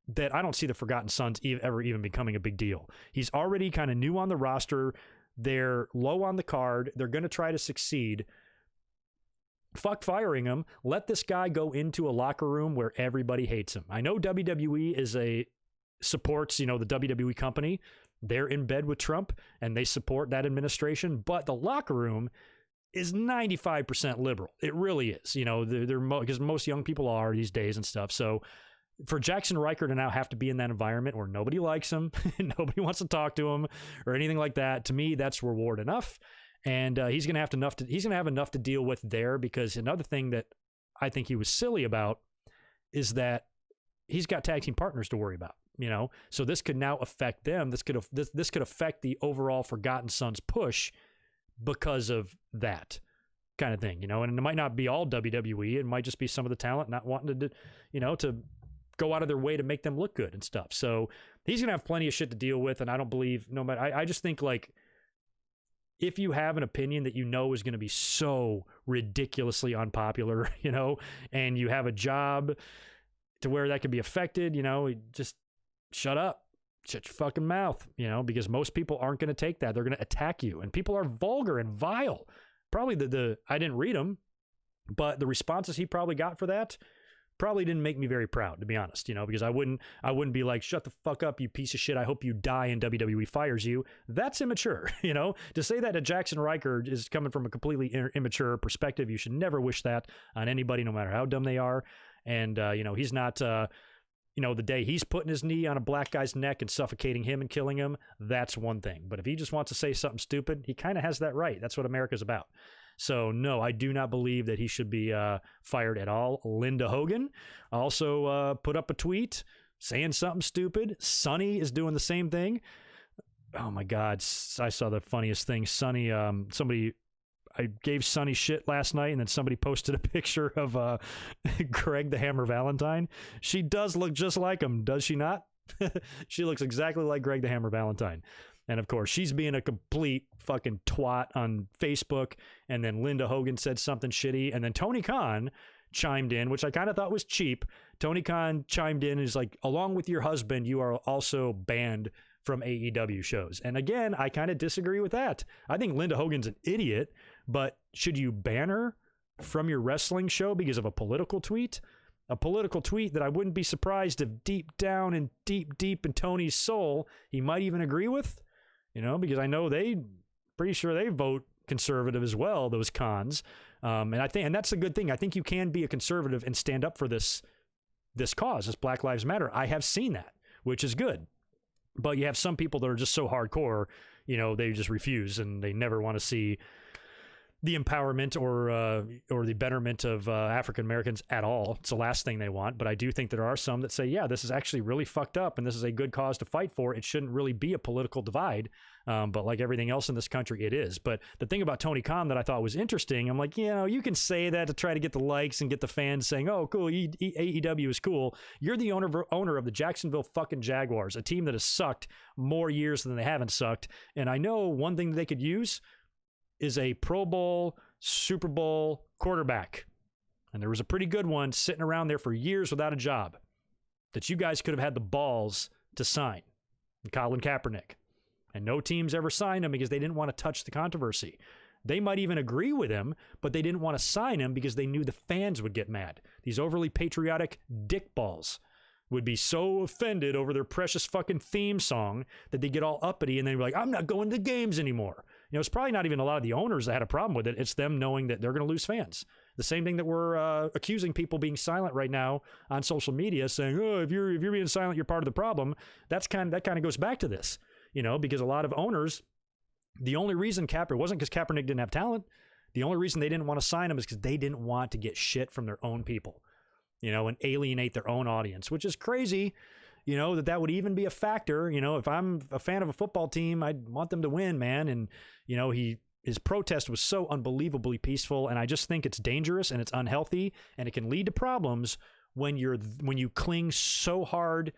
that I don't see the Forgotten Sons ever even becoming a big deal. He's already kind of new on the roster. They're low on the card. They're going to try to succeed. Fuck firing him. Let this guy go into a locker room where everybody hates him. I know WWE supports, the WWE company. They're in bed with Trump and they support that administration, but the locker room is 95% liberal. It really is. Because most young people are these days and stuff. So for Jackson Riker to now have to be in that environment where nobody likes him, nobody wants to talk to him or anything like that, to me, that's reward enough. And he's going to have enough to deal with there, because another thing that I think he was silly about is that he's got tag team partners to worry about, so this could now affect them. This could affect the overall Forgotten Sons push because of that kind of thing, and it might not be all WWE. It might just be some of the talent not wanting to, to go out of their way to make them look good and stuff. So he's going to have plenty of shit to deal with. And I don't believe, I just think, like, if you have an opinion that is going to be so ridiculously unpopular, and you have a job to where that could be affected, just shut up. Shut your fucking mouth, because most people aren't going to take that. They're going to attack you. And people are vulgar and vile. Probably I didn't read them, but the responses he probably got for that probably didn't make me very proud, to be honest, because I wouldn't be like, shut the fuck up, you piece of shit. I hope you die and WWE fires you. That's immature, to say that a Jackson Riker is coming from a completely immature perspective. You should never wish that on anybody, no matter how dumb they are. And, he's not, the day he's putting his knee on a black guy's neck and suffocating him and killing him, that's one thing. But if he just wants to say something stupid, he kind of has that right. That's what America's about. So, no, I do not believe that he should be fired at all. Linda Hogan also put up a tweet saying something stupid. Sonny is doing the same thing. Oh, my God. I saw the funniest thing. Sonny, I gave Sonny shit last night, and then somebody posted a picture of Greg the Hammer Valentine. She does look just like him, does she not? She looks exactly like Greg the Hammer Valentine. And, of course, she's being a complete fucking twat on Facebook. And then Linda Hogan said something shitty. And then Tony Khan chimed in, which I kind of thought was cheap. Tony Khan chimed in and is like, along with your husband, you are also banned from AEW shows. And again, I kind of disagree with that. I think Linda Hogan's an idiot, but should you ban her from your wrestling show because of a political tweet? A political tweet that I wouldn't be surprised if deep down and deep in Tony's soul, he might even agree with, because I know pretty sure they vote conservative as well, those cons. And that's a good thing. I think you can be a conservative and stand up for this cause, this Black Lives Matter. I have seen that, which is good. But you have some people that are just so hardcore, they just refuse and they never want to see the empowerment or the betterment of African Americans at all. It's the last thing they want. But I do think there are some that say, yeah, this is actually really fucked up and this is a good cause to fight for. It shouldn't really be a political divide. But like everything else in this country, it is. But the thing about Tony Khan that I thought was interesting, I'm like, you can say that to try to get the likes and get the fans saying, oh, cool, AEW is cool. You're the owner of the Jacksonville fucking Jaguars, a team that has sucked more years than they haven't sucked. And I know one thing that they could use is a Pro Bowl, Super Bowl quarterback. And there was a pretty good one sitting around there for years without a job that you guys could have had the balls to sign, Colin Kaepernick. And no teams ever signed him because they didn't want to touch the controversy. They might even agree with him, but they didn't want to sign him because they knew the fans would get mad. These overly patriotic dickballs would be so offended over their precious fucking theme song that they get all uppity and they'd be like, I'm not going to the games anymore. It's probably not even a lot of the owners that had a problem with it. It's them knowing that they're going to lose fans. The same thing that we're accusing people being silent right now on social media, saying, oh, if you're being silent, you're part of the problem. That kind of goes back to this, because a lot of owners, the only reason it wasn't because Kaepernick didn't have talent. The only reason they didn't want to sign him is because they didn't want to get shit from their own people, and alienate their own audience, which is crazy. That would even be a factor. If I'm a fan of a football team, I'd want them to win, man. And, his protest was so unbelievably peaceful. And I just think it's dangerous and it's unhealthy and it can lead to problems when you cling so hard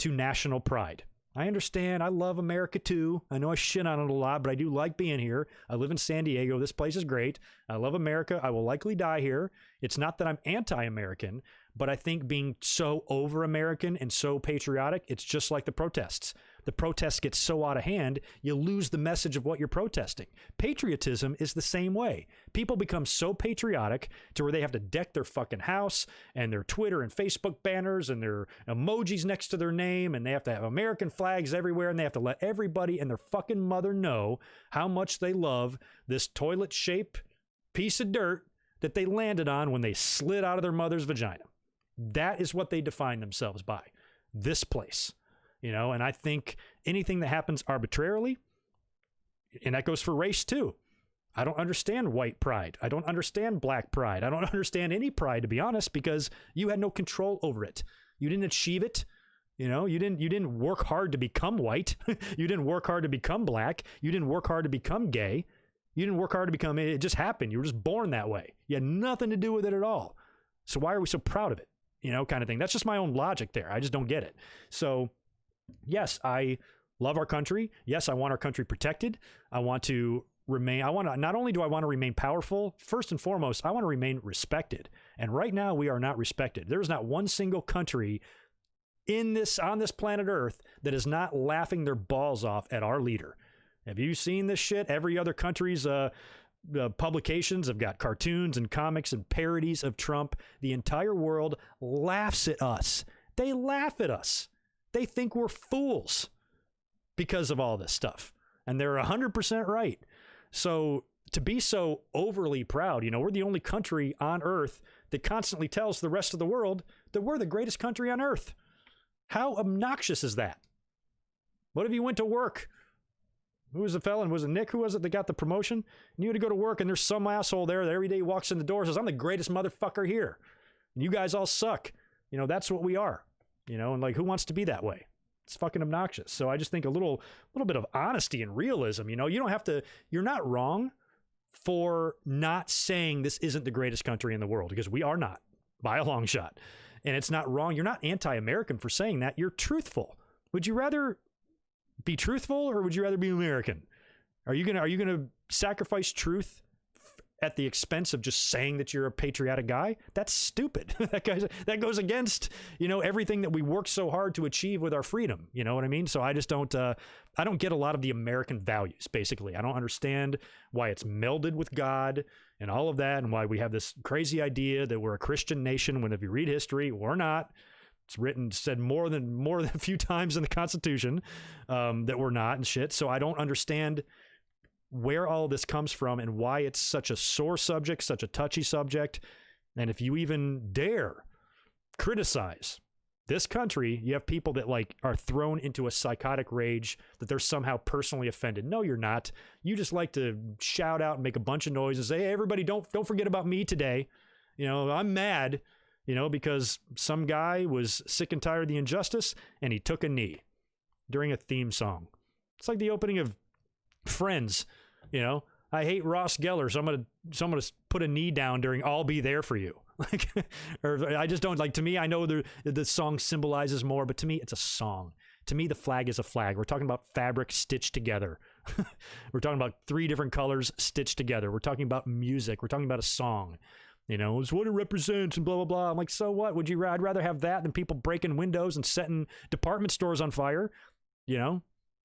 to national pride. I understand. I love America too. I know I shit on it a lot, but I do like being here. I live in San Diego. This place is great. I love America. I will likely die here. It's not that I'm anti-American, but I think being so over-American and so patriotic, it's just like the protests. The protests get so out of hand, you lose the message of what you're protesting. Patriotism is the same way. People become so patriotic to where they have to deck their fucking house and their Twitter and Facebook banners and their emojis next to their name, and they have to have American flags everywhere, and they have to let everybody and their fucking mother know how much they love this toilet-shaped piece of dirt that they landed on when they slid out of their mother's vagina. That is what they define themselves by. This place. And I think anything that happens arbitrarily, and that goes for race too. I don't understand white pride. I don't understand black pride. I don't understand any pride, to be honest, because you had no control over it. You didn't achieve it. You didn't work hard to become white. You didn't work hard to become black. You didn't work hard to become gay. You didn't work hard to become, it just happened. You were just born that way. You had nothing to do with it at all. So why are we so proud of it? Kind of thing. That's just my own logic there. I just don't get it. So yes, I love our country. Yes, I want our country protected. Not only do I want to remain powerful, first and foremost, I want to remain respected. And right now we are not respected. There's not one single country on this planet Earth that is not laughing their balls off at our leader. Have you seen this shit? Every other country's publications have got cartoons and comics and parodies of Trump. The entire world laughs at us. They laugh at us. They think we're fools because of all this stuff. And they're 100% right. So to be so overly proud, we're the only country on earth that constantly tells the rest of the world that we're the greatest country on earth. How obnoxious is that? What if you went to work? Who was the felon? Was it Nick? Who was it that got the promotion? And you had to go to work, and there's some asshole there that every day walks in the door and says, I'm the greatest motherfucker here. And you guys all suck. That's what we are. And like, who wants to be that way? It's fucking obnoxious. So I just think a little bit of honesty and realism. You don't have to, you're not wrong for not saying this isn't the greatest country in the world, because we are not by a long shot. And it's not wrong. You're not anti-American for saying that. You're truthful. Would you rather be truthful, or would you rather be American? Are you gonna sacrifice truth at the expense of just saying that you're a patriotic guy? That's stupid. that goes against everything that we work so hard to achieve with our freedom. You know what I mean? So I just don't I don't get a lot of the American values. Basically, I don't understand why it's melded with God and all of that, and why we have this crazy idea that we're a Christian nation when, if you read history, we're not. It's said more than a few times in the Constitution that we're not and shit. So I don't understand where all this comes from and why it's such a sore subject, such a touchy subject. And if you even dare criticize this country, you have people that are thrown into a psychotic rage that they're somehow personally offended. No, you're not. You just like to shout out and make a bunch of noise and say, hey, everybody, don't forget about me today. I'm mad. Because some guy was sick and tired of the injustice and he took a knee during a theme song. It's like the opening of Friends. I hate Ross Geller, so I'm gonna put a knee down during I'll Be There For You. Or I just don't to me, I know the song symbolizes more, but to me, it's a song. To me, the flag is a flag. We're talking about fabric stitched together. We're talking about 3 different colors stitched together. We're talking about music. We're talking about a song. It's what it represents and blah, blah, blah. I'm like, so what? I'd rather have that than people breaking windows and setting department stores on fire, But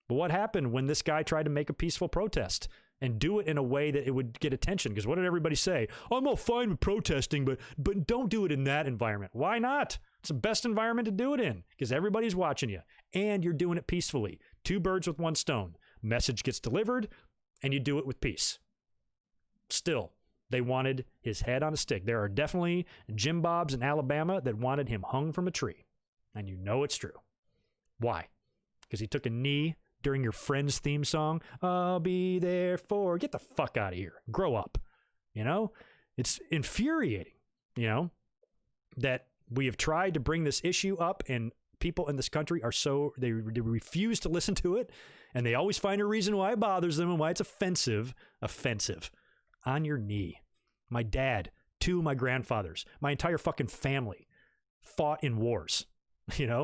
what happened when this guy tried to make a peaceful protest and do it in a way that it would get attention? Because what did everybody say? I'm all fine with protesting, but don't do it in that environment. Why not? It's the best environment to do it in, because everybody's watching you and you're doing it peacefully. 2 birds with 1 stone. Message gets delivered and you do it with peace. Still, they wanted his head on a stick. There are definitely Jim Bobs in Alabama that wanted him hung from a tree. And it's true. Why? Because he took a knee during your Friends theme song. I'll be there for... Get the fuck out of here. Grow up. It's infuriating, that we have tried to bring this issue up and people in this country are they refuse to listen to it. And they always find a reason why it bothers them and why it's offensive. On your knee. My dad, 2 of my grandfathers, my entire fucking family fought in wars.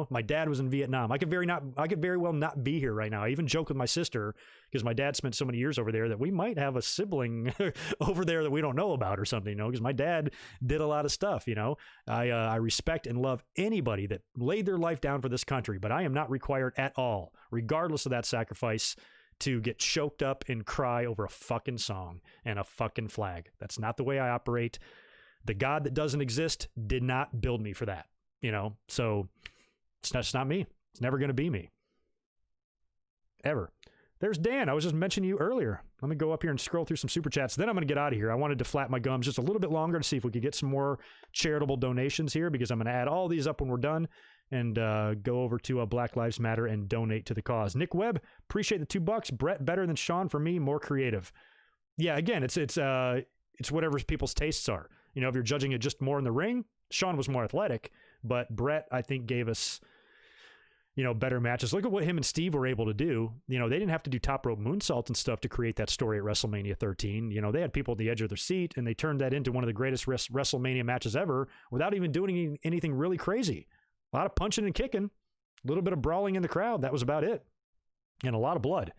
My dad was in Vietnam. I could very well not be here right now. I even joke with my sister, because my dad spent so many years over there, that we might have a sibling over there that we don't know about or something, because my dad did a lot of stuff. I respect and love anybody that laid their life down for this country, but I am not required at all, regardless of that sacrifice, to get choked up and cry over a fucking song and a fucking flag. That's not the way I operate. The God that doesn't exist did not build me for that, So it's not me. It's never going to be me. Ever. There's Dan. I was just mentioning you earlier. Let me go up here and scroll through some super chats. Then I'm going to get out of here. I wanted to flap my gums just a little bit longer to see if we could get some more charitable donations here, because I'm going to add all these up when we're done and go over to Black Lives Matter and donate to the cause. Nick Webb, appreciate the $2. Brett, better than Sean for me, more creative. Yeah, again, it's whatever people's tastes are. If you're judging it just more in the ring, Sean was more athletic, but Brett, I think, gave us better matches. Look at what him and Steve were able to do. They didn't have to do top rope moonsaults and stuff to create that story at WrestleMania 13. They had people at the edge of their seat, and they turned that into one of the greatest WrestleMania matches ever without even doing anything really crazy. A lot of punching and kicking, a little bit of brawling in the crowd. That was about it. And a lot of blood.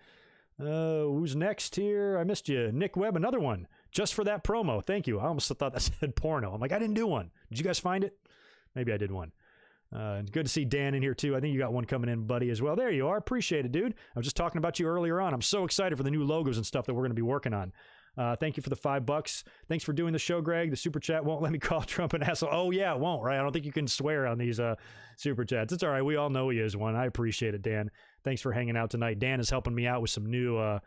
Who's next here? I missed you. Nick Webb, another one. Just for that promo. Thank you. I almost thought that said porno. I'm like, I didn't do one. Did you guys find it? Maybe I did one. It's good to see Dan in here too. I think you got one coming in, buddy, as well. There you are. Appreciate it, dude. I was just talking about you earlier on. I'm so excited for the new logos and stuff that we're going to be working on. Thank you for the $5. Thanks for doing the show, Greg. The super chat won't let me call Trump an asshole. Oh yeah, it won't, right? I don't think you can swear on these super chats. It's all right. We all know he is one. I appreciate it, Dan. Thanks for hanging out tonight. Dan is helping me out with some new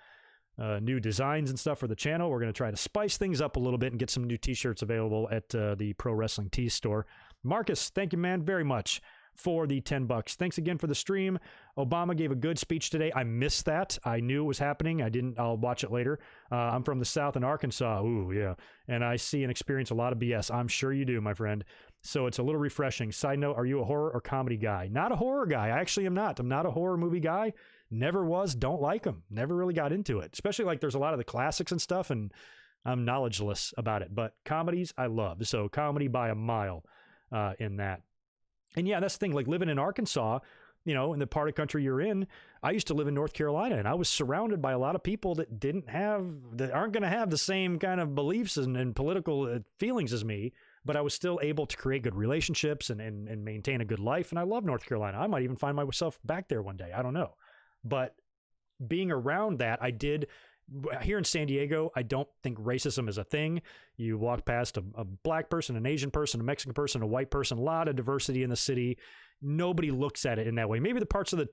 designs and stuff for the channel. We're going to try to spice things up a little bit and get some new t-shirts available at the Pro Wrestling Tees store. Marcus, thank you, man, very much for the $10. Thanks again for the stream. Obama gave a good speech today. I missed that. I knew it was happening. I'll watch it later. I'm from the South in Arkansas. Ooh, yeah. And I see and experience a lot of BS. I'm sure you do, my friend. So it's a little refreshing. Side note, are you a horror or comedy guy? Not a horror guy. I actually am not. I'm not a horror movie guy. Never was. Don't like them. Never really got into it. Especially like there's a lot of the classics and stuff, and I'm knowledgeless about it. But comedies, I love. So comedy by a mile in that. And yeah, that's the thing, like living in Arkansas, you know, in the part of country you're in, I used to live in North Carolina, and I was surrounded by a lot of people that aren't going to have the same kind of beliefs and political feelings as me, but I was still able to create good relationships and maintain a good life. And I love North Carolina. I might even find myself back there one day. I don't know. But being around that, I did. Here in San Diego, I don't think racism is a thing. You walk past a black person, an Asian person, a Mexican person, a white person, a lot of diversity in the city. Nobody looks at it in that way. Maybe the parts of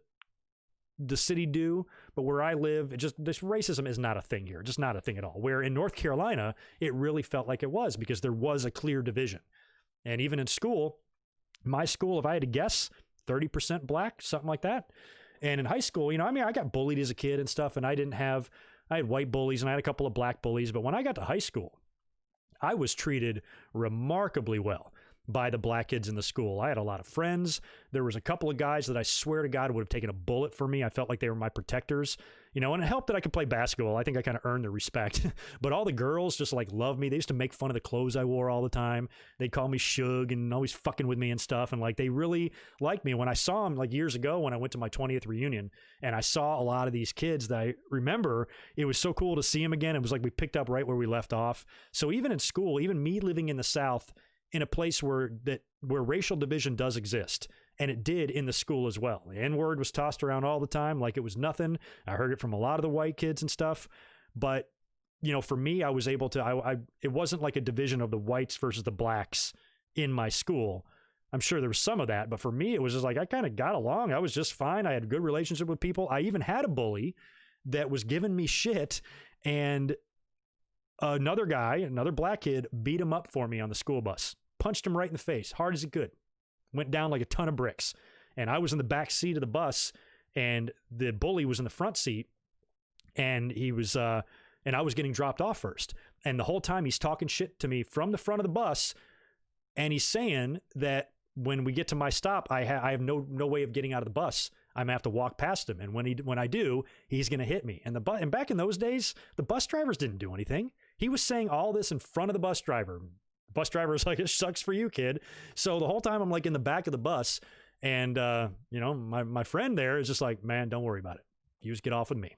the city do, but where I live, this racism is not a thing here. Just not a thing at all. Where in North Carolina, it really felt like it was, because there was a clear division. And even in school, my school, if I had to guess, 30% black, something like that. And in high school, you know, I mean, I got bullied as a kid and stuff, and I had white bullies and I had a couple of black bullies. But when I got to high school, I was treated remarkably well by the black kids in the school. I had a lot of friends. There was a couple of guys that I swear to God would have taken a bullet for me. I felt like they were my protectors, you know, and it helped that I could play basketball. I think I kind of earned their respect. But all the girls just like loved me. They used to make fun of the clothes I wore all the time. They'd call me Suge and always fucking with me and stuff. And like, they really liked me. When I saw them like years ago, when I went to my 20th reunion and I saw a lot of these kids that I remember, it was so cool to see them again. It was like we picked up right where we left off. So even in school, even me living in the South, in a place where racial division does exist, and it did in the school as well. The N-word was tossed around all the time like it was nothing. I heard it from a lot of the white kids and stuff. But, you know, for me, I was able to, it wasn't like a division of the whites versus the blacks in my school. I'm sure there was some of that, but for me, it was just like, I kind of got along. I was just fine. I had a good relationship with people. I even had a bully that was giving me shit, and another black kid beat him up for me on the school bus. Punched him right in the face, hard as he could. Went down like a ton of bricks. And I was in the back seat of the bus, and the bully was in the front seat, and he was, and I was getting dropped off first. And the whole time he's talking shit to me from the front of the bus, and he's saying that when we get to my stop, I have no way of getting out of the bus. I'm gonna have to walk past him, and when I do, he's gonna hit me. And back in those days, the bus drivers didn't do anything. He was saying all this in front of the bus driver. Bus driver was like, "It sucks for you, kid." So the whole time I'm like in the back of the bus, and you know, my friend there is just like, "Man, don't worry about it. You just get off with me,"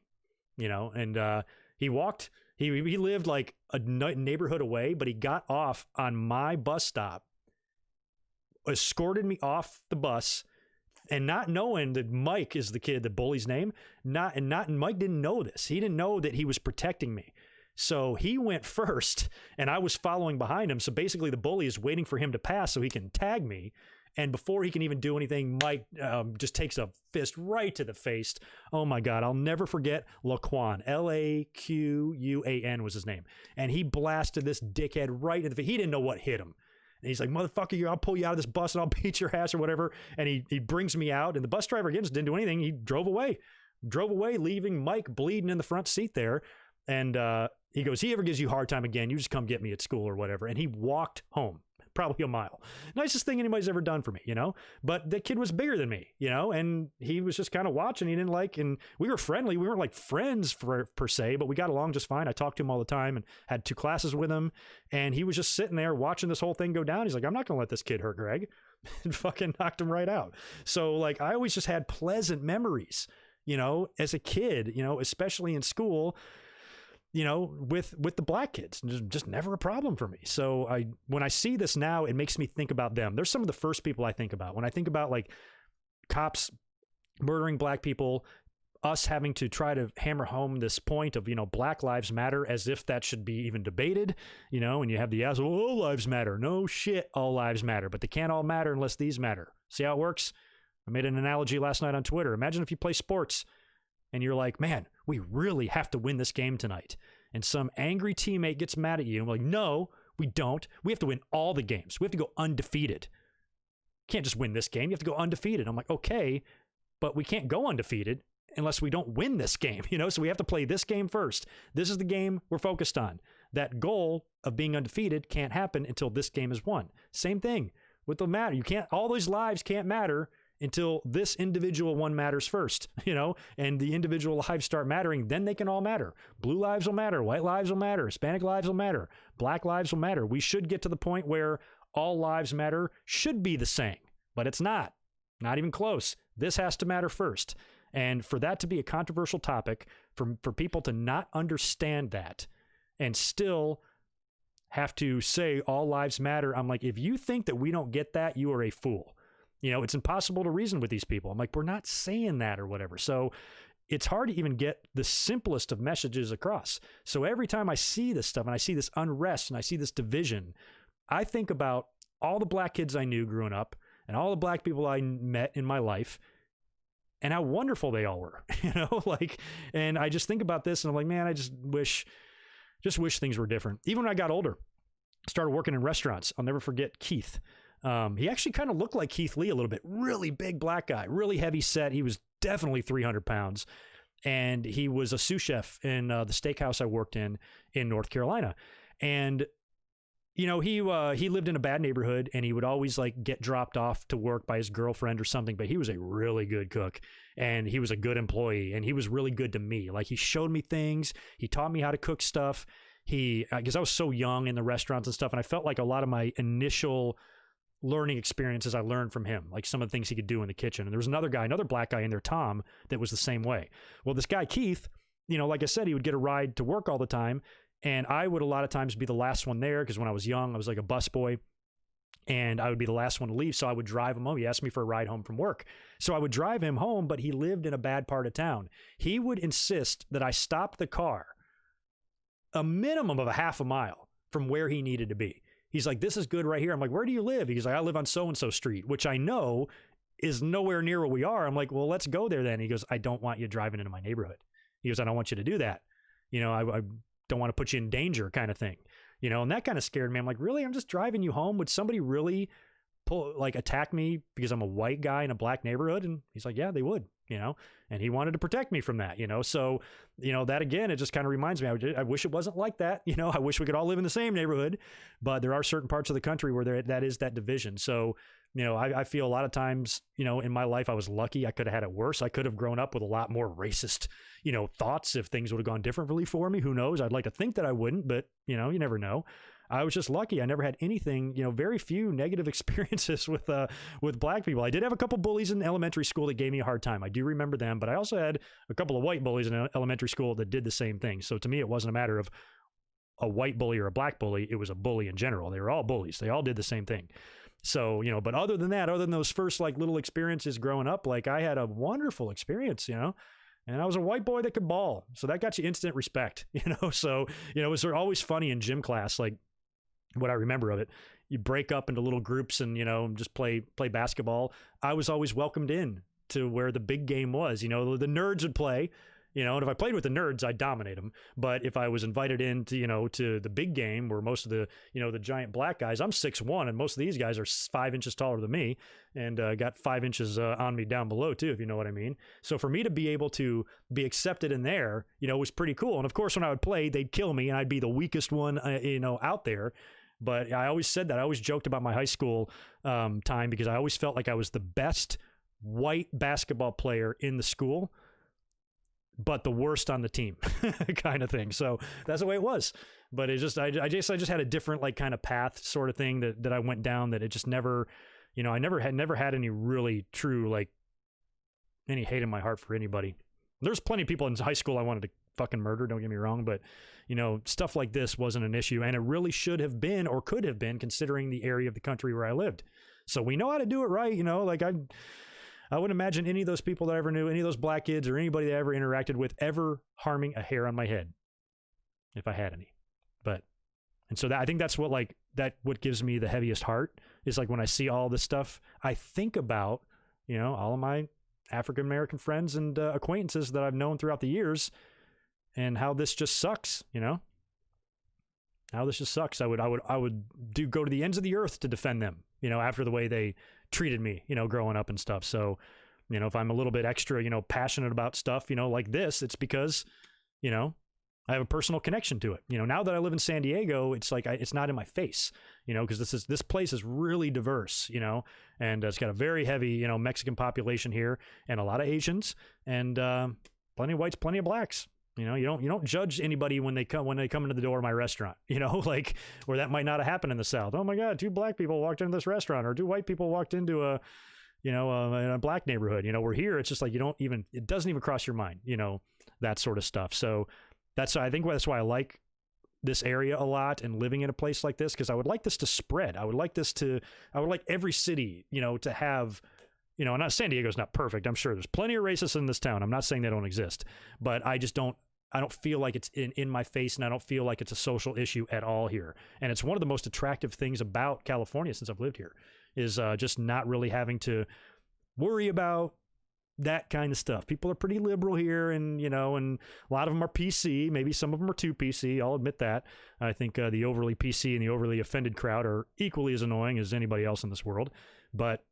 you know. And he walked. He lived like a neighborhood away, but he got off on my bus stop, escorted me off the bus, and not knowing that Mike is the bully's name. Mike didn't know this. He didn't know that he was protecting me. So he went first, and I was following behind him. So basically the bully is waiting for him to pass so he can tag me. And before he can even do anything, Mike just takes a fist right to the face. Oh, my God. I'll never forget Laquan. L-A-Q-U-A-N was his name. And he blasted this dickhead right in the face. He didn't know what hit him. And he's like, "Motherfucker, I'll pull you out of this bus and I'll beat your ass," or whatever. And he brings me out. And the bus driver, again, just didn't do anything. He drove away, leaving Mike bleeding in the front seat there. And he goes, "He ever gives you a hard time again, you just come get me at school," or whatever. And he walked home, probably a mile. Nicest thing anybody's ever done for me, you know? But the kid was bigger than me, you know? And he was just kind of watching. He didn't like, and we were friendly. We weren't like friends per se, but we got along just fine. I talked to him all the time and had 2 classes with him. And he was just sitting there watching this whole thing go down. He's like, "I'm not going to let this kid hurt Greg." And fucking knocked him right out. So like, I always just had pleasant memories, you know, as a kid, you know, especially in school, you know, with the black kids. Just never a problem for me. So when I see this now, it makes me think about them. They're some of the first people I think about when I think about like cops murdering black people, us having to try to hammer home this point of, Black Lives Matter as if that should be even debated, and you have the asshole, all lives matter. No shit, all lives matter, but they can't all matter unless these matter. See how it works? I made an analogy last night on Twitter. Imagine if you play sports and you're like, man, we really have to win this game tonight. And some angry teammate gets mad at you and like, no, we don't. We have to win all the games. We have to go undefeated. Can't just win this game. You have to go undefeated. I'm like, okay, but we can't go undefeated unless we don't win this game, so we have to play this game first. This is the game we're focused on. That goal of being undefeated can't happen until this game is won. Same thing with the matter. All those lives can't matter until this individual one matters first, and the individual lives start mattering, then they can all matter. Blue lives will matter, white lives will matter, Hispanic lives will matter, Black lives will matter. We should get to the point where all lives matter should be the same, but it's not even close. This has to matter first. And for that to be a controversial topic, for people to not understand that and still have to say all lives matter, I'm like, if you think that we don't get that, you are a fool. It's impossible to reason with these people. I'm like, we're not saying that or whatever. So it's hard to even get the simplest of messages across. So every time I see this stuff and I see this unrest and I see this division, I think about all the black kids I knew growing up and all the black people I met in my life and how wonderful they all were, and I just think about this and I'm like, man, I just wish things were different. Even when I got older, started working in restaurants. I'll never forget Keith. He actually kind of looked like Keith Lee a little bit. Really big black guy, really heavy set. He was definitely 300 pounds. And he was a sous chef in the steakhouse I worked in North Carolina. And, he lived in a bad neighborhood and he would always get dropped off to work by his girlfriend or something. But he was a really good cook and he was a good employee and he was really good to me. He showed me things. He taught me how to cook stuff. Because I was so young in the restaurants and stuff. And I felt like a lot of my initial learning experiences I learned from him, like some of the things he could do in the kitchen. And there was another black guy in there, Tom, that was the same way. Well, this guy, Keith, like I said, he would get a ride to work all the time. And I would a lot of times be the last one there because when I was young, I was like a busboy and I would be the last one to leave. So I would drive him home. He asked me for a ride home from work. So I would drive him home, but he lived in a bad part of town. He would insist that I stop the car a minimum of a half a mile from where he needed to be. He's like, this is good right here. I'm like, where do you live? He's like, I live on so-and-so street, which I know is nowhere near where we are. I'm like, well, let's go there then. He goes, I don't want you driving into my neighborhood. He goes, I don't want you to do that. I don't want to put you in danger kind of thing. And that kind of scared me. I'm like, really? I'm just driving you home. Would somebody really attack me because I'm a white guy in a black neighborhood? And he's like, yeah, they would, and he wanted to protect me from that, so, that again, it just kind of reminds me, I wish it wasn't like that. I wish we could all live in the same neighborhood, but there are certain parts of the country where that is that division. So, I feel a lot of times, in my life, I was lucky. I could have had it worse. I could have grown up with a lot more racist, thoughts if things would have gone differently for me. Who knows? I'd like to think that I wouldn't, but, you never know. I was just lucky. I never had anything, very few negative experiences with black people. I did have a couple bullies in elementary school that gave me a hard time. I do remember them, but I also had a couple of white bullies in elementary school that did the same thing. So to me, it wasn't a matter of a white bully or a black bully. It was a bully in general. They were all bullies. They all did the same thing. So, but other than those first little experiences growing up, I had a wonderful experience, and I was a white boy that could ball. So that got you instant respect, So, it was always funny in gym class, what I remember of it, you break up into little groups and, just play basketball. I was always welcomed in to where the big game was, the nerds would play, and if I played with the nerds, I'd dominate them. But if I was invited into, to the big game where most of the, the giant black guys, I'm 6'1", and most of these guys are 5 inches taller than me and got 5 inches on me down below too, if you know what I mean. So for me to be able to be accepted in there, was pretty cool. And of course, when I would play, they'd kill me and I'd be the weakest one, out there. But I always said that. I always joked about my high school time because I always felt like I was the best white basketball player in the school, but the worst on the team kind of thing. So that's the way it was. But it just, I just had a different kind of path sort of thing that I went down that it just never, I never had any really true, any hate in my heart for anybody. There's plenty of people in high school I wanted to fucking murder, don't get me wrong, but stuff like this wasn't an issue, and it really should have been or could have been considering the area of the country where I lived. So we know how to do it right, I wouldn't imagine any of those people that I ever knew, any of those black kids or anybody that I ever interacted with ever harming a hair on my head, if I had any. And so I think that's what what gives me the heaviest heart is like when I see all this stuff, I think about, all of my African-American friends and acquaintances that I've known throughout the years and how this just sucks, how this just sucks. I would go to the ends of the earth to defend them, after the way they treated me, growing up and stuff. So, if I'm a little bit extra, passionate about stuff, like this, it's because, I have a personal connection to it. Now that I live in San Diego, it's like it's not in my face, because this place is really diverse, and it's got a very heavy, Mexican population here and a lot of Asians and plenty of whites, plenty of blacks. You don't judge anybody when they come into the door of my restaurant, where that might not have happened in the South. Oh my God, 2 black people walked into this restaurant, or 2 white people walked into a black neighborhood. We're here. It's just like it doesn't even cross your mind, that sort of stuff. So I think that's why I like this area a lot and living in a place like this, because I would like this to spread. I would like every city, to have, not San Diego's not perfect. I'm sure there's plenty of racists in this town. I'm not saying they don't exist, but I don't feel like it's in my face, and I don't feel like it's a social issue at all here. And it's one of the most attractive things about California since I've lived here is just not really having to worry about that kind of stuff. People are pretty liberal here, and and a lot of them are PC. Maybe some of them are too PC. I'll admit that. I think the overly PC and the overly offended crowd are equally as annoying as anybody else in this world. But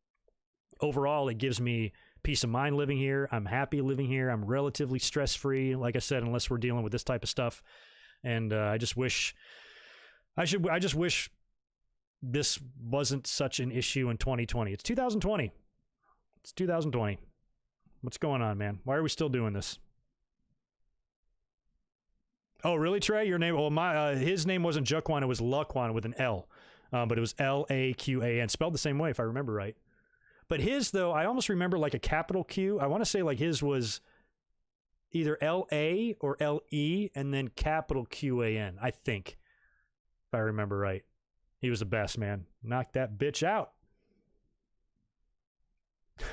overall, it gives me peace of mind living here. I'm happy living here. I'm relatively stress-free, like I said, unless we're dealing with this type of stuff. And I just wish this wasn't such an issue in 2020. It's 2020. It's 2020. What's going on, man? Why are we still doing this? Oh, really, Trey? Your name? Well, his name wasn't Jaquan. It was Laquan with an L, but it was Laqan, spelled the same way if I remember right. But his, though, I almost remember like a capital Q. I want to say like his was either L-A or L-E and then capital Q-A-N, I think, if I remember right. He was the best, man. Knock that bitch out.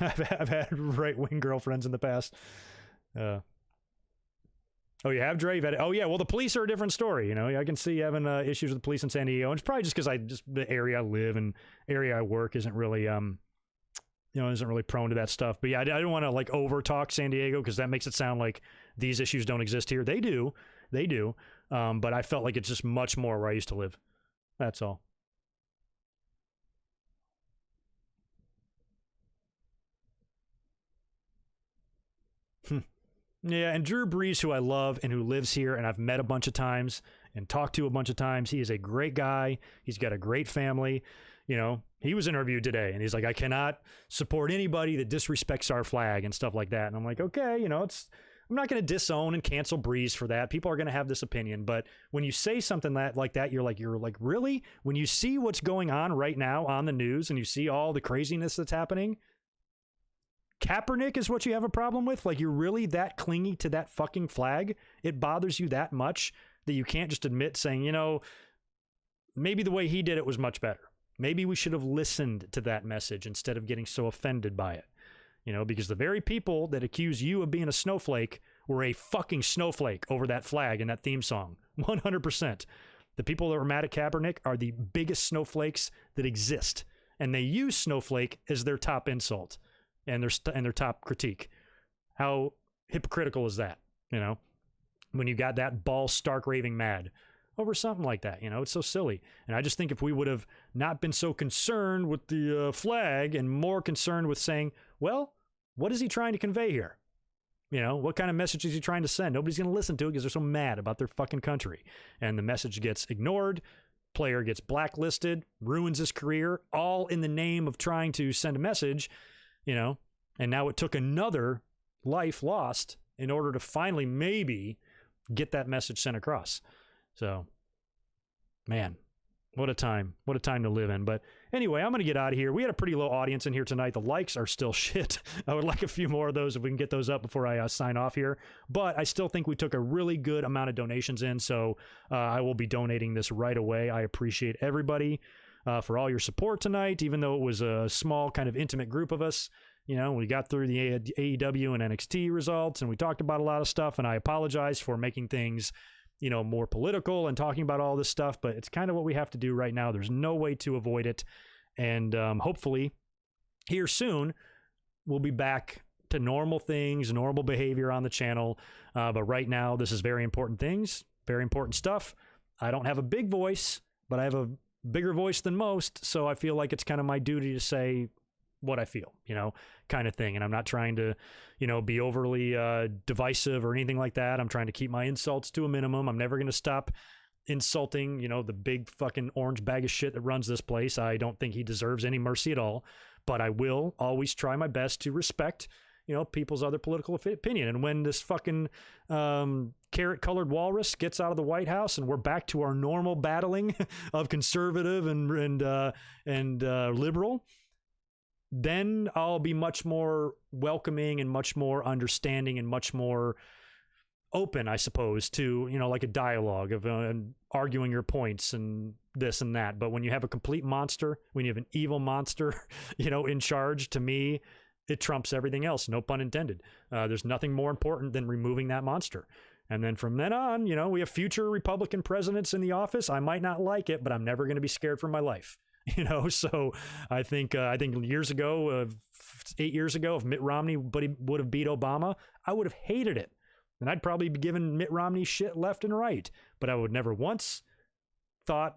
I've had right-wing girlfriends in the past. Oh, you have, Dre? Oh, yeah. Well, the police are a different story. I can see you having issues with the police in San Diego. And it's probably just because the area I live and area I work isn't really, isn't really prone to that stuff. But yeah, I don't want to like over talk San Diego because that makes it sound like these issues don't exist here. They do. But I felt like it's just much more where I used to live. That's all. Yeah, and Drew Brees, who I love and who lives here and I've met a bunch of times and talked to a bunch of times, he is a great guy. He's got a great family. He was interviewed today and he's like, I cannot support anybody that disrespects our flag and stuff like that. And I'm like, okay, I'm not going to disown and cancel Brees for that. People are going to have this opinion. But when you say something like that, you're like, really? When you see what's going on right now on the news and you see all the craziness that's happening, Kaepernick is what you have a problem with? Like, you're really that clingy to that fucking flag? It bothers you that much that you can't just admit saying, maybe the way he did it was much better. Maybe we should have listened to that message instead of getting so offended by it. Because the very people that accuse you of being a snowflake were a fucking snowflake over that flag and that theme song. 100%. The people that were mad at Kaepernick are the biggest snowflakes that exist. And they use snowflake as their top insult. And their top critique. How hypocritical is that? When you got that ball stark raving mad over something like that, it's so silly. And I just think if we would have not been so concerned with the flag and more concerned with saying, well, what is he trying to convey here? What kind of message is he trying to send? Nobody's going to listen to it because they're so mad about their fucking country. And the message gets ignored. Player gets blacklisted, ruins his career, all in the name of trying to send a message. And now it took another life lost in order to finally maybe get that message sent across. So, man, what a time to live in. But anyway, I'm going to get out of here. We had a pretty low audience in here tonight. The likes are still shit. I would like a few more of those if we can get those up before I sign off here. But I still think we took a really good amount of donations in. So I will be donating this right away. I appreciate everybody for all your support tonight, even though it was a small kind of intimate group of us. We got through the AEW and NXT results, and we talked about a lot of stuff, and I apologize for making things, more political and talking about all this stuff, but it's kind of what we have to do right now. There's no way to avoid it. And hopefully here soon, we'll be back to normal things, normal behavior on the channel. But right now, this is very important things, very important stuff. I don't have a big voice, but I have a bigger voice than most. So I feel like it's kind of my duty to say what I feel, kind of thing. And I'm not trying to, be overly divisive or anything like that. I'm trying to keep my insults to a minimum. I'm never going to stop insulting, the big fucking orange bag of shit that runs this place. I don't think he deserves any mercy at all, but I will always try my best to respect, people's other political opinion. And when this fucking carrot-colored walrus gets out of the White House and we're back to our normal battling of conservative and liberal, then I'll be much more welcoming and much more understanding and much more open, I suppose, to, like a dialogue of arguing your points and this and that. But when you have a complete monster, when you have an evil monster, in charge, to me, it trumps everything else. No pun intended. There's nothing more important than removing that monster. And then from then on, we have future Republican presidents in the office. I might not like it, but I'm never going to be scared for my life. So I think years ago, 8 years ago, if Mitt Romney would have beat Obama, I would have hated it. And I'd probably be giving Mitt Romney shit left and right. But I would never once thought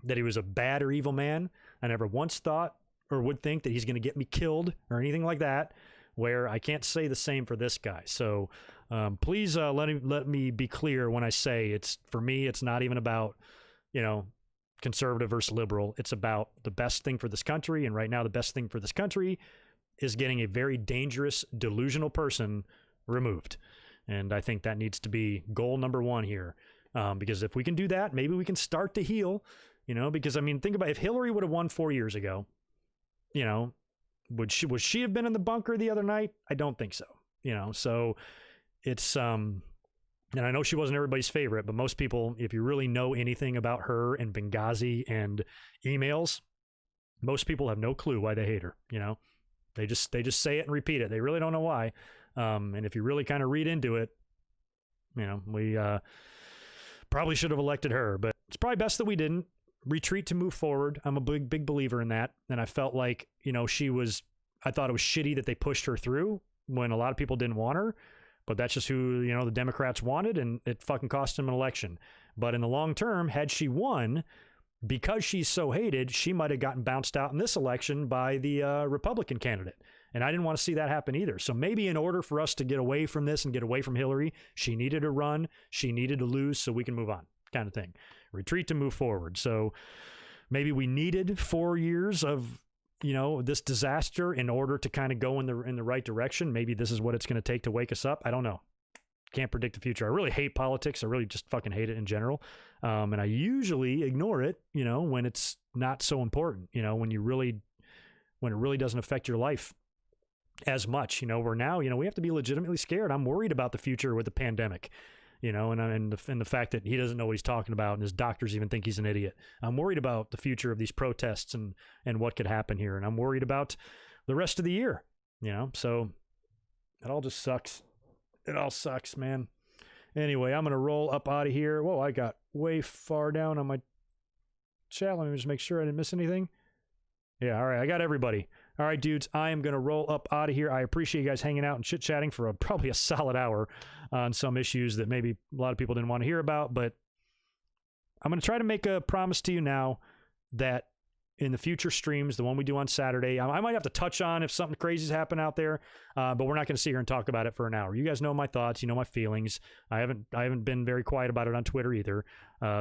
that he was a bad or evil man. I never once thought or would think that he's going to get me killed or anything like that, where I can't say the same for this guy. So please let me be clear when I say for me, it's not even about, conservative versus liberal. It's about the best thing for this country. And right now, the best thing for this country is getting a very dangerous, delusional person removed. And I think that needs to be goal number one here. Because if we can do that, maybe we can start to heal, because think about if Hillary would have won 4 years ago, would she have been in the bunker the other night? I don't think so, so it's, and I know she wasn't everybody's favorite, but most people, if you really know anything about her and Benghazi and emails, most people have no clue why they hate her. They just say it and repeat it. They really don't know why. And if you really kind of read into it, we probably should have elected her, but it's probably best that we didn't. Retreat to move forward. I'm a big believer in that. And I felt like, I thought it was shitty that they pushed her through when a lot of people didn't want her, but that's just who, the Democrats wanted, and it fucking cost them an election. But in the long term, had she won, because she's so hated, she might have gotten bounced out in this election by the Republican candidate. And I didn't want to see that happen either. So maybe in order for us to get away from this and get away from Hillary, she needed to run, she needed to lose so we can move on, kind of thing. Retreat to move forward. So maybe we needed 4 years of, this disaster in order to kind of go in the right direction. Maybe this is what it's going to take to wake us up. I don't know. Can't predict the future. I really hate politics. I really just fucking hate it in general. And I usually ignore it, when it's not so important, when it really doesn't affect your life as much, where now, we have to be legitimately scared. I'm worried about the future with the pandemic, and the fact that he doesn't know what he's talking about and his doctors even think he's an idiot. I'm worried about the future of these protests and what could happen here. And I'm worried about the rest of the year, so it all just sucks. It all sucks, man. Anyway, I'm going to roll up out of here. Whoa, I got way far down on my chat. Let me just make sure I didn't miss anything. Yeah, all right, I got everybody. All right, dudes, I am going to roll up out of here. I appreciate you guys hanging out and chit-chatting for probably a solid hour on some issues that maybe a lot of people didn't want to hear about, but I'm going to try to make a promise to you now that in the future streams, the one we do on Saturday, I might have to touch on if something crazy's happened out there, but we're not going to sit here and talk about it for an hour. You guys know my thoughts, my feelings. I haven't been very quiet about it on Twitter either.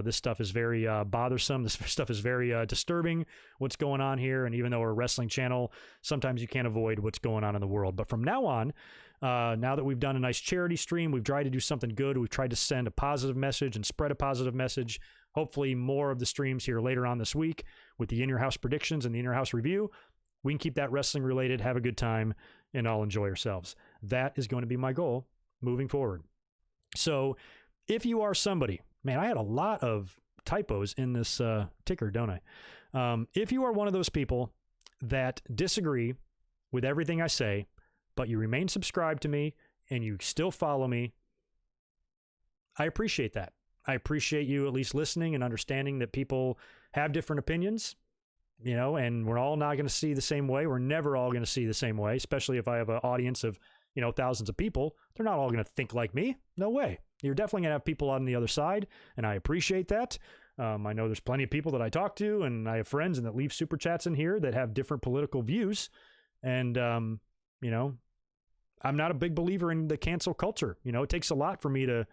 This stuff is very bothersome. This stuff is very disturbing, what's going on here. And even though we're a wrestling channel, sometimes you can't avoid what's going on in the world. But from now on, now that we've done a nice charity stream, we've tried to do something good. We've tried to send a positive message and spread a positive message. Hopefully more of the streams here later on this week with the In Your House predictions and the In Your House review. We can keep that wrestling related, have a good time, and all enjoy ourselves. That is going to be my goal moving forward. So if you are somebody, man, I had a lot of typos in this ticker, don't I? If you are one of those people that disagree with everything I say, but you remain subscribed to me and you still follow me, I appreciate that. I appreciate you at least listening and understanding that people have different opinions, you know, and we're all not going to see the same way. We're never all going to see the same way, especially if I have an audience of, you know, thousands of people. They're not all going to think like me. No way. You're definitely going to have people on the other side, and I appreciate that. I know there's plenty of people that I talk to, and I have friends and that leave super chats in here that have different political views. And, you know, I'm not a big believer in the cancel culture. You know, it takes a lot for me to,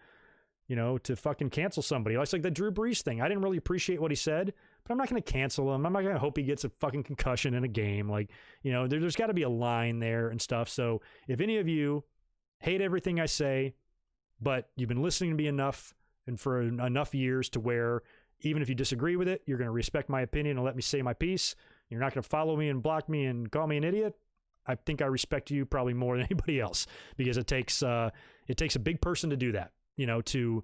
you know, to fucking cancel somebody. It's like the Drew Brees thing. I didn't really appreciate what he said, but I'm not going to cancel him. I'm not going to hope he gets a fucking concussion in a game. Like, you know, there's got to be a line there and stuff. So if any of you hate everything I say, but you've been listening to me enough and for enough years to where even if you disagree with it, you're going to respect my opinion and let me say my piece. You're not going to follow me and block me and call me an idiot. I think I respect you probably more than anybody else, because it takes a big person to do that, you know, to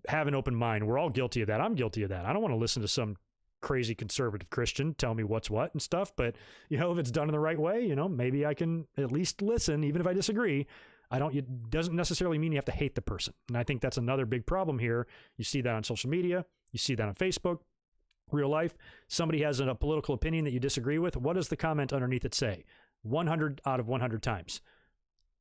have an open mind. We're all guilty of that. I'm guilty of that. I don't want to listen to some crazy conservative Christian tell me what's what and stuff, but, you know, if it's done in the right way, you know, maybe I can at least listen, even if I disagree. It doesn't necessarily mean you have to hate the person. And I think that's another big problem here. You see that on social media. You see that on Facebook. Real life, somebody has a political opinion that you disagree with. What does the comment underneath it say? 100 out of 100 times.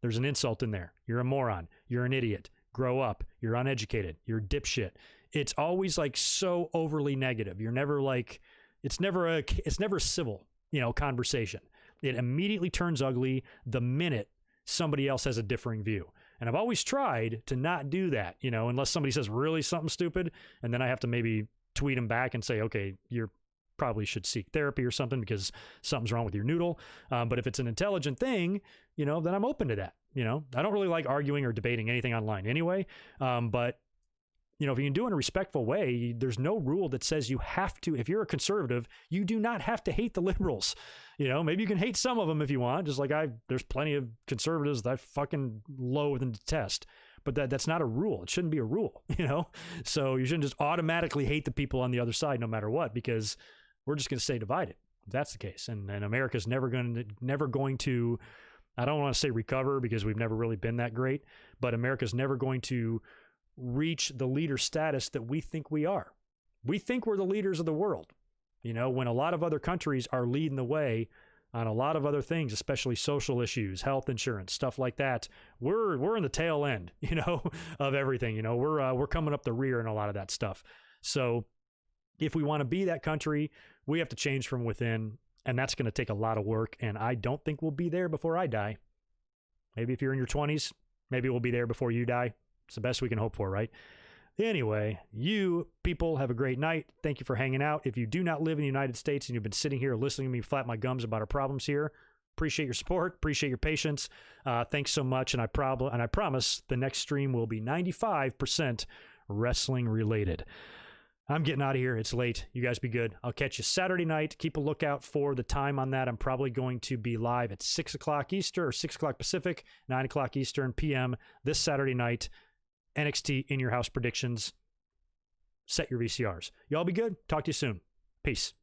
There's an insult in there. You're a moron. You're an idiot. Grow up. You're uneducated. You're a dipshit. It's always like so overly negative. You're never like, it's never a civil, you know, conversation. It immediately turns ugly the minute somebody else has a differing view. And I've always tried to not do that, you know, unless somebody says really something stupid, and then I have to maybe tweet them back and say, okay, you probably should seek therapy or something because something's wrong with your noodle. But if it's an intelligent thing, you know, then I'm open to that. You know, I don't really like arguing or debating anything online anyway. But, you know, if you can do it in a respectful way, there's no rule that says you have to. If you're a conservative, you do not have to hate the liberals. You know, maybe you can hate some of them if you want, just like there's plenty of conservatives that I fucking loathe and detest. But that's not a rule. It shouldn't be a rule, you know? So you shouldn't just automatically hate the people on the other side no matter what, because we're just going to stay divided if that's the case. And America's never going to, I don't want to say recover because we've never really been that great, but America's never going to reach the leader status that we think we are. We think we're the leaders of the world, you know, when a lot of other countries are leading the way on a lot of other things, especially social issues, health insurance, stuff like that. We're in the tail end, you know, of everything. You know, we're coming up the rear in a lot of that stuff. So if we want to be that country, we have to change from within, and that's going to take a lot of work. And I don't think we'll be there before I die. Maybe if you're in your 20s, maybe we'll be there before you die. It's the best we can hope for, right? Anyway, you people have a great night. Thank you for hanging out. If you do not live in the United States and you've been sitting here listening to me flap my gums about our problems here, appreciate your support, appreciate your patience. Thanks so much. And I promise the next stream will be 95% wrestling related. I'm getting out of here. It's late. You guys be good. I'll catch you Saturday night. Keep a lookout for the time on that. I'm probably going to be live at 6 o'clock Eastern or 6 o'clock Pacific, 9 o'clock Eastern PM this Saturday night. NXT in your house predictions. Set your VCRs. Y'all be good. Talk to you soon. Peace.